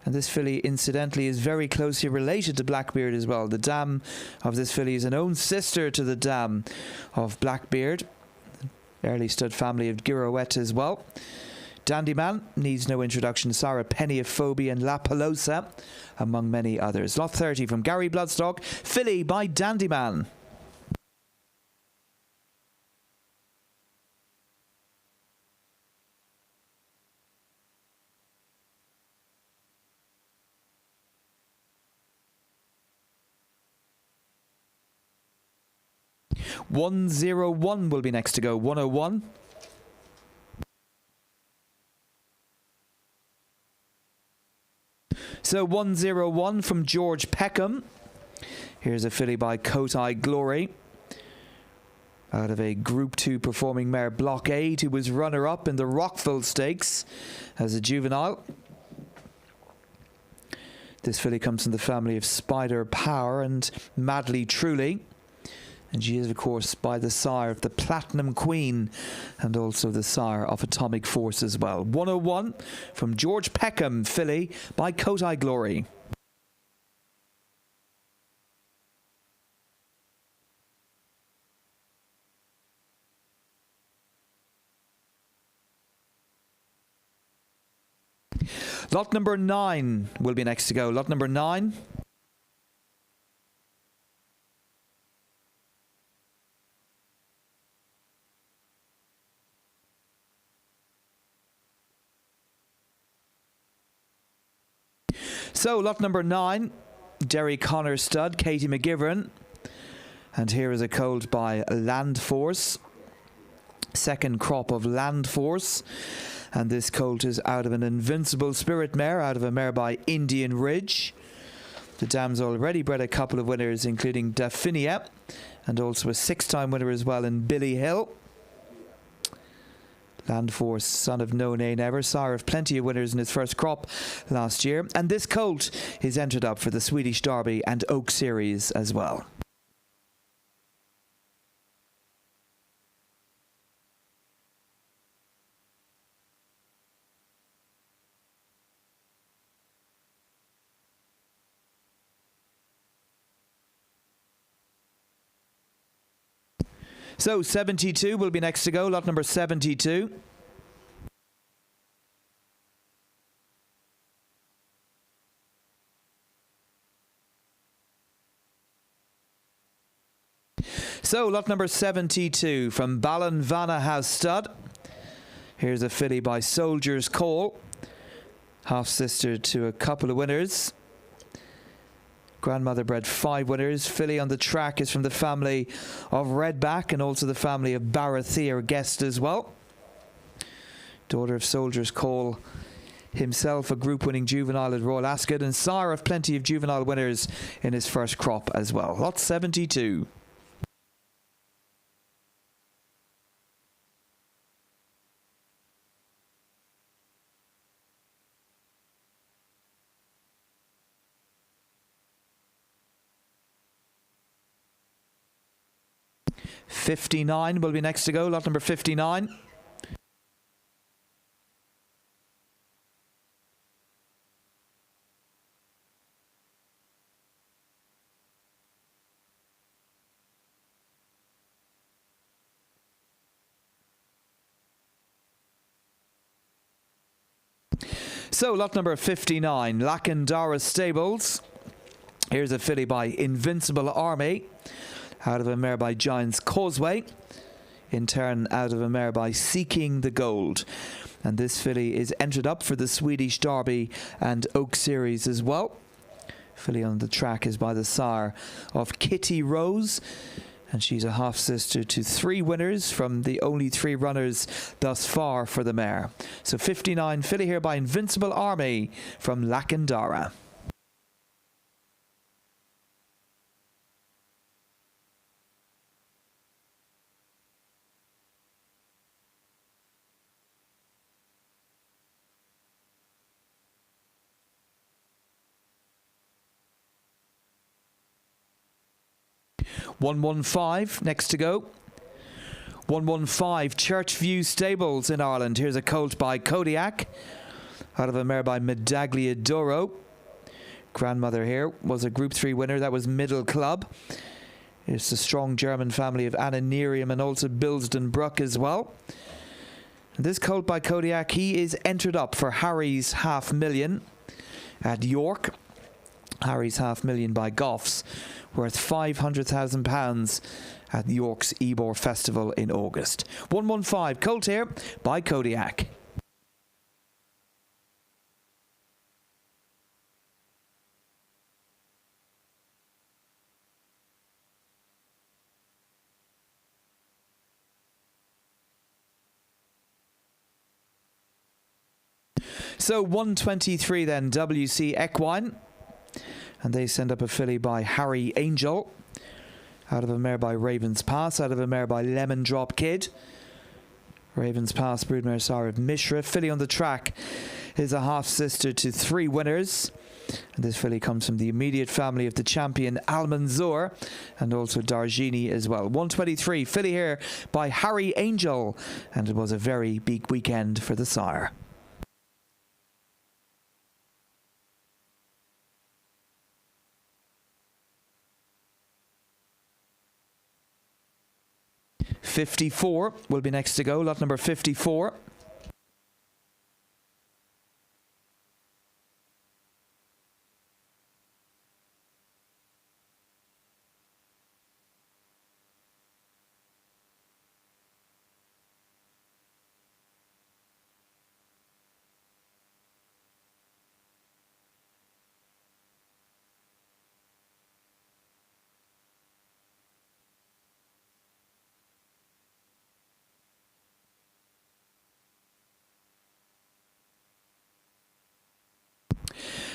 And this filly, incidentally, is very closely related to Blackbeard as well. The dam of this filly is an own sister to the dam of Blackbeard, early stud family of Girouette as well. Dandyman needs no introduction. Sarah Penny of Phobie and La Pelosa, among many others. Lot 30 from Gary Bloodstock, filly by Dandyman. .101 will be next to go. 101. So 101 from George Peckham. Here's a filly by Cotai Glory, out of a Group 2 performing mare Blockade, who was runner-up in the Rockville Stakes as a juvenile. This filly comes from the family of Spider Power and Madly Truly. And she is, of course, by the sire of the Platinum Queen and also the sire of Atomic Force as well. 101 from George Peckham, filly by Cotai Glory. Lot number 9 will be next to go. Lot number 9. So, lot number 9, Derry Connor stud, Katie McGivern. And here is a colt by Land Force, second crop of Land Force. And this colt is out of an Invincible Spirit mare, out of a mare by Indian Ridge. The dam's already bred a couple of winners, including Dauphinia, and also a 6-time winner as well in Billy Hill. Land Force, son of No Nay Never, sire of plenty of winners in his first crop last year. And this colt is entered up for the Swedish Derby and Oak Series as well. So 72 will be next to go, lot number 72. So lot number 72 from Ballinvanna House Stud. Here's a filly by Soldier's Call, half sister to a couple of winners. Grandmother bred 5 winners. Filly on the track is from the family of Redback and also the family of Barathea Guest as well. Daughter of Soldier's Call himself, a group winning juvenile at Royal Ascot, and sire of plenty of juvenile winners in his first crop as well. Lot 72. .59 will be next to go, lot number 59. So lot number 59, Lacandara Stables. Here's a filly by Invincible Army, out of a mare by Giants Causeway, in turn out of a mare by Seeking the Gold. And this filly is entered up for the Swedish Derby and Oak Series as well. Filly on the track is by the sire of Kitty Rose, and she's a half sister to 3 winners from the only 3 runners thus far for the mare. So 59, filly here by Invincible Army from Lacandara. .115 next to go. 115 Churchview Stables in Ireland. Here's a colt by Kodiak, out of a mare by Medaglia Doro. Grandmother here was a Group 3 winner. That was Middle Club. It's the strong German family of Ananerium and also Bilsden Brook as well. And this colt by Kodiak, he is entered up for Harry's $500,000 at York. Harry's $500,000 by Goffs, worth £500,000 at York's Ebor Festival in August. 115 colt here by Kodiak. So 123 then, WC Equine. And they send up a filly by Harry Angel, out of a mare by Raven's Pass, out of a mare by Lemon Drop Kid. Raven's Pass, broodmare sire of Mishra. Filly on the track is a half-sister to 3 winners. And this filly comes from the immediate family of the champion Almanzor and also Dargini as well. 123, filly here by Harry Angel. And it was a very big weekend for the sire. .54 will be next to go, lot number 54.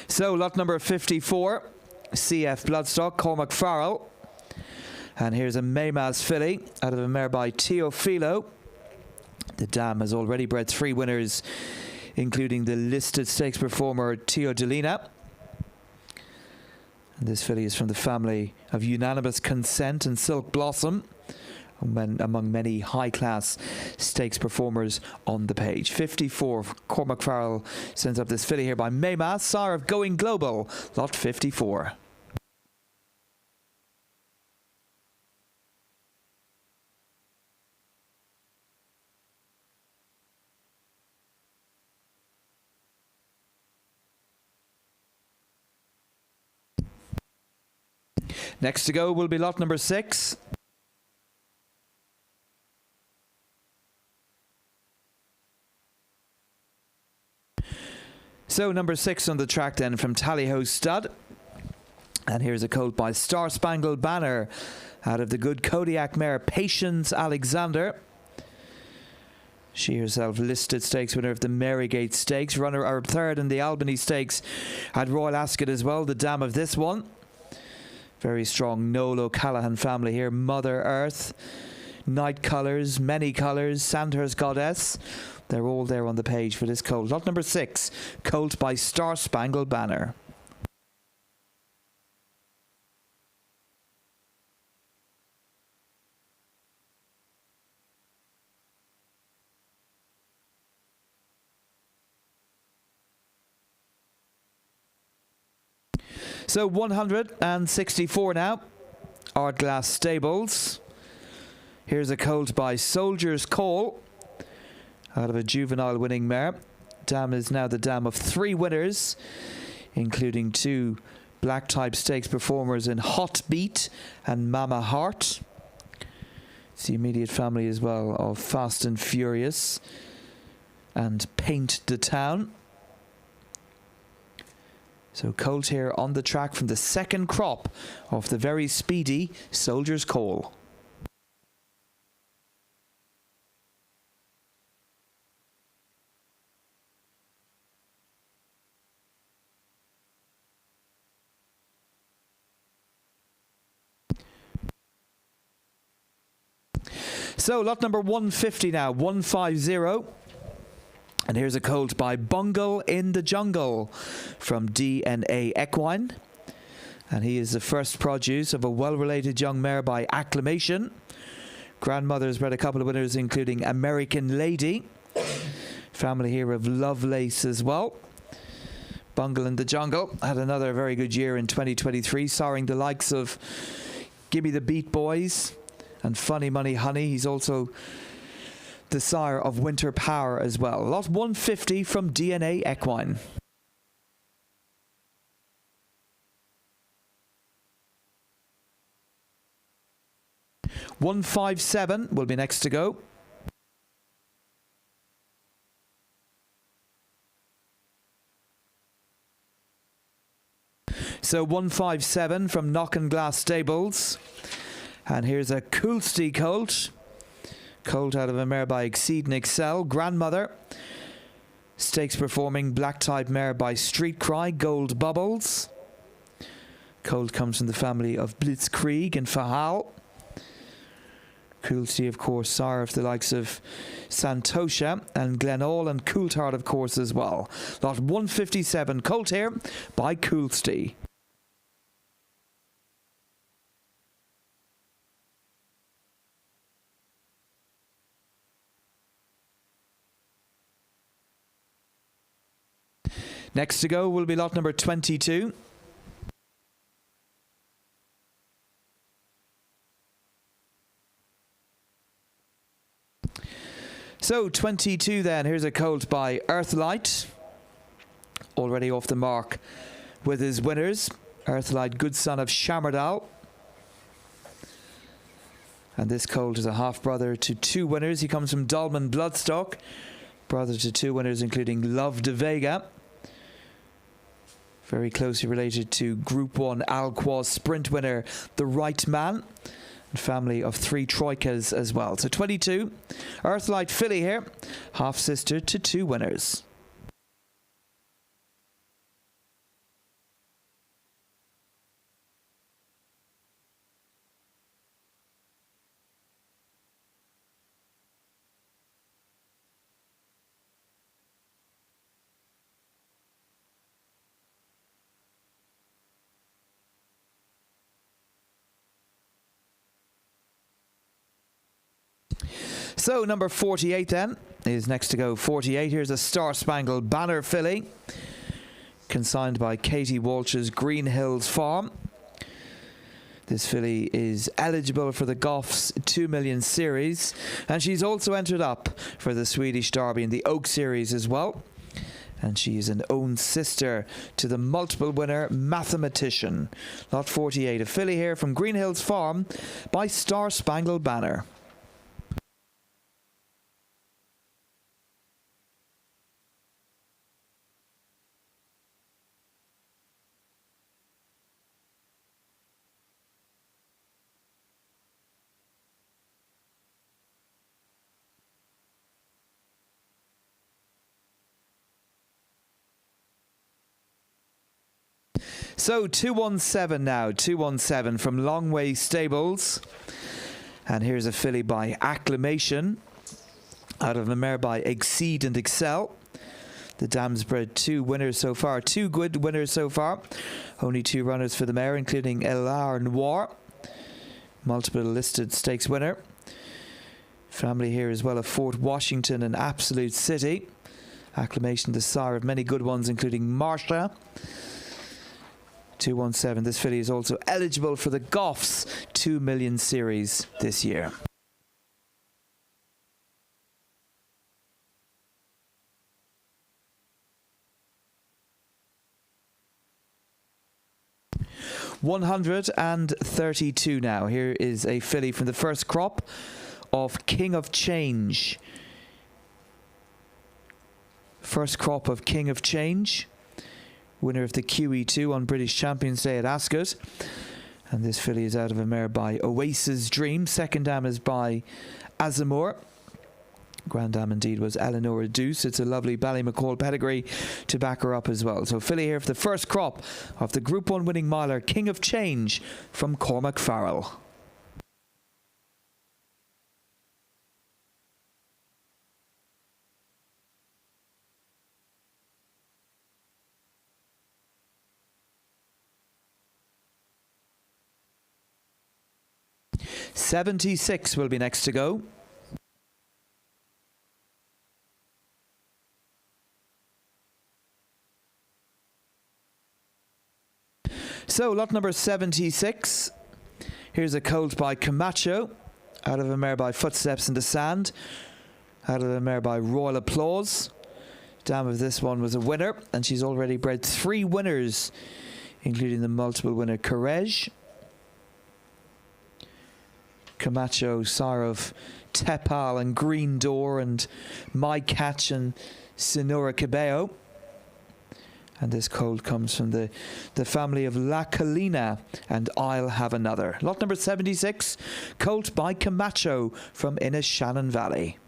So lot number 54, CF Bloodstock, Cormac Farrell. And here's a Maymas filly out of a mare by Teofilo. The dam has already bred 3 winners, including the listed stakes performer Teodolina. And this filly is from the family of Unanimous Consent and Silk Blossom, among many high-class stakes performers on the page. 54, Cormac Farrell sends up this filly here by Maymas, sire of Going Global, lot 54. Next to go will be lot number 6. So number 6 on the track then from Tallyho Stud. And here's a colt by Star Spangled Banner out of the good Kodiak mare Patience Alexander. She herself listed stakes winner of the Marygate Stakes, runner or third in the Albany Stakes at Royal Ascot as well, the dam of this one. Very strong Noel O'Callaghan family here. Mother Earth, Night Colours, Many Colours, Sandhurst Goddess. They're all there on the page for this colt. Lot number 6, colt by Star Spangled Banner. So 164 now. Ardglass Stables. Here's a colt by Soldier's Call out of a juvenile winning mare. Dam is now the dam of 3 winners, including 2 black type stakes performers in Hot Beat and Mama Heart. It's the immediate family as well of Fast and Furious and Paint the Town. So colt here on the track from the second crop of the very speedy Soldier's Call. So lot number 150 now, 150. And here's a colt by Bungle in the Jungle from DNA Equine. And he is the first produce of a well-related young mare by Acclamation. Grandmother's bred a couple of winners, including American Lady. Family here of Lovelace as well. Bungle in the Jungle had another very good year in 2023, siring the likes of Gimme the Beat Boys and Funny Money Honey. He's also the sire of Winter Power as well. Lot 150 from DNA Equine. $157 will be next to go. So 157 from Knockenglass Stables. And here's a Coolsty colt. Colt out of a mare by Exceed and Excel. Grandmother. Stakes performing black type mare by Street Cry, Gold Bubbles. Colt comes from the family of Blitzkrieg and Fahal. Coolsty, of course, sire of the likes of Santosha and Glenall and Coulthard, of course, as well. Lot 157, colt here by Coolsty. Next to go will be lot number 22. So 22 then, here's a colt by Earthlight. Already off the mark with his winners. Earthlight, good son of Shamardal. And this colt is a half-brother to 2 winners. He comes from Dolman Bloodstock. Brother to 2 winners, including Love de Vega. Very closely related to Group 1 Alquois sprint winner, The Right Man. And family of 3 Troikas as well. So 22, Earthlight filly here, half-sister to 2 winners. So number 48 then is next to go. 48, here's a Star Spangled Banner filly, consigned by Katie Walsh's Green Hills Farm. This filly is eligible for the Goffs 2 Million Series, and she's also entered up for the Swedish Derby in the Oak Series as well. And she is an own sister to the multiple winner Mathematician. Lot 48, a filly here from Green Hills Farm by Star Spangled Banner. So 217 now, 217 from Longway Stables. And here's a filly by Acclamation out of a mare by Exceed and Excel. The dam's bred 2 winners so far, 2 good winners so far. Only 2 runners for the mare, including Elar Noir, multiple listed stakes winner. Family here as well of Fort Washington and Absolute City. Acclamation, the sire of many good ones, including Marsha. 217. This filly is also eligible for the Goffs 2 Million Series this year. $132 now. Here is a filly from the first crop of King of Change. First crop of King of Change. Winner of the QE2 on British Champions Day at Ascot. And this filly is out of a mare by Oasis Dream. Second dam is by Azamor. Grand dam indeed was Eleanor Deuce. It's a lovely Ballymacall pedigree to back her up as well. So filly here for the first crop of the Group 1 winning miler King of Change from Cormac Farrell. $76 will be next to go. So lot number 76. Here's a colt by Camacho, out of a mare by Footsteps in the Sand, out of a mare by Royal Applause. Dam of this one was a winner, and she's already bred 3 winners, including the multiple winner Courage. Camacho, sire of Tepal and Green Door and My Catch and Sonora Cabello. And this colt comes from the family of La Colina and I'll Have Another. Lot number 76, colt by Camacho from Inishannon Valley.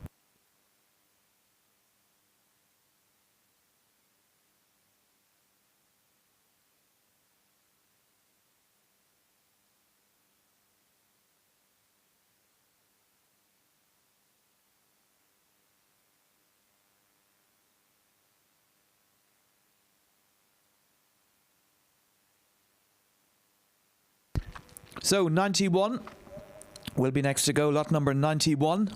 So 91 will be next to go, lot number 91.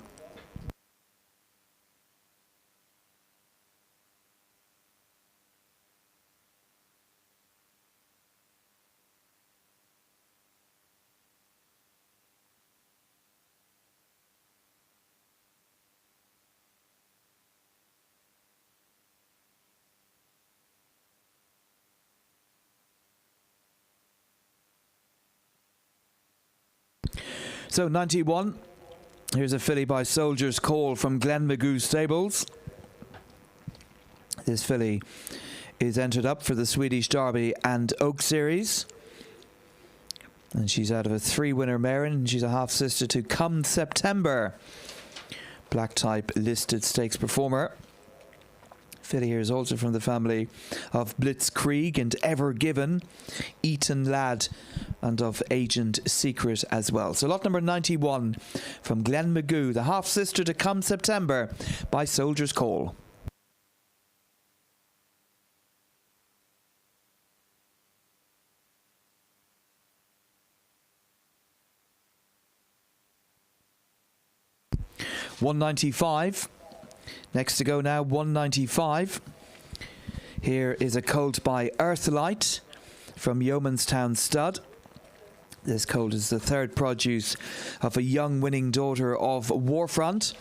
So 91, here's a filly by Soldier's Call from Glenmagoo Stables. This filly is entered up for the Swedish Derby and Oak Series. And she's out of a 3-winner mare, and she's a half-sister to Come September, black type listed stakes performer. Filly here is also from the family of Blitzkrieg and Ever Given, Eton Lad, and of Agent Secret as well. So lot number 91 from Glenmagoo, the half-sister to Come September by Soldier's Call. $195. Next to go now, $195. Here is a colt by Earthlight from Yeomanstown Stud. This colt is the 3rd produce of a young winning daughter of Warfront.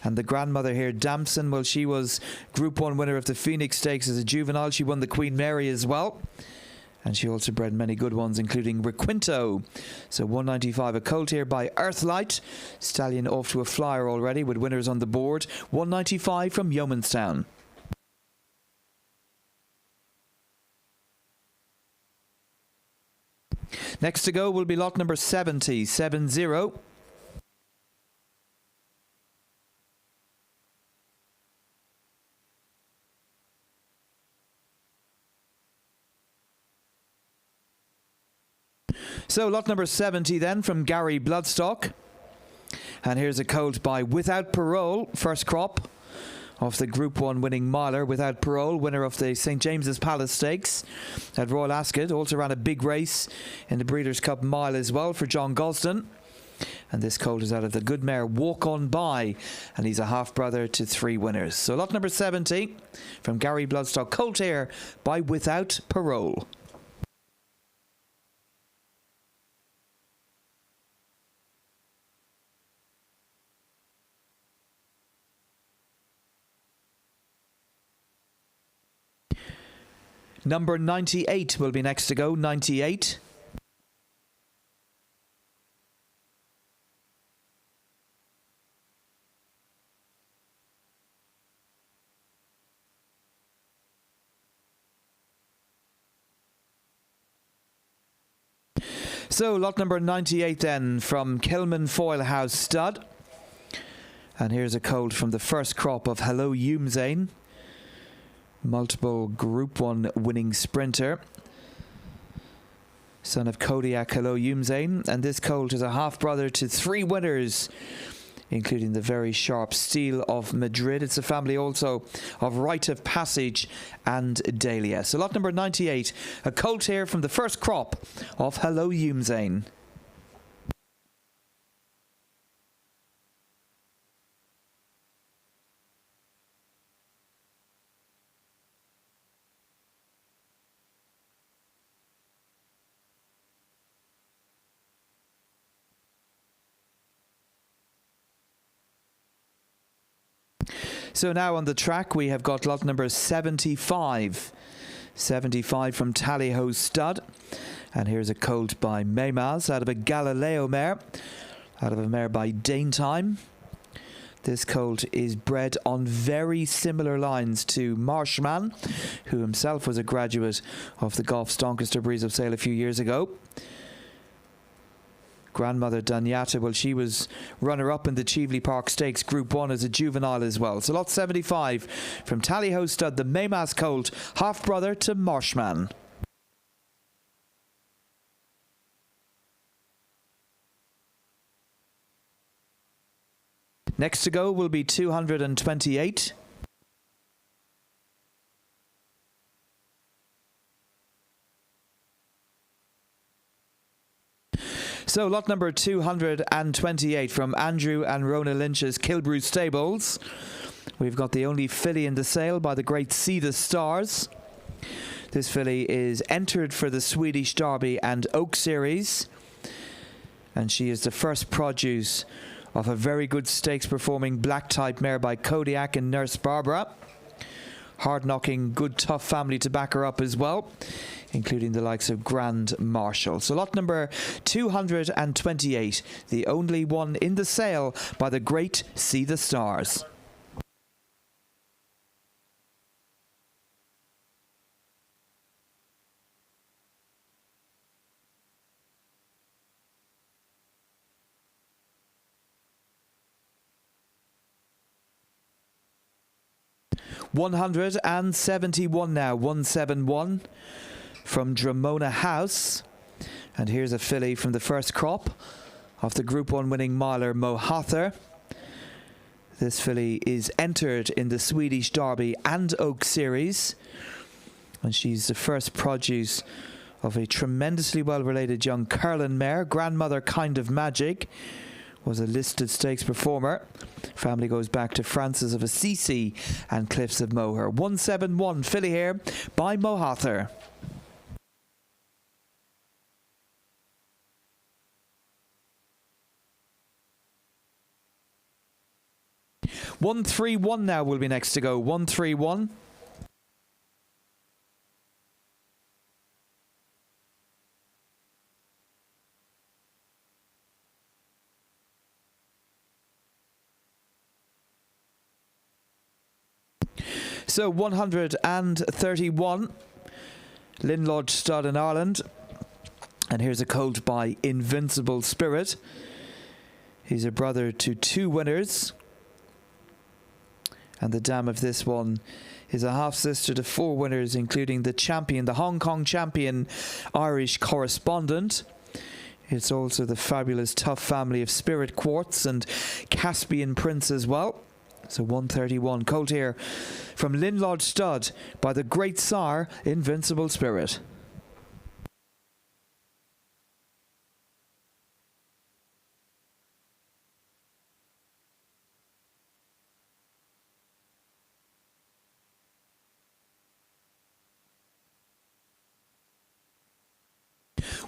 And the grandmother here, Damson, well, she was Group 1 winner of the Phoenix Stakes as a juvenile. She won the Queen Mary as well. And she also bred many good ones, including Requinto. So 195, a colt here by Earthlight. Stallion off to a flyer already with winners on the board. 195 from Yeomanstown. Next to go will be lot number 70, 70. So lot number 70 then from Gary Bloodstock. And here's a colt by Without Parole, first crop of the Group 1 winning miler. Without Parole, winner of the St James's Palace Stakes at Royal Ascot. Also ran a big race in the Breeders' Cup Mile as well for John Gosden. And this colt is out of the good mare Walk On By, and he's a half-brother to 3 winners. So lot number 70 from Gary Bloodstock, colt here by Without Parole. Number 98 will be next to go, 98. So lot number 98 then from Kilman Foyle House Stud. And here's a colt from the first crop of Hello Youmzain, multiple Group 1 winning sprinter, son of Kodiak Hello Youmzain. And this colt is a half-brother to 3 winners, including the very sharp Steel of Madrid. It's a family also of Rite of Passage and Dahlia. So lot number 98, a colt here from the first crop of Hello Youmzain. So now on the track we have got lot number 75. 75 from Tally-Ho Stud. And here's a colt by Maymaz out of a Galileo mare, out of a mare by Danetime. This colt is bred on very similar lines to Marshman, who himself was a graduate of the Goffs Doncaster Breeze of Sale a few years ago. Grandmother Danyata, well, she was runner-up in the Cheveley Park Stakes Group 1 as a juvenile as well. So lot 75 from Tally-Ho Stud, the Maymaz colt, half-brother to Marshman. Next to go will be 228. So lot number 228 from Andrew and Rona Lynch's Kilbrew Stables. We've got the only filly in the sale by the great See the Stars. This filly is entered for the Swedish Derby and Oak Series, and she is the first produce of a very good stakes performing black type mare by Kodiak and Nurse Barbara. Hard knocking, good tough family to back her up as well, including the likes of Grand Marshal. So lot number 228, the only one in the sale by the great See the Stars. $171 now, 171 from Dramona House. And here's a filly from the first crop of the Group 1 winning miler Mohather. This filly is entered in the Swedish Derby and Oak Series, and she's the first produce of a tremendously well-related young Curlin mare. Grandmother Kind of Magic was a listed stakes performer. Family goes back to Francis of Assisi and Cliffs of Moher. 171 filly here by Mohather. $131 now will be next to go. 131. So 131, Lynn Lodge Stud in Ireland. And here's a colt by Invincible Spirit. He's a brother to 2 winners. And the dam of this one is a half-sister to 4 winners, including the champion, the Hong Kong champion, Irish Correspondent. It's also the fabulous Tough family of Spirit Quartz and Caspian Prince as well. So 131 colt here from Lynn Lodge Stud by the great sire Invincible Spirit.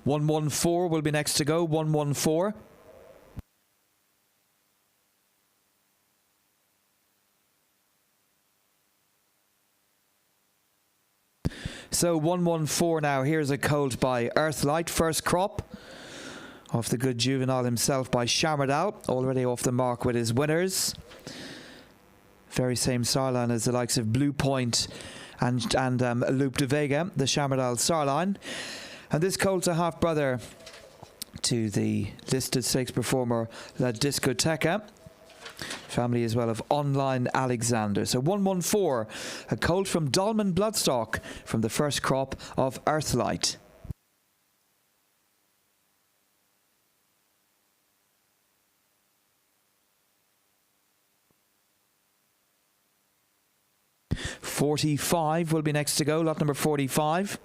$114 will be next to go. 114. So 114 now. Here's a colt by Earthlight, first crop. Off the good juvenile himself by Shamardal, already off the mark with his winners. Very same sireline as the likes of Blue Point and Loop de Vega, the Shamardal sireline. And this colt's a half-brother to the listed stakes performer La Discoteca. Family as well of Online Alexander. So 114, a colt from Dolman Bloodstock from the first crop of Earthlight. $45 will be next to go, lot number 45.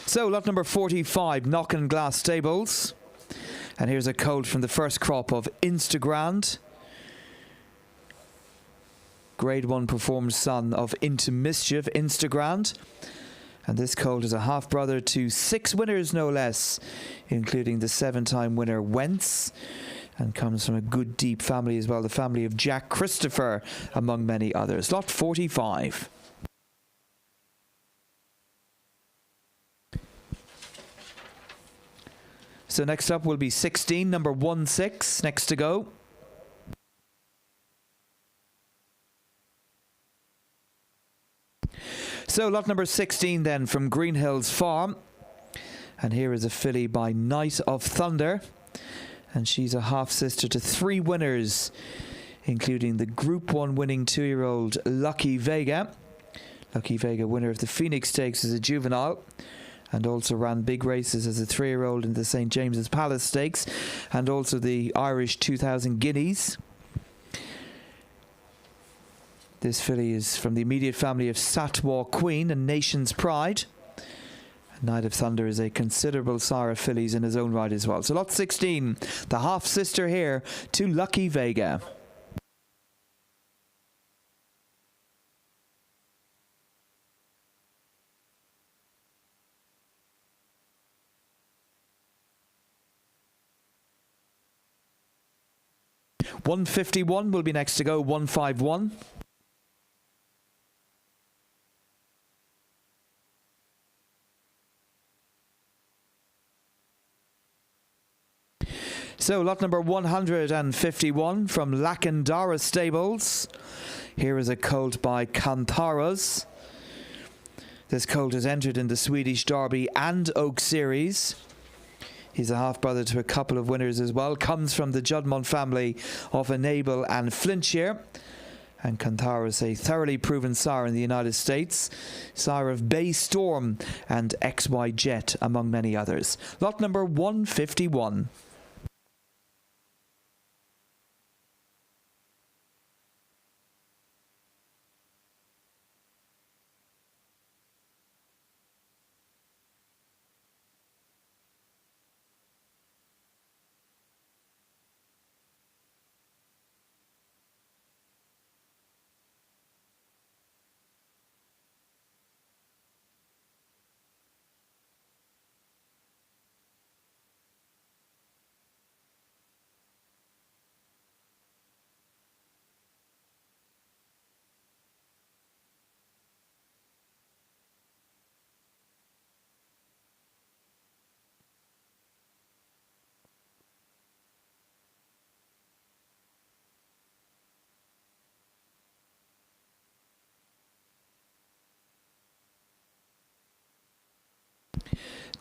So lot number 45, Knockin' Glass Stables. And here's a colt from the first crop of Instagrand. Grade 1 performed son of Into Mischief, Instagrand. And this colt is a half-brother to 6 winners, no less, including the 7-time winner Wentz. And comes from a good deep family as well, the family of Jack Christopher, among many others. Lot 45. So next up will be 16, number 16, next to go. So lot number 16 then from Green Hills Farm. And here is a filly by Night of Thunder. And she's a half-sister to 3 winners, including the Group 1 winning 2-year-old Lucky Vega. Lucky Vega, winner of the Phoenix Stakes as a juvenile. And also ran big races as a 3-year-old in the St. James's Palace Stakes, and also the Irish 2000 Guineas. This filly is from the immediate family of Satwa Queen and Nation's Pride. Night of Thunder is a considerable sire of fillies in his own right as well. So lot 16, the half-sister here to Lucky Vega. $151 will be next to go. 151. So lot number 151 from Lakandara Stables. Here is a colt by Kantharas. This colt has entered in the Swedish Derby and Oak Series. He's a half-brother to a couple of winners as well. Comes from the Judmont family of Enable and Flintshire. And Kantharas, a thoroughly proven sire in the United States. Sire of Bay Storm and XY Jet, among many others. Lot number 151.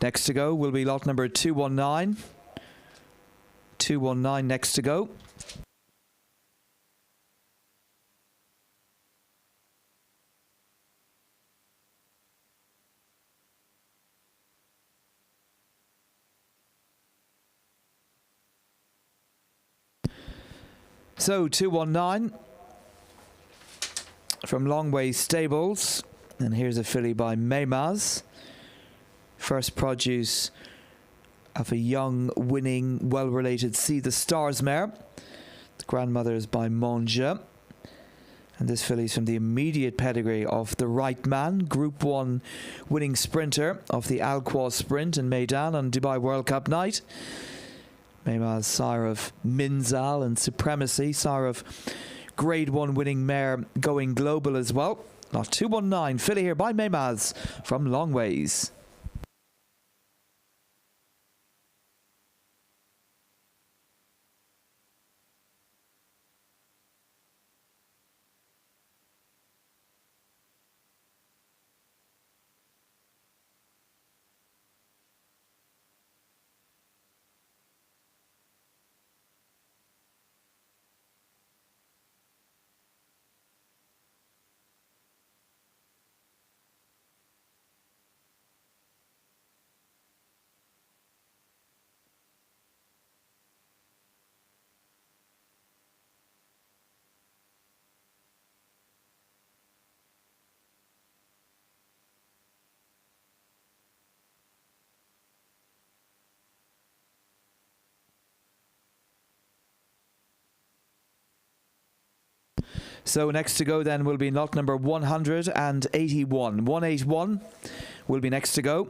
Next to go will be lot number 219. 219 next to go. So 219 from Longway Stables, and here's a filly by Maymaz. First produce of a young, winning, well-related See the Stars mare. The grandmother is by Monja, and this filly's from the immediate pedigree of the Right Man, Group 1 winning sprinter of the Al-Quoz Sprint in Meydan on Dubai World Cup night. Maymaz, sire of Minzal and Supremacy, sire of Grade 1 winning mare Going Global as well. Lot 219, filly here by Maymaz from Longways. So next to go then will be lot number 181. 181 will be next to go.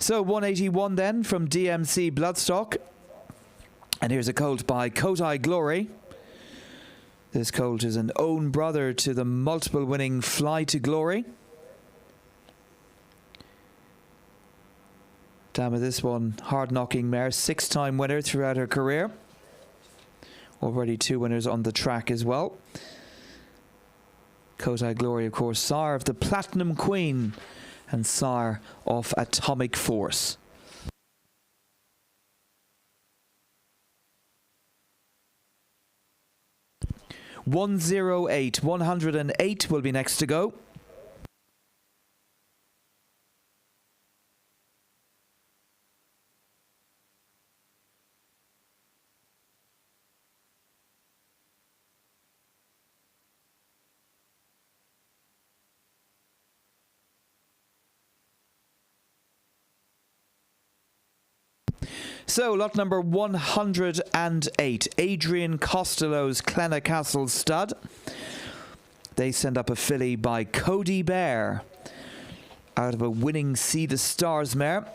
So 181 then from DMC Bloodstock. And here's a colt by Kotai Glory. This colt is an own brother to the multiple winning Fly to Glory. Damn it, this one, hard knocking mare, 6-time winner throughout her career. Already 2 winners on the track as well. Kotai Glory, of course, sire of the Platinum Queen and sire of Atomic Force. 108. 108 will be next to go. So, lot number 108, Adrian Costello's Clonacastle stud. They send up a filly by Cody Bear out of a winning See the Stars mare.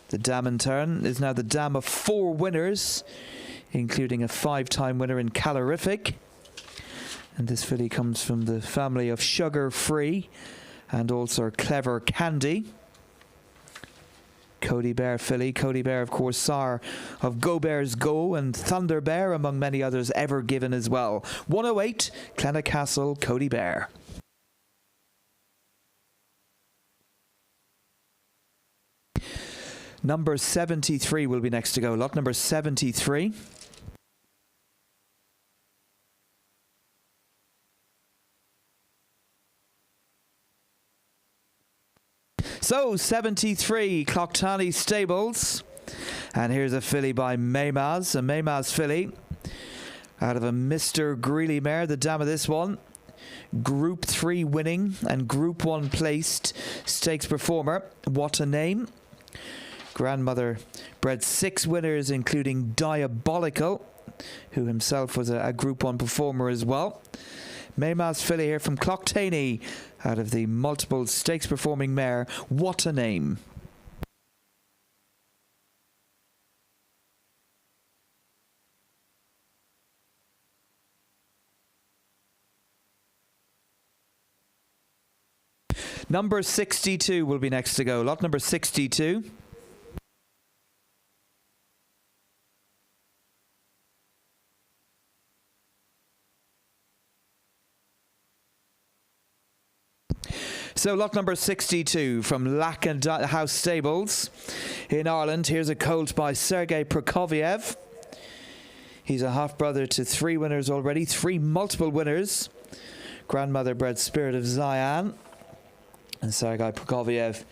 The dam in turn is now the dam of 4 winners, including a 5-time winner in Calorific. And this filly comes from the family of Sugar Free and also Clever Candy. Cody Bear filly. Cody Bear, of course, sire of Go Bears Go and Thunder Bear, among many others ever given as well. 108, Clonacastle, Cody Bear. Number 73 will be next to go. Lot number 73. So, 73, Clocktani Stables. And here's a filly by Maymaz, a Maymaz filly. Out of a Mr. Greeley mare, the dam of this one. Group 3 winning and Group 1 placed stakes performer. What a name. Grandmother bred 6 winners, including Diabolical, who himself was a Group 1 performer as well. Maymaz filly here from Clocktani, out of the multiple stakes performing mare. What a name. Number 62 will be next to go. Lot number 62. So lot number 62 from Lack and House Stables in Ireland. Here's a colt by Sergei Prokofiev. He's a half-brother to 3 winners already, 3 multiple winners. Grandmother bred Spirit of Zion. And Sergei Prokofiev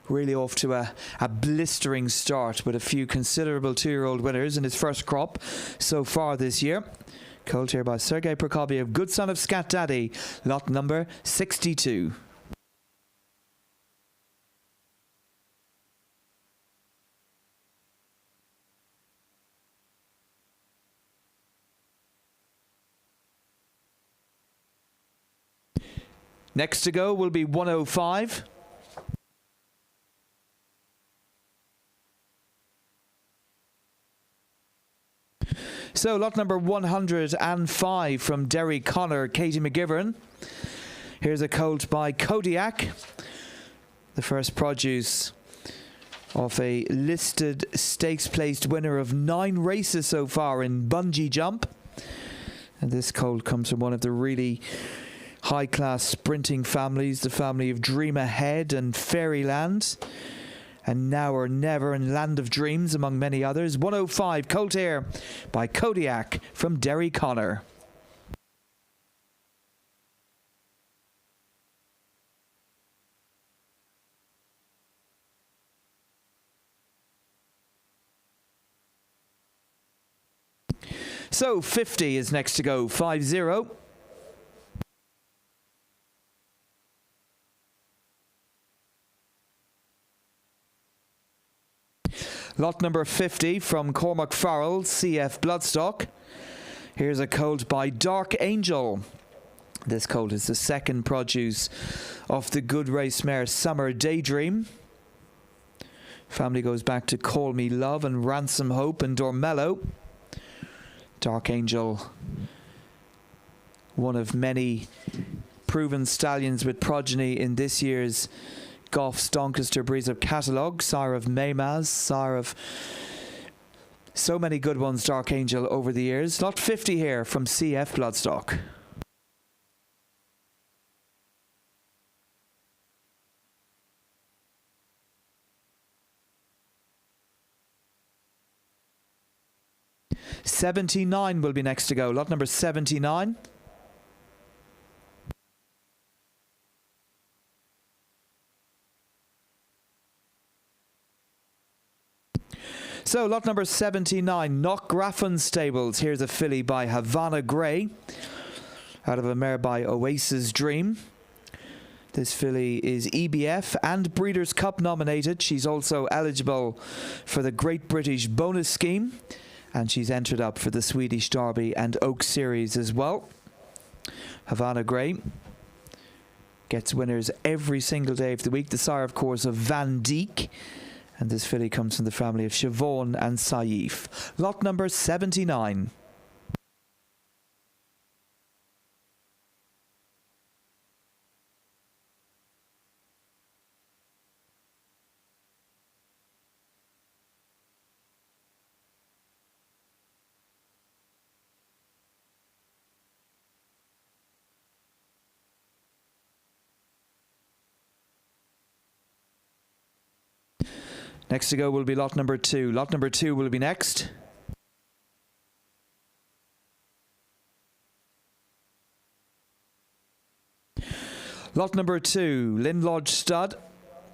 really off to a blistering start with a few considerable 2-year-old winners in his first crop so far this year. Colt here by Sergei Prokofiev, good son of Scat Daddy, lot number 62. Next to go will be 105. So lot number 105 from Derry Connor, Katie McGivern. Here's a colt by Kodiak, the first produce of a listed stakes placed winner of 9 races so far in bungee jump. And this colt comes from one of the really high-class sprinting families, the family of Dream Ahead and Fairyland, and Now or Never and Land of Dreams, among many others. 105 Colt here by Kodiak from Derry Connor. So 50 is next to go, 50. Lot number 50 from Cormac Farrell, CF Bloodstock. Here's a colt by Dark Angel. This colt is the second produce of the good race mare Summer Daydream. Family goes back to Call Me Love and Ransom Hope and Dormello. Dark Angel, one of many proven stallions with progeny in this year's Goffs Doncaster Breeds Up catalogue, sire of Maymaz, sire of so many good ones, Dark Angel, over the years. Lot 50 here from CF Bloodstock. $79 will be next to go. Lot number 79. So lot number 79, Knockgraffin Stables. Here's a filly by Havana Grey, out of a mare by Oasis Dream. This filly is EBF and Breeders' Cup nominated. She's also eligible for the Great British Bonus Scheme, and she's entered up for the Swedish Derby and Oak Series as well. Havana Grey gets winners every single day of the week. The sire, of course, of Van Dijk. And this filly comes from the family of Siobhan and Saif. Lot number 79. Next to go will be lot number 2. Lot number 2 will be next. Lot number 2, Lynn Lodge Stud.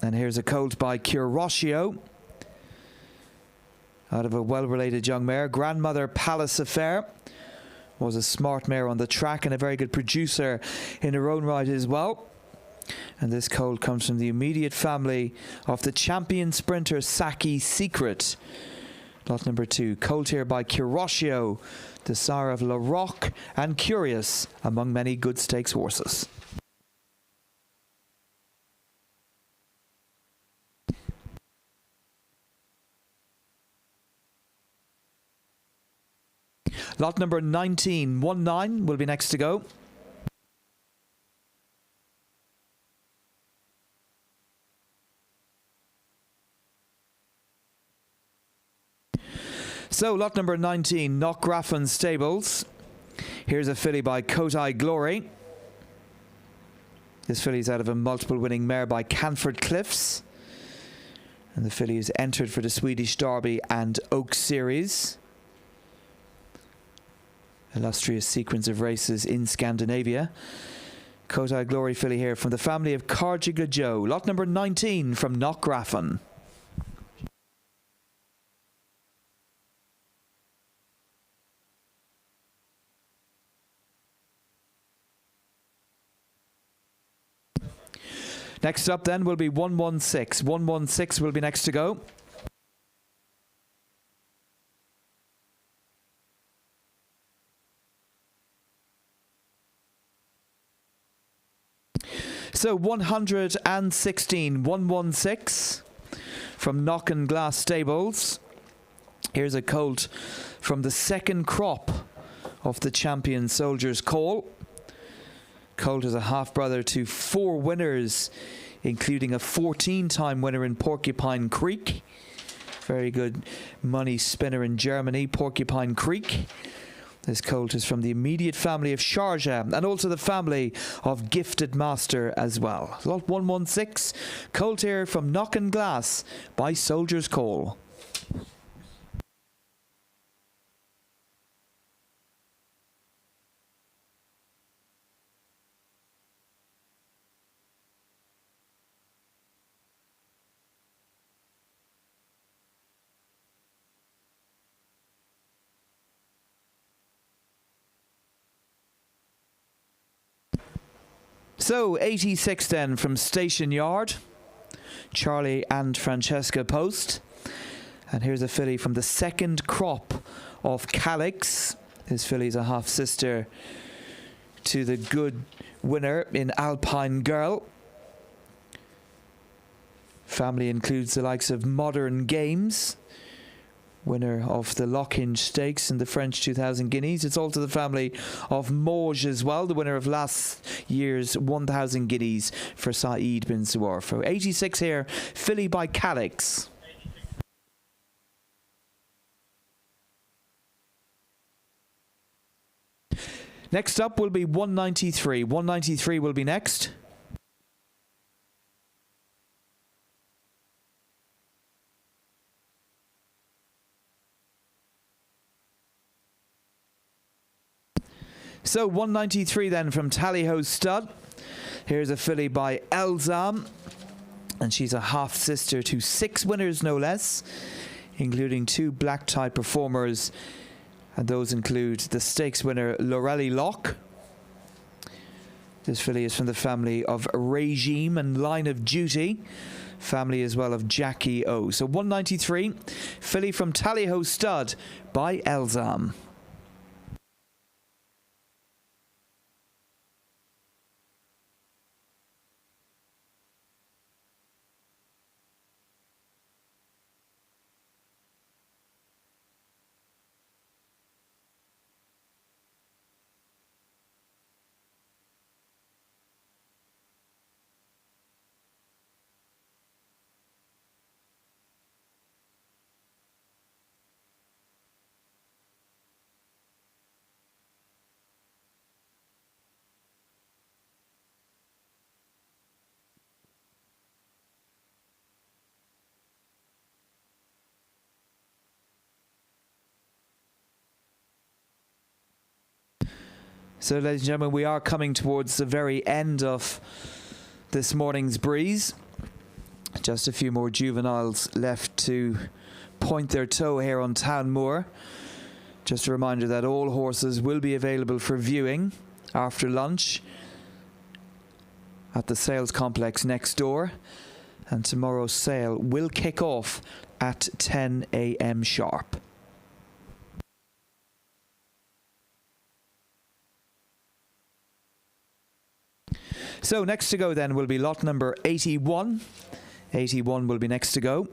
And here's a colt by Curoscio, out of a well-related young mare. Grandmother Palace Affair was a smart mare on the track and a very good producer in her own right as well. And this colt comes from the immediate family of the champion sprinter Saki Secret. Lot number 2, colt here by Curoscio, the sire of La Roque and Curious, among many good stakes horses. Lot number 19, 19 will be next to go. So lot number 19, Knockgraffan Stables. Here's a filly by Kotai Glory. This filly is out of a multiple winning mare by Canford Cliffs. And the filly is entered for the Swedish Derby and Oak Series. Illustrious sequence of races in Scandinavia. Kotai Glory filly here from the family of Cargigla Joe. Lot number 19 from Knockgraffan. Next up then will be 116. 116 will be next to go. So 116, 116 from Knock and Glass Stables. Here's a colt from the second crop of the champion Soldier's Call. Colt is a half-brother to 4 winners, including a 14-time winner in Porcupine Creek. Very good money spinner in Germany, Porcupine Creek. This colt is from the immediate family of Sharjah and also the family of Gifted Master as well. Lot 116, colt here from Knock and Glass by Soldier's Call. So 86 then from Station Yard, Charlie and Francesca Post. And here's a filly from the second crop of Calix. This filly is a half-sister to the good winner in Alpine Girl. Family includes the likes of Modern Games, winner of the Lockhinge Stakes and the French 2000 Guineas. It's also the family of Mauge as well, the winner of last year's 1000 Guineas for Saeed bin Suwar. For 86 here, filly by Calix. Next up will be 193. 193 will be next. So 193 then from Tallyho Stud. Here's a filly by Elzam. And she's a half-sister to 6 winners, no less, including 2 black-tie performers. And those include the stakes winner, Lorelli Locke. This filly is from the family of Regime and Line of Duty. Family as well of Jackie O. So 193, filly from Tallyho Stud by Elzam. So, ladies and gentlemen, we are coming towards the very end of this morning's breeze. Just a few more juveniles left to point their toe here on Town Moor. Just a reminder that all horses will be available for viewing after lunch at the sales complex next door. And tomorrow's sale will kick off at 10 a.m. sharp. So next to go then will be lot number 81. 81 will be next to go.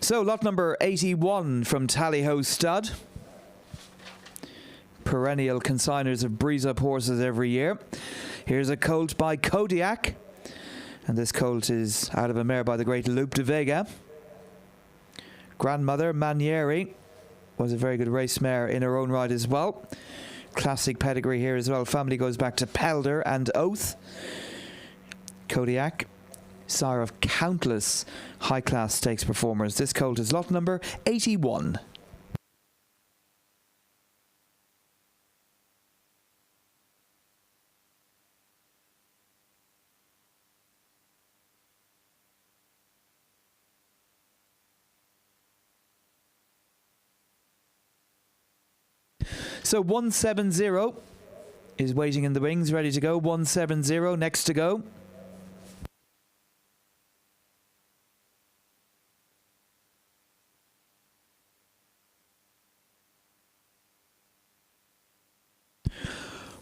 So lot number 81 from Tallyho Stud. Perennial consigners of breeze up horses every year. Here's a colt by Kodiak. And this colt is out of a mare by the great Loop de Vega. Grandmother Manieri was a very good race mare in her own right as well. Classic pedigree here as well. Family goes back to Pelder and Oath. Kodiak, sire of countless high-class stakes performers. This colt is lot number 81. So 170 is waiting in the wings, ready to go. 170 next to go.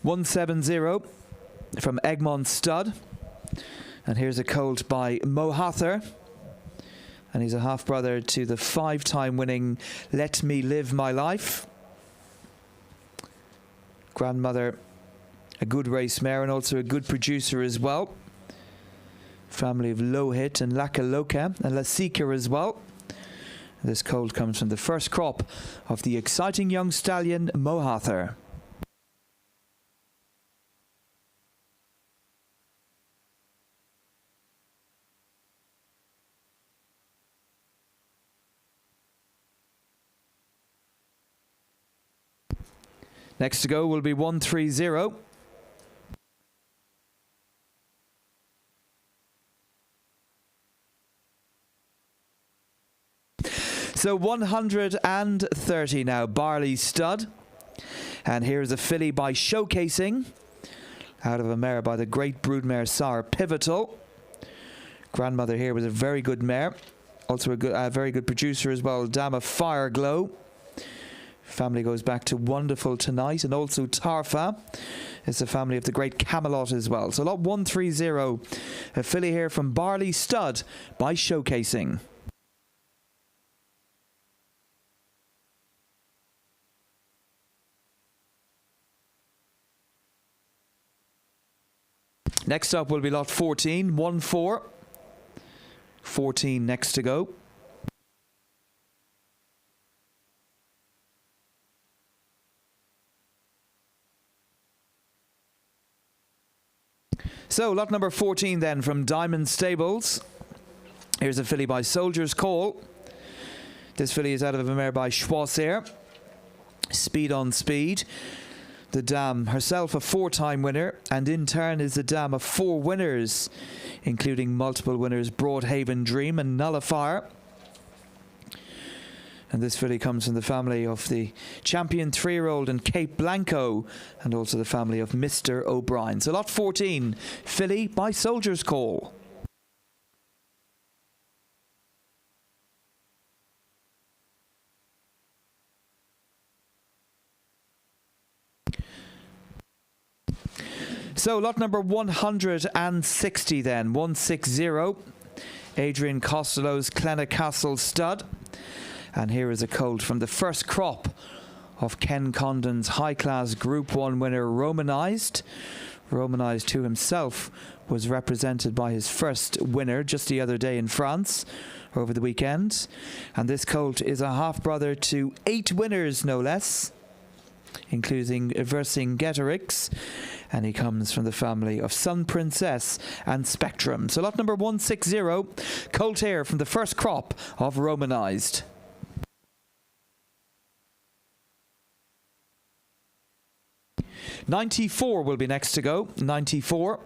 $170 from Egmont Stud. And here's a colt by Mohather. And he's a half-brother to the 5-time winning Let Me Live My Life. Grandmother, a good race mare and also a good producer as well. Family of Lohit and Lakaloka and Lasika as well. This colt comes from the first crop of the exciting young stallion Mohather. Next to go will be 130. So 130 now, Barley Stud. And here's a filly by Showcasing. Out of a mare by the great broodmare sire Pivotal. Grandmother here was a very good mare. Also a very good producer as well, Dame of Fire Glow. Family goes back to Wonderful Tonight, and also Tarfa is the family of the great Camelot as well. So lot 130, a filly here from Barley Stud by Showcasing. Next up will be lot 14, 1-4. 14 next to go. So, lot number 14 then from Diamond Stables. Here's a filly by Soldier's Call. This filly is out of a mare by Schwasser. Speed on Speed. The dam herself a 4-time winner, and in turn is the dam of 4 winners, including multiple winners Broadhaven Dream and Nullifier. And this filly comes from the family of the champion 3-year-old and Cape Blanco, and also the family of Mr. O'Brien. So lot 14, filly by Soldier's Call. So lot number 160 then, 160. Adrian Costello's Clenacastle Stud. And here is a colt from the first crop of Ken Condon's high-class Group 1 winner, Romanized. Romanized, who himself was represented by his first winner just the other day in France over the weekend. And this colt is a half-brother to 8 winners, no less, including Vercingetorix. And he comes from the family of Sun Princess and Spectrum. So lot number 160, colt here from the first crop of Romanized. $94 will be next to go. 94.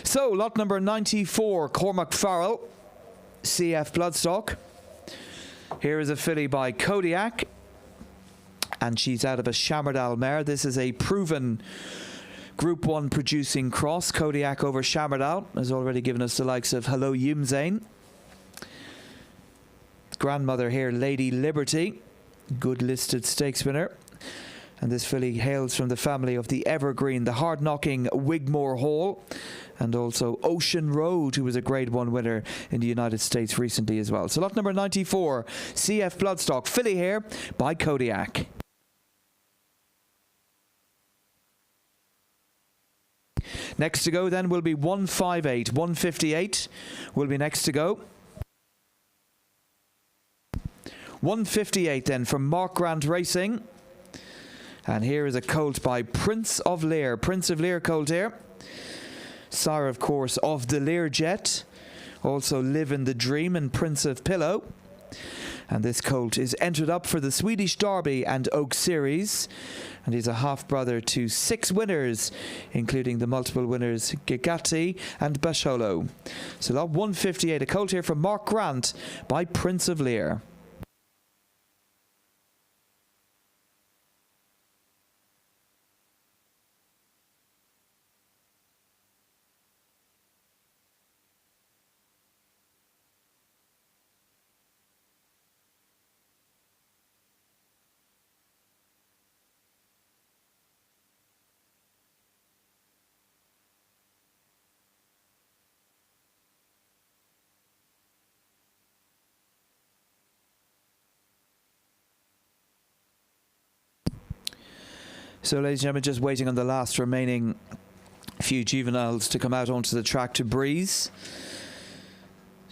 So, lot number 94, Cormac Farrell, CF Bloodstock. Here is a filly by Kodiak, and she's out of a Shamardal mare. This is a proven Group 1 producing cross. Kodiak over Shamardal has already given us the likes of Hello Yumzane. Grandmother here, Lady Liberty, good listed stakes winner. And this filly hails from the family of the Evergreen, the hard-knocking Wigmore Hall, and also Ocean Road, who was a Grade 1 winner in the United States recently as well. So lot number 94, CF Bloodstock, filly here by Kodiak. Next to go then will be 158. 158 will be next to go. 158 then from Mark Grant Racing. And here is a colt by Prince of Lear. Prince of Lear colt here. Sire, of course, of the Learjet. Also Live in the Dream and Prince of Pillow. And this colt is entered up for the Swedish Derby and Oak Series. And he's a half-brother to 6 winners, including the multiple winners Gigatti and Basholo. So lot 158, a colt here from Mark Grant by Prince of Lear. So, ladies and gentlemen, just waiting on the last remaining few juveniles to come out onto the track to breeze.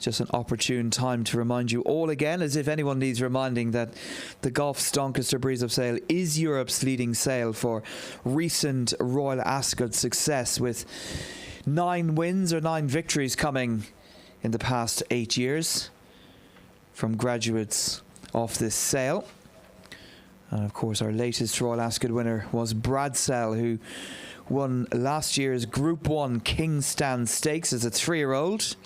Just an opportune time to remind you all again, as if anyone needs reminding, that the Goffs Doncaster Breeze Up Sale is Europe's leading sale for recent Royal Ascot success, with 9 wins or 9 victories coming in the past 8 years from graduates of this sale. And of course, our latest Royal Ascot winner was Bradsell, who won last year's Group 1 King Stand Stakes as a 3-year-old.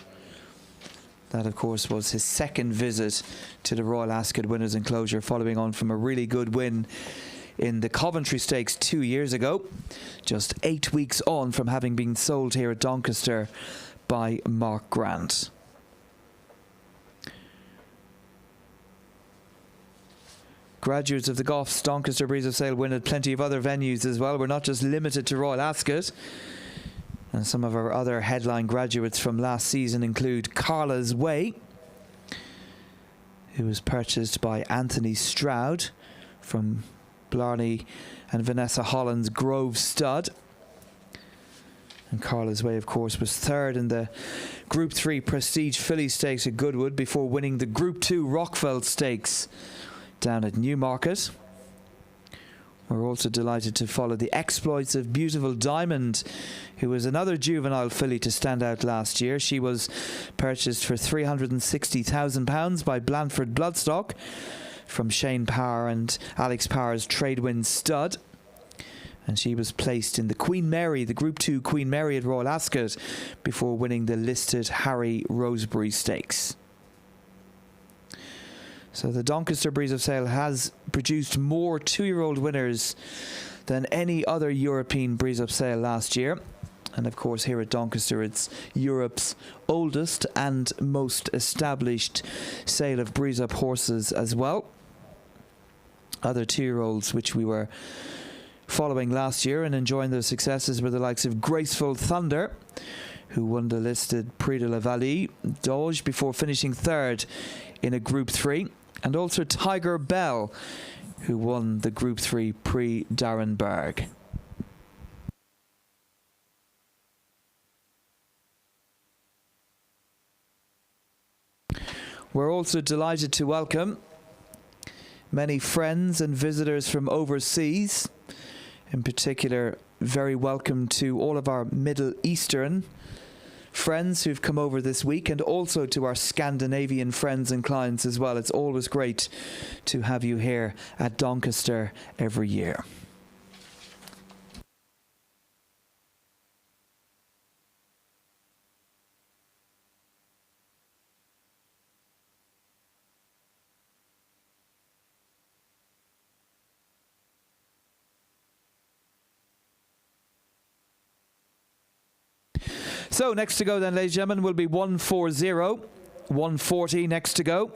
That, of course, was his second visit to the Royal Ascot Winners' Enclosure, following on from a really good win in the Coventry Stakes 2 years ago, just 8 weeks on from having been sold here at Doncaster by Mark Grant. Graduates of the Goffs Doncaster Breeze of Sale win at plenty of other venues as well. We're not just limited to Royal Ascot. And some of our other headline graduates from last season include Carla's Way, who was purchased by Anthony Stroud from Blarney and Vanessa Holland's Grove Stud. And Carla's Way, of course, was third in the Group 3 Prestige Filly Stakes at Goodwood before winning the Group 2 Rockville Stakes down at Newmarket. We're also delighted to follow the exploits of Beautiful Diamond, who was another juvenile filly to stand out last year. She was purchased for £360,000 by Blandford Bloodstock from Shane Power and Alex Power's Tradewind Stud. And she was placed in the Queen Mary, the Group 2 Queen Mary at Royal Ascot, before winning the listed Harry Rosebery Stakes. So the Doncaster Breeze of Sale has produced more 2-year-old winners than any other European Breeze of Sale last year. And of course, here at Doncaster, it's Europe's oldest and most established sale of Breeze Up horses as well. Other 2-year-olds which we were following last year and enjoying their successes were the likes of Graceful Thunder, who won the listed Prix de la Vallée Doge before finishing third in a Group 3. And also Tiger Bell, who won the Group 3 Prix d'Arenberg. We're also delighted to welcome many friends and visitors from overseas. In particular, very welcome to all of our Middle Eastern friends who've come over this week, and also to our Scandinavian friends and clients as well. It's always great to have you here at Doncaster every year. So next to go then, ladies and gentlemen, will be 140. 140 next to go.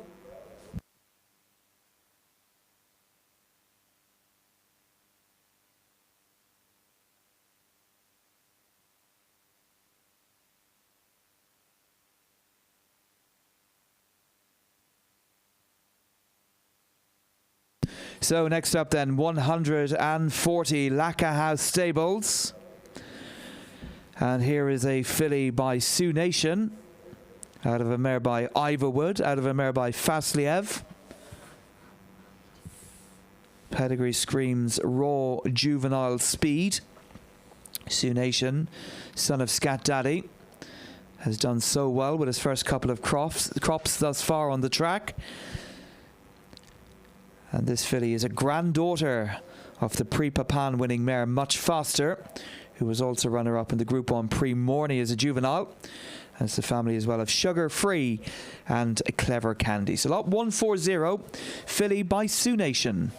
So next up then, 140 Lacquer House Stables. And here is a filly by Sioux Nation, out of a mare by Ivorwood, out of a mare by Fasliev. Pedigree screams raw juvenile speed. Sioux Nation, son of Scat Daddy, has done so well with his first couple of crops thus far on the track. And this filly is a granddaughter of the Prix Papin winning mare Much Faster, who was also runner-up in the Group 1 Prix Morny as a juvenile. And it's the family as well of Sugar Free and Clever Candy. So lot 140, filly by Sioux Nation.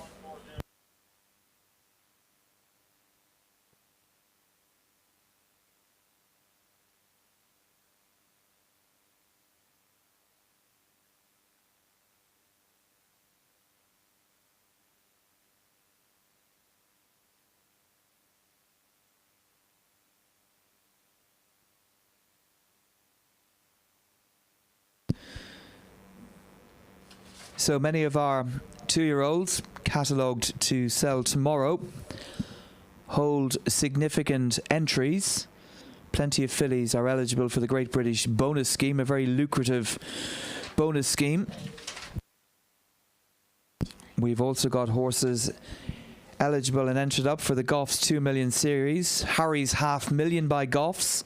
So many of our 2-year-olds catalogued to sell tomorrow hold significant entries. Plenty of fillies are eligible for the Great British Bonus Scheme, a very lucrative bonus scheme. We've also got horses eligible and entered up for the Goffs 2 Million Series. Harry's $500,000 by Goffs.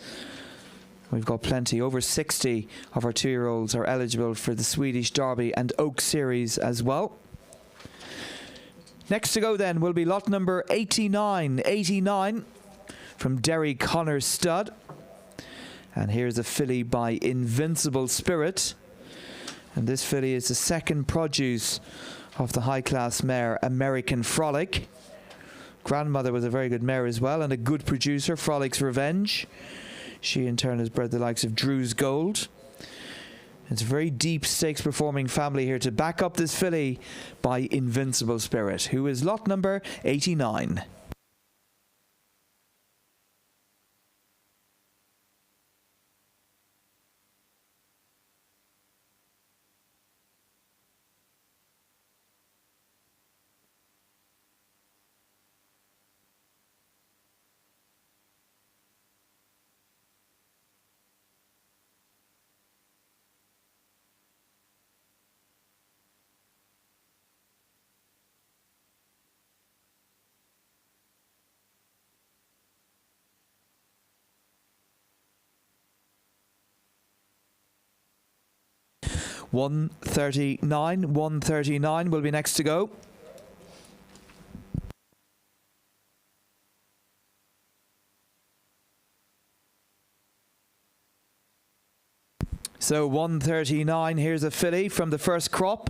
We've got plenty. Over 60 of our 2-year-olds are eligible for the Swedish Derby and Oak Series as well. Next to go then will be lot number 89. 89 from Derry Connor Stud. And here's a filly by Invincible Spirit. And this filly is the second produce of the high-class mare American Frolic. Grandmother was a very good mare as well, and a good producer, Frolic's Revenge. She in turn has bred the likes of Drew's Gold. It's a very deep stakes performing family here to back up this filly by Invincible Spirit, who is lot number 89. $139 will be next to go. So 139, here's a filly from the first crop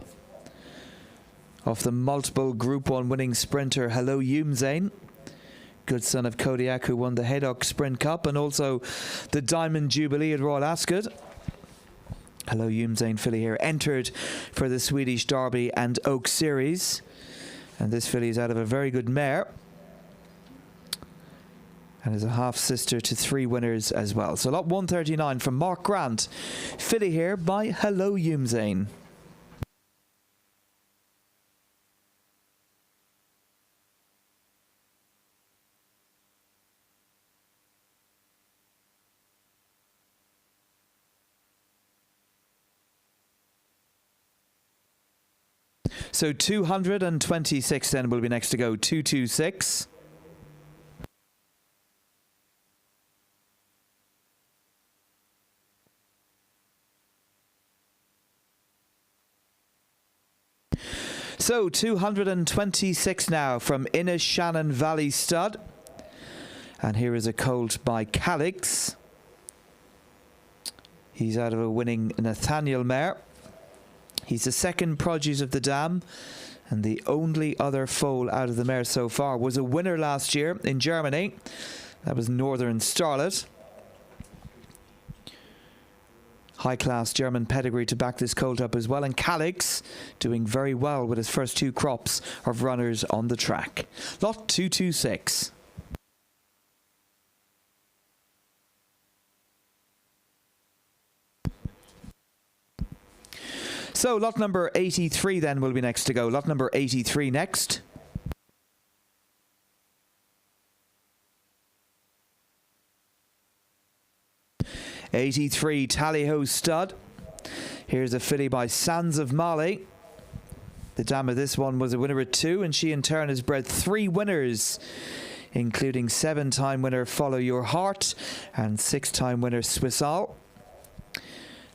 of the multiple Group 1 winning sprinter Hello Yumzane. Good son of Kodiak, who won the Haydock Sprint Cup and also the Diamond Jubilee at Royal Ascot. Hello Yumzane filly here, entered for the Swedish Derby and Oak Series. And this filly is out of a very good mare, and is a half-sister to 3 winners as well. So lot 139 from Mark Grant. Filly here by Hello Yumzane. So 226 then will be next to go. 226. So 226 now from Innis Shannon Valley Stud. And here is a colt by Calix. He's out of a winning Nathaniel mare. He's the second produce of the dam, and the only other foal out of the mare so far was a winner last year in Germany. That was Northern Starlet. High-class German pedigree to back this colt up as well. And Calix doing very well with his first 2 crops of runners on the track. Lot 226. So lot number 83 then will be next to go. Lot number 83 next. '83 Tally-Ho Stud. Here's a filly by Sands of Mali. The dam of this one was a winner at 2, and she in turn has bred 3 winners, including 7-time winner Follow Your Heart and 6-time winner Swissall.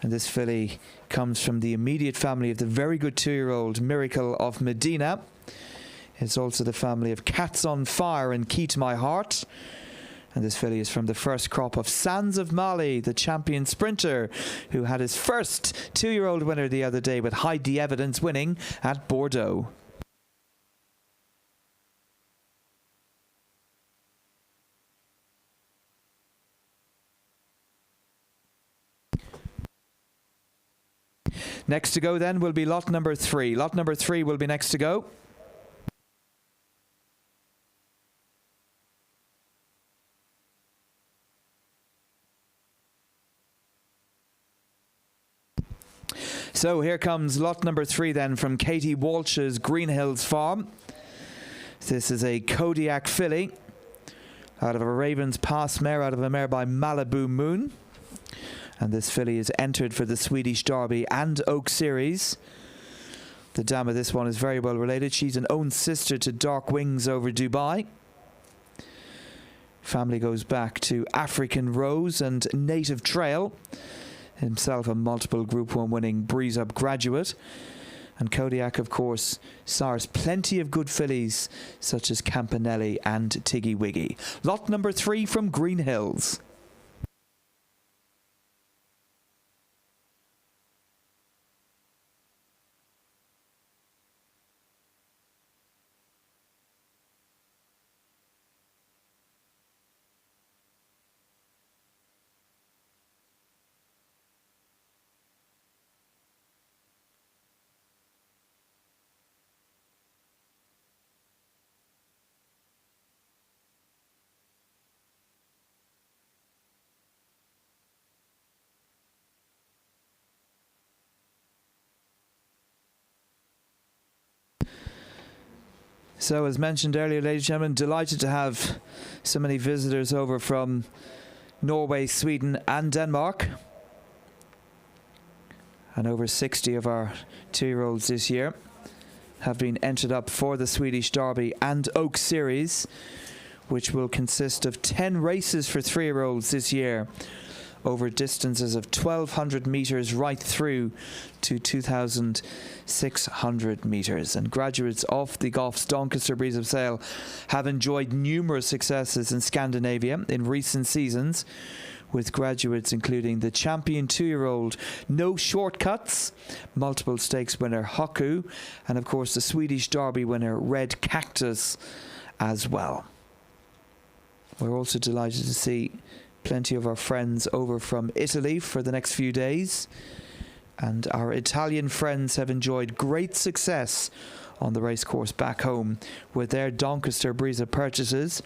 And this filly comes from the immediate family of the very good 2-year-old Miracle of Medina. It's also the family of Cats on Fire and Key to My Heart. And this filly is from the first crop of Sands of Mali, the champion sprinter, who had his first 2-year-old winner the other day with Hide the Evidence winning at Bordeaux. Next to go then will be lot number 3. Lot number 3 will be next to go. So here comes lot number 3 then from Katie Walsh's Green Hills Farm. This is a Kodiak filly out of a Ravens Pass mare, out of a mare by Malibu Moon. And this filly is entered for the Swedish Derby and Oak Series. The dam of this one is very well related. She's an own sister to Dark Wings over Dubai. Family goes back to African Rose and Native Trail. Himself a multiple Group 1 winning Breeze Up graduate. And Kodiak, of course, sires plenty of good fillies such as Campanelli and Tiggy Wiggy. Lot number 3 from Green Hills. So as mentioned earlier, ladies and gentlemen, delighted to have so many visitors over from Norway, Sweden and Denmark. And over 60 of our 2-year-olds this year have been entered up for the Swedish Derby and Oak Series, which will consist of 10 races for 3-year-olds this year, over distances of 1,200 metres right through to 2,600 metres. And graduates of the Goffs Doncaster Breeze of Sale have enjoyed numerous successes in Scandinavia in recent seasons, with graduates including the champion 2-year-old No Shortcuts, multiple stakes winner Haku, and of course the Swedish Derby winner Red Cactus as well. We're also delighted to see plenty of our friends over from Italy for the next few days, and our Italian friends have enjoyed great success on the racecourse back home with their Doncaster Breeze purchases,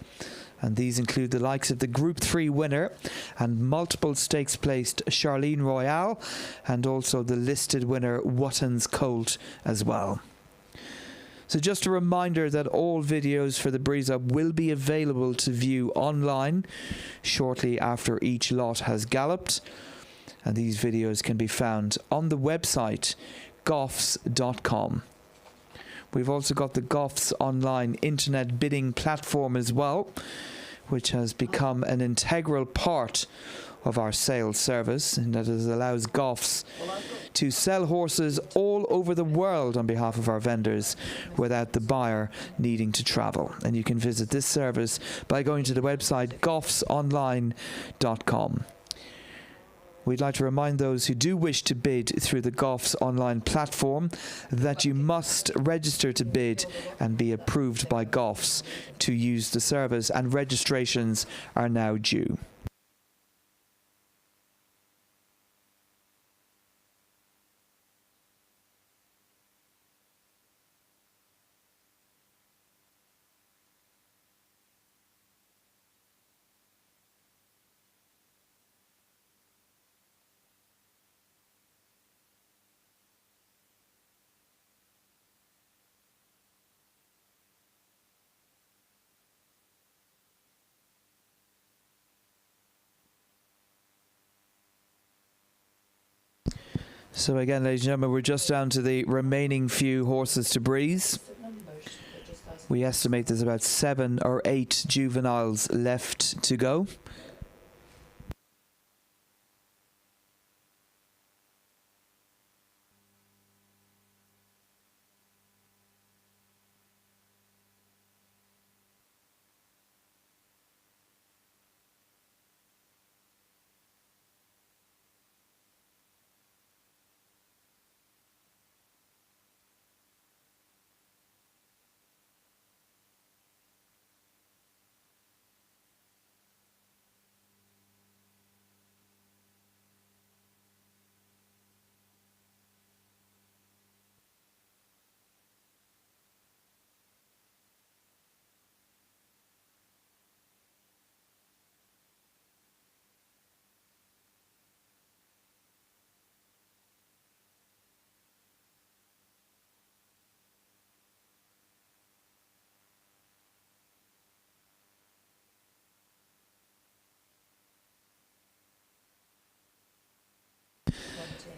and these include the likes of the Group 3 winner and multiple stakes placed Charlene Royale, and also the listed winner Wotton's Colt as well. So just a reminder that all videos for the Breeze Up will be available to view online shortly after each lot has galloped. And these videos can be found on the website goffs.com. We've also got the Goffs online internet bidding platform as well, which has become an integral part of our sales service, and that allows Goffs to sell horses all over the world on behalf of our vendors without the buyer needing to travel. And you can visit this service by going to the website goffsonline.com. We'd like to remind those who do wish to bid through the Goffs online platform that you must register to bid and be approved by Goffs to use the service, and registrations are now due. So again, ladies and gentlemen, we're just down to the remaining few horses to breeze. We estimate there's about 7 or 8 juveniles left to go.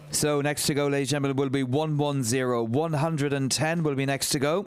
So next to go, ladies and gentlemen, will be 110. 110 will be next to go.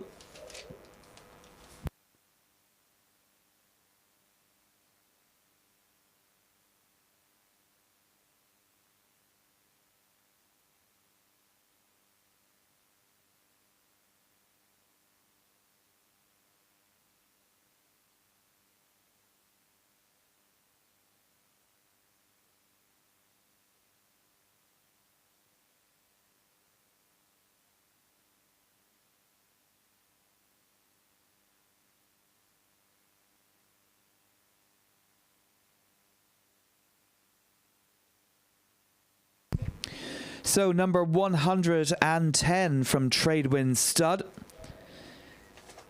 So number 110 from Tradewind Stud.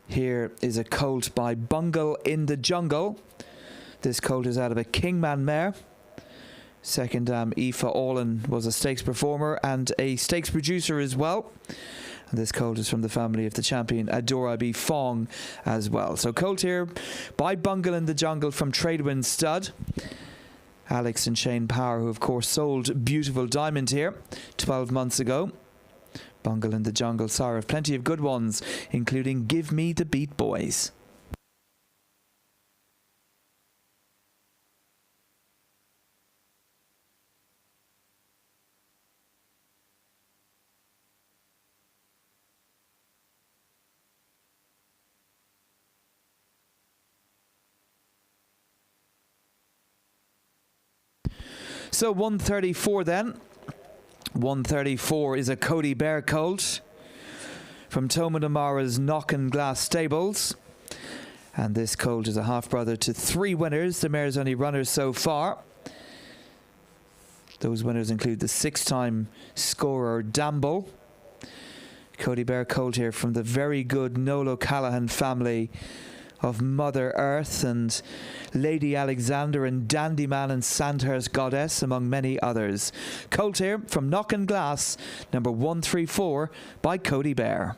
Here is a colt by Bungle in the Jungle. This colt is out of a Kingman mare. Second Aoife Allen was a stakes performer and a stakes producer as well. And this colt is from the family of the champion Adora B. Fong as well. So colt here by Bungle in the Jungle from Tradewind Stud. Alex and Shane Power, who of course sold Beautiful Diamond here 12 months ago. Bungle in the Jungle, sire of plenty of good ones, including Give Me the Beat Boys. So 134 then. 134 is a Cody Bear colt from Toma Damara's Knock and Glass Stables. And this colt is a half-brother to 3 winners. The mare's only runners so far. Those winners include the 6-time scorer Damble. Cody Bear colt here from the very good Nolo Callahan family of Mother Earth and Lady Alexander and Dandyman and Sandhurst Goddess, among many others. Colt here from Knock and Glass, number 134 by Cody Bear.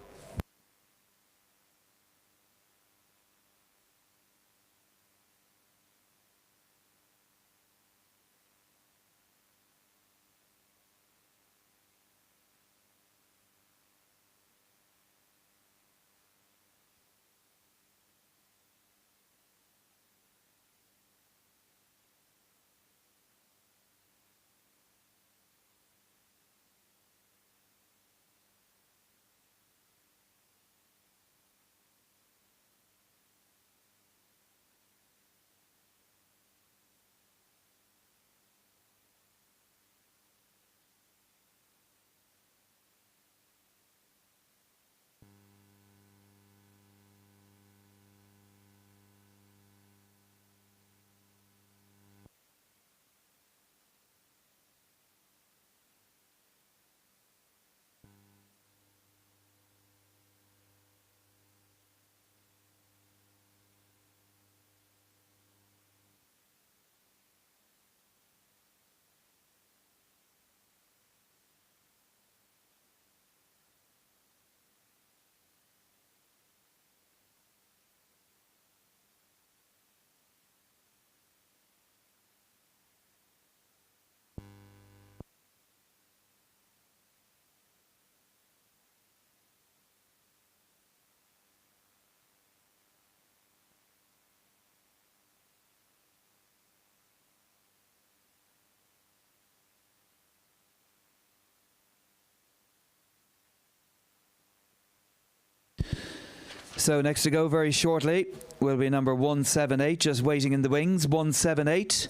So next to go very shortly will be number 178, just waiting in the wings. 178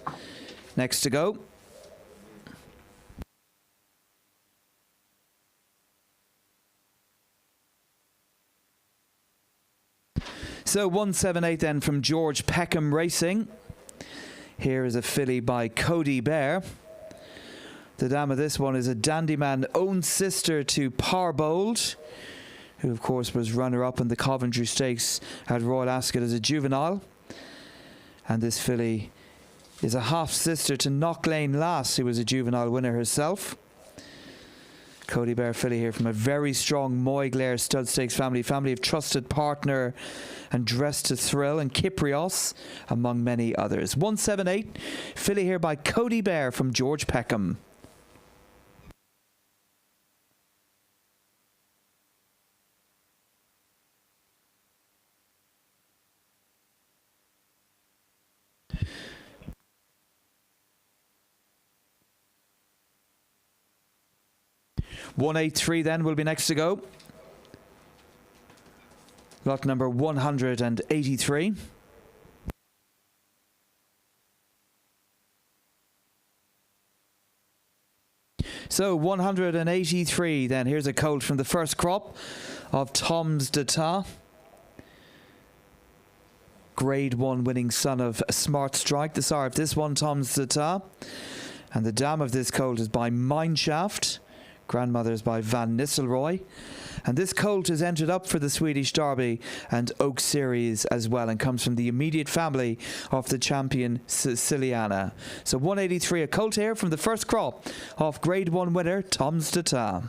next to go. So 178 then from George Peckham Racing. Here is a filly by Cody Bear. The dam of this one is a Dandyman own sister to Parbold, who of course was runner-up in the Coventry Stakes at Royal Ascot as a juvenile. And this filly is a half-sister to Knocklane Lass, who was a juvenile winner herself. Cody Bear filly here from a very strong Moyglaire Stud Stakes family of Trusted Partner and Dressed to Thrill and Kyprios, among many others. 178, filly here by Cody Bear from George Peckham. $183 then will be next to go. Lot number 183. So 183 then. Here's a colt from the first crop of Tom's d'Etat. Grade 1 winning son of Smart Strike. The sire of this one, Tom's d'Etat. And the dam of this colt is by Mineshaft. Grandmother's by Van Nistelrooy. And this colt is entered up for the Swedish Derby and Oak Series as well, and comes from the immediate family of the champion Siciliana. So 183, a colt here from the first crop of Grade 1 winner Tom's d'Etat.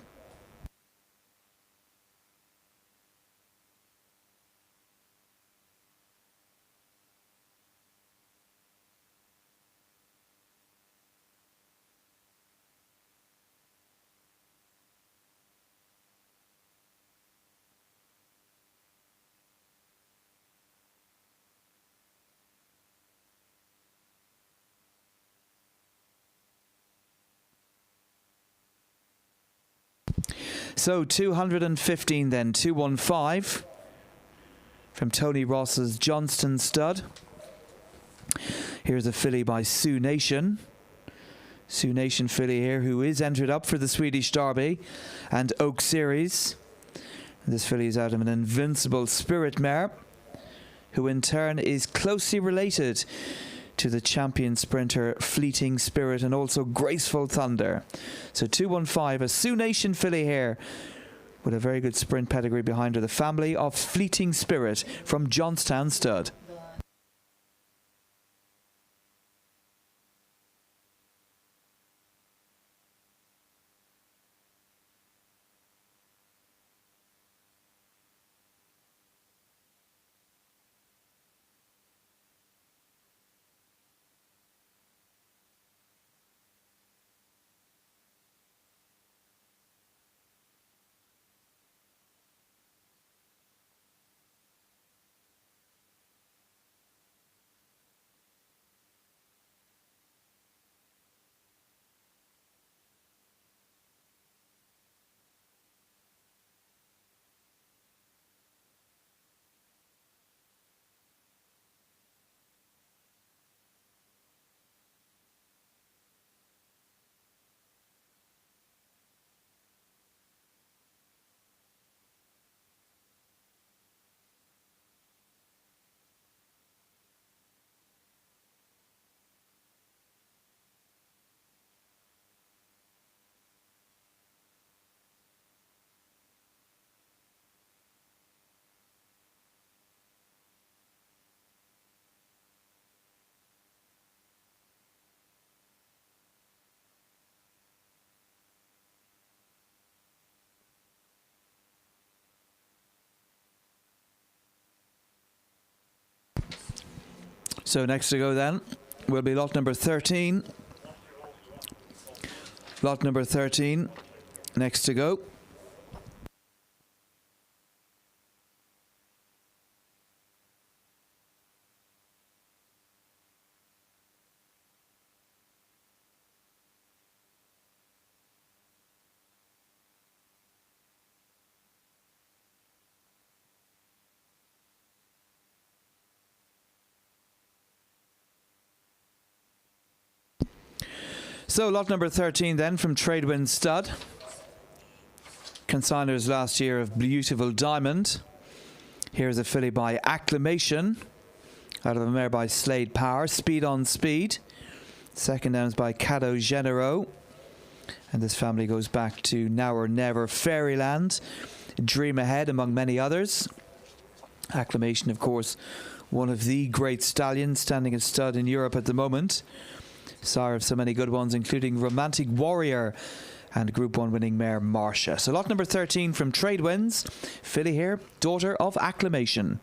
So 215 then, 215 from Tony Ross's Johnston Stud. Here's a filly by Sioux Nation. Sioux Nation filly here, who is entered up for the Swedish Derby and Oak Series. This filly is out of an Invincible Spirit mare, who in turn is closely related to the champion sprinter Fleeting Spirit and also Graceful Thunder. So 215, a Sioux Nation filly here with a very good sprint pedigree behind her. The family of Fleeting Spirit from Johnstown Stud. So next to go then will be lot number 13. Lot number 13 next to go. So lot number 13 then from Tradewind Stud. Consigners last year of Beautiful Diamond. Here's a filly by Acclamation. Out of a mare by Slade Power. Speed on Speed. Second downs by Cado Genero. And this family goes back to Now or Never Fairyland. Dream Ahead among many others. Acclamation, of course, one of the great stallions standing as stud in Europe at the moment. Sire of so many good ones, including Romantic Warrior and Group 1 winning mare Marcia. So lot number 13 from Tradewinds. Filly here, daughter of Acclamation.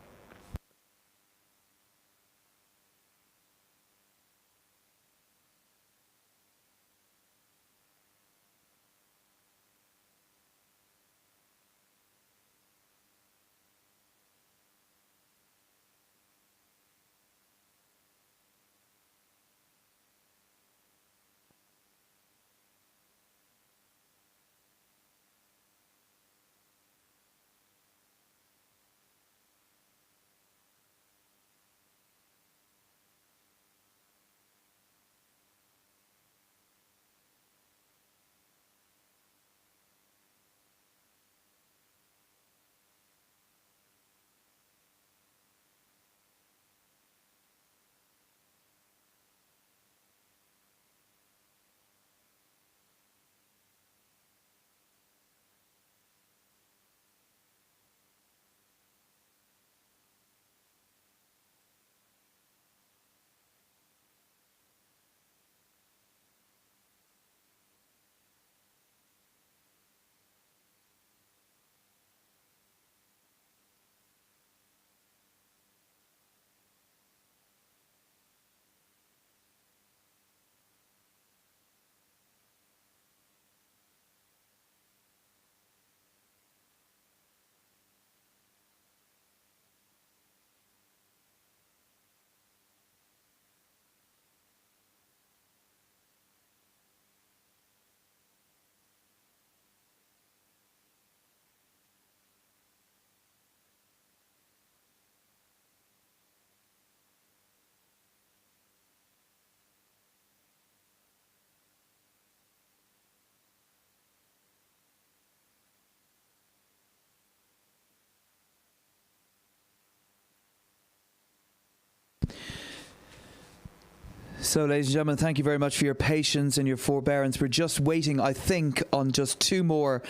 So, ladies and gentlemen, thank you very much for your patience and your forbearance. We're just waiting, I think, on just 2 more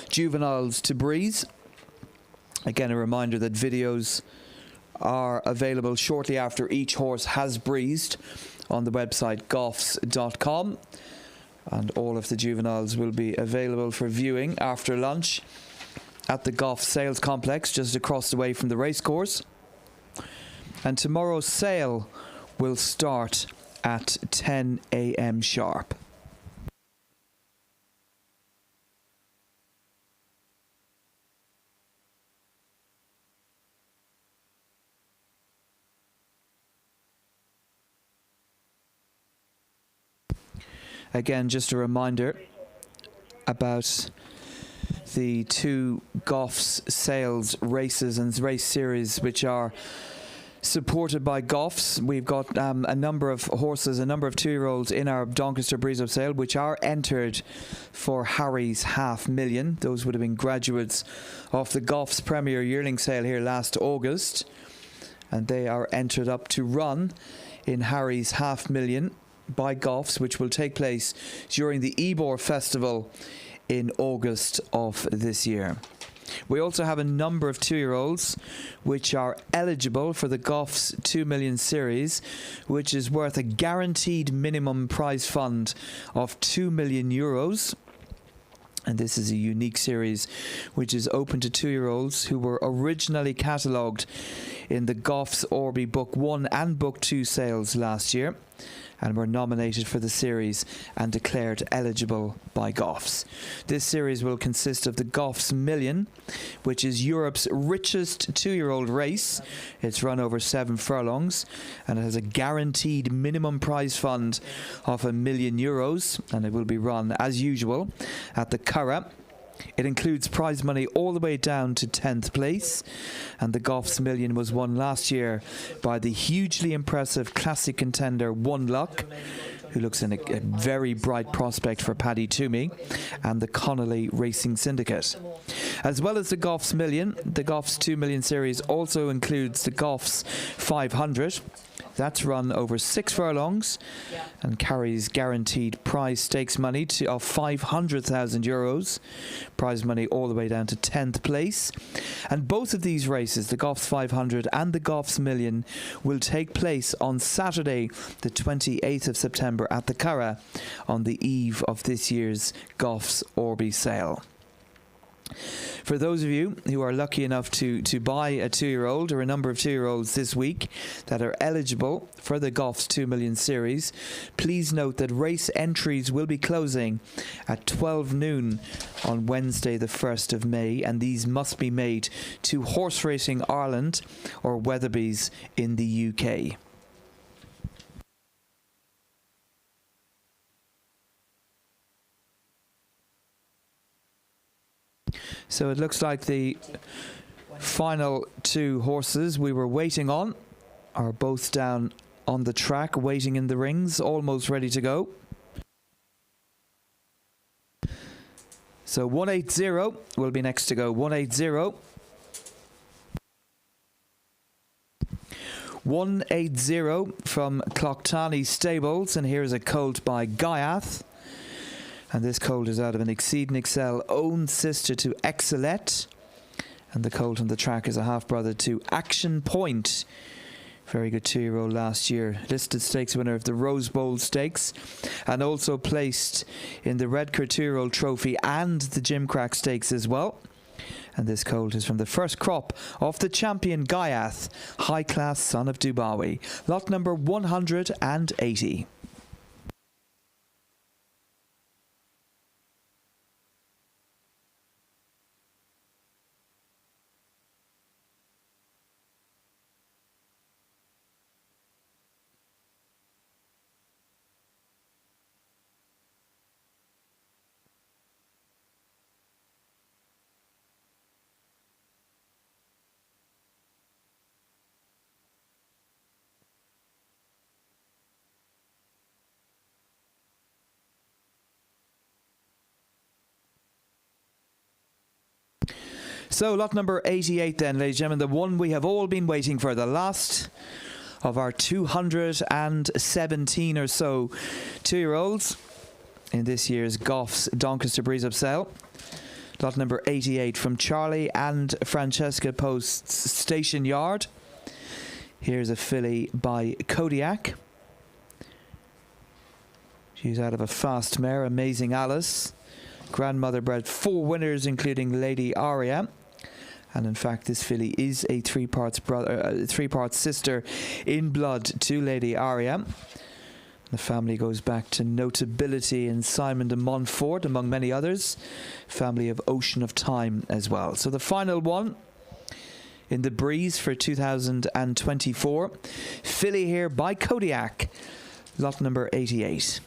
juveniles to breeze. Again, a reminder that videos are available shortly after each horse has breezed on the website goffs.com. And all of the juveniles will be available for viewing after lunch at the Goffs Sales Complex, just across the way from the racecourse. And tomorrow's sale will start at 10 a.m. sharp. Again, just a reminder about the 2 Goffs sales races and race series which are supported by Goffs. We've got a number of horses, a number of 2-year-olds in our Doncaster Breeze Up sale which are entered for Harry's $500,000. Those would have been graduates of the Goffs Premier Yearling sale here last August, and they are entered up to run in Harry's $500,000 by Goffs, which will take place during the Ebor Festival in August of this year. We also have a number of 2-year-olds which are eligible for the Goffs 2 Million series, which is worth a guaranteed minimum prize fund of €2 million. And this is a unique series which is open to 2-year-olds who were originally catalogued in the Goffs Orby Book 1 and Book 2 sales last year, and were nominated for the series and declared eligible by Goffs. This series will consist of the Goffs Million, which is Europe's richest 2-year-old race. It's run over 7 furlongs, and it has a guaranteed minimum prize fund of €1 million, and it will be run as usual at the Curragh. It includes prize money all the way down to 10th place, and the Goffs Million was won last year by the hugely impressive classic contender One Luck, who looks in a very bright prospect for Paddy Toomey, and the Connolly Racing Syndicate. As well as the Goffs Million, the Goffs 2 Million Series also includes the Goffs 500. That's run over 6 furlongs and carries guaranteed prize stakes money of €500,000. Prize money all the way down to 10th place. And both of these races, the Goffs 500 and the Goffs Million, will take place on Saturday, the 28th of September at the Curragh on the eve of this year's Goffs Orby sale. For those of you who are lucky enough to buy a 2-year-old or a number of 2-year-olds this week that are eligible for the Goffs 2 Million Series, please note that race entries will be closing at 12 noon on Wednesday the 1st of May, and these must be made to Horse Racing Ireland or Weatherby's in the UK. So it looks like the final 2 horses we were waiting on are both down on the track, waiting in the rings, almost ready to go. So 180 will be next to go. 180. 180 from Clocktani Stables, and here's a colt by Gaiath. And this colt is out of an Exceed and Excel own sister to Excelet. And the colt on the track is a half-brother to Action Point. Very good 2-year-old last year. Listed stakes winner of the Rose Bowl Stakes. And also placed in the Redcar 2-year-old trophy and the Gimcrack Stakes as well. And this colt is from the first crop of the champion Gaiath, high-class son of Dubawi. Lot number 180. So lot number 88 then, ladies and gentlemen, the one we have all been waiting for, the last of our 217 or so 2-year-olds in this year's Goffs Doncaster Breeze Up Sale. Lot number 88 from Charlie and Francesca Post's Station Yard. Here's a filly by Kodiak. She's out of a fast mare, Amazing Alice. Grandmother bred 4 winners, including Lady Aria. And in fact, this filly is a 3-part sister in blood to Lady Aria. The family goes back to notability in Simon de Montfort, among many others. Family of Ocean of Time as well. So the final one in the breeze for 2024. Filly here by Kodiak. Lot number 88.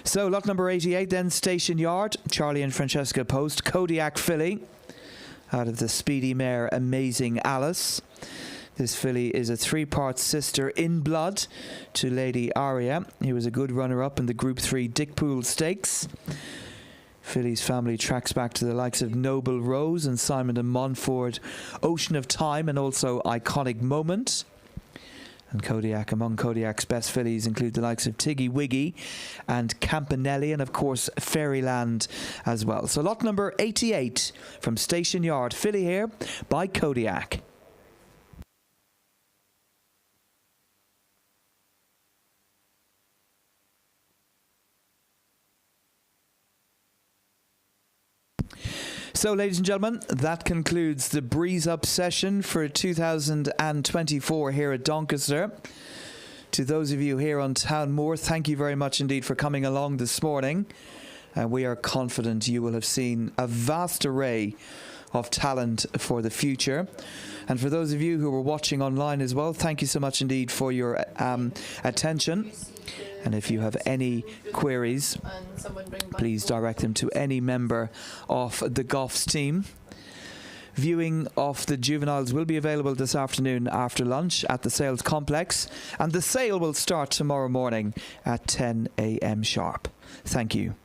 So lot number 88 then, Station Yard, Charlie and Francesca Post, Kodiak filly, out of the speedy mare Amazing Alice. This filly is a 3-part sister in blood to Lady Aria. He was a good runner-up in the Group 3 Dickpool Stakes. Filly's family tracks back to the likes of Noble Rose and Simon de Montfort, Ocean of Time, and also Iconic Moment. And Kodiak, among Kodiak's best fillies include the likes of Tiggy Wiggy and Campanelli, and of course Fairyland as well. So lot number 88 from Station Yard, filly here by Kodiak. So, ladies and gentlemen, that concludes the Breeze Up session for 2024 here at Doncaster. To those of you here on Town Moor, thank you very much indeed for coming along this morning. We are confident you will have seen a vast array of talent for the future. And for those of you who were watching online as well, thank you so much indeed for your attention. And if you have any queries, please direct them to any member of the Goffs team. Viewing of the juveniles will be available this afternoon after lunch at the sales complex, and the sale will start tomorrow morning at 10 a.m. sharp. Thank you.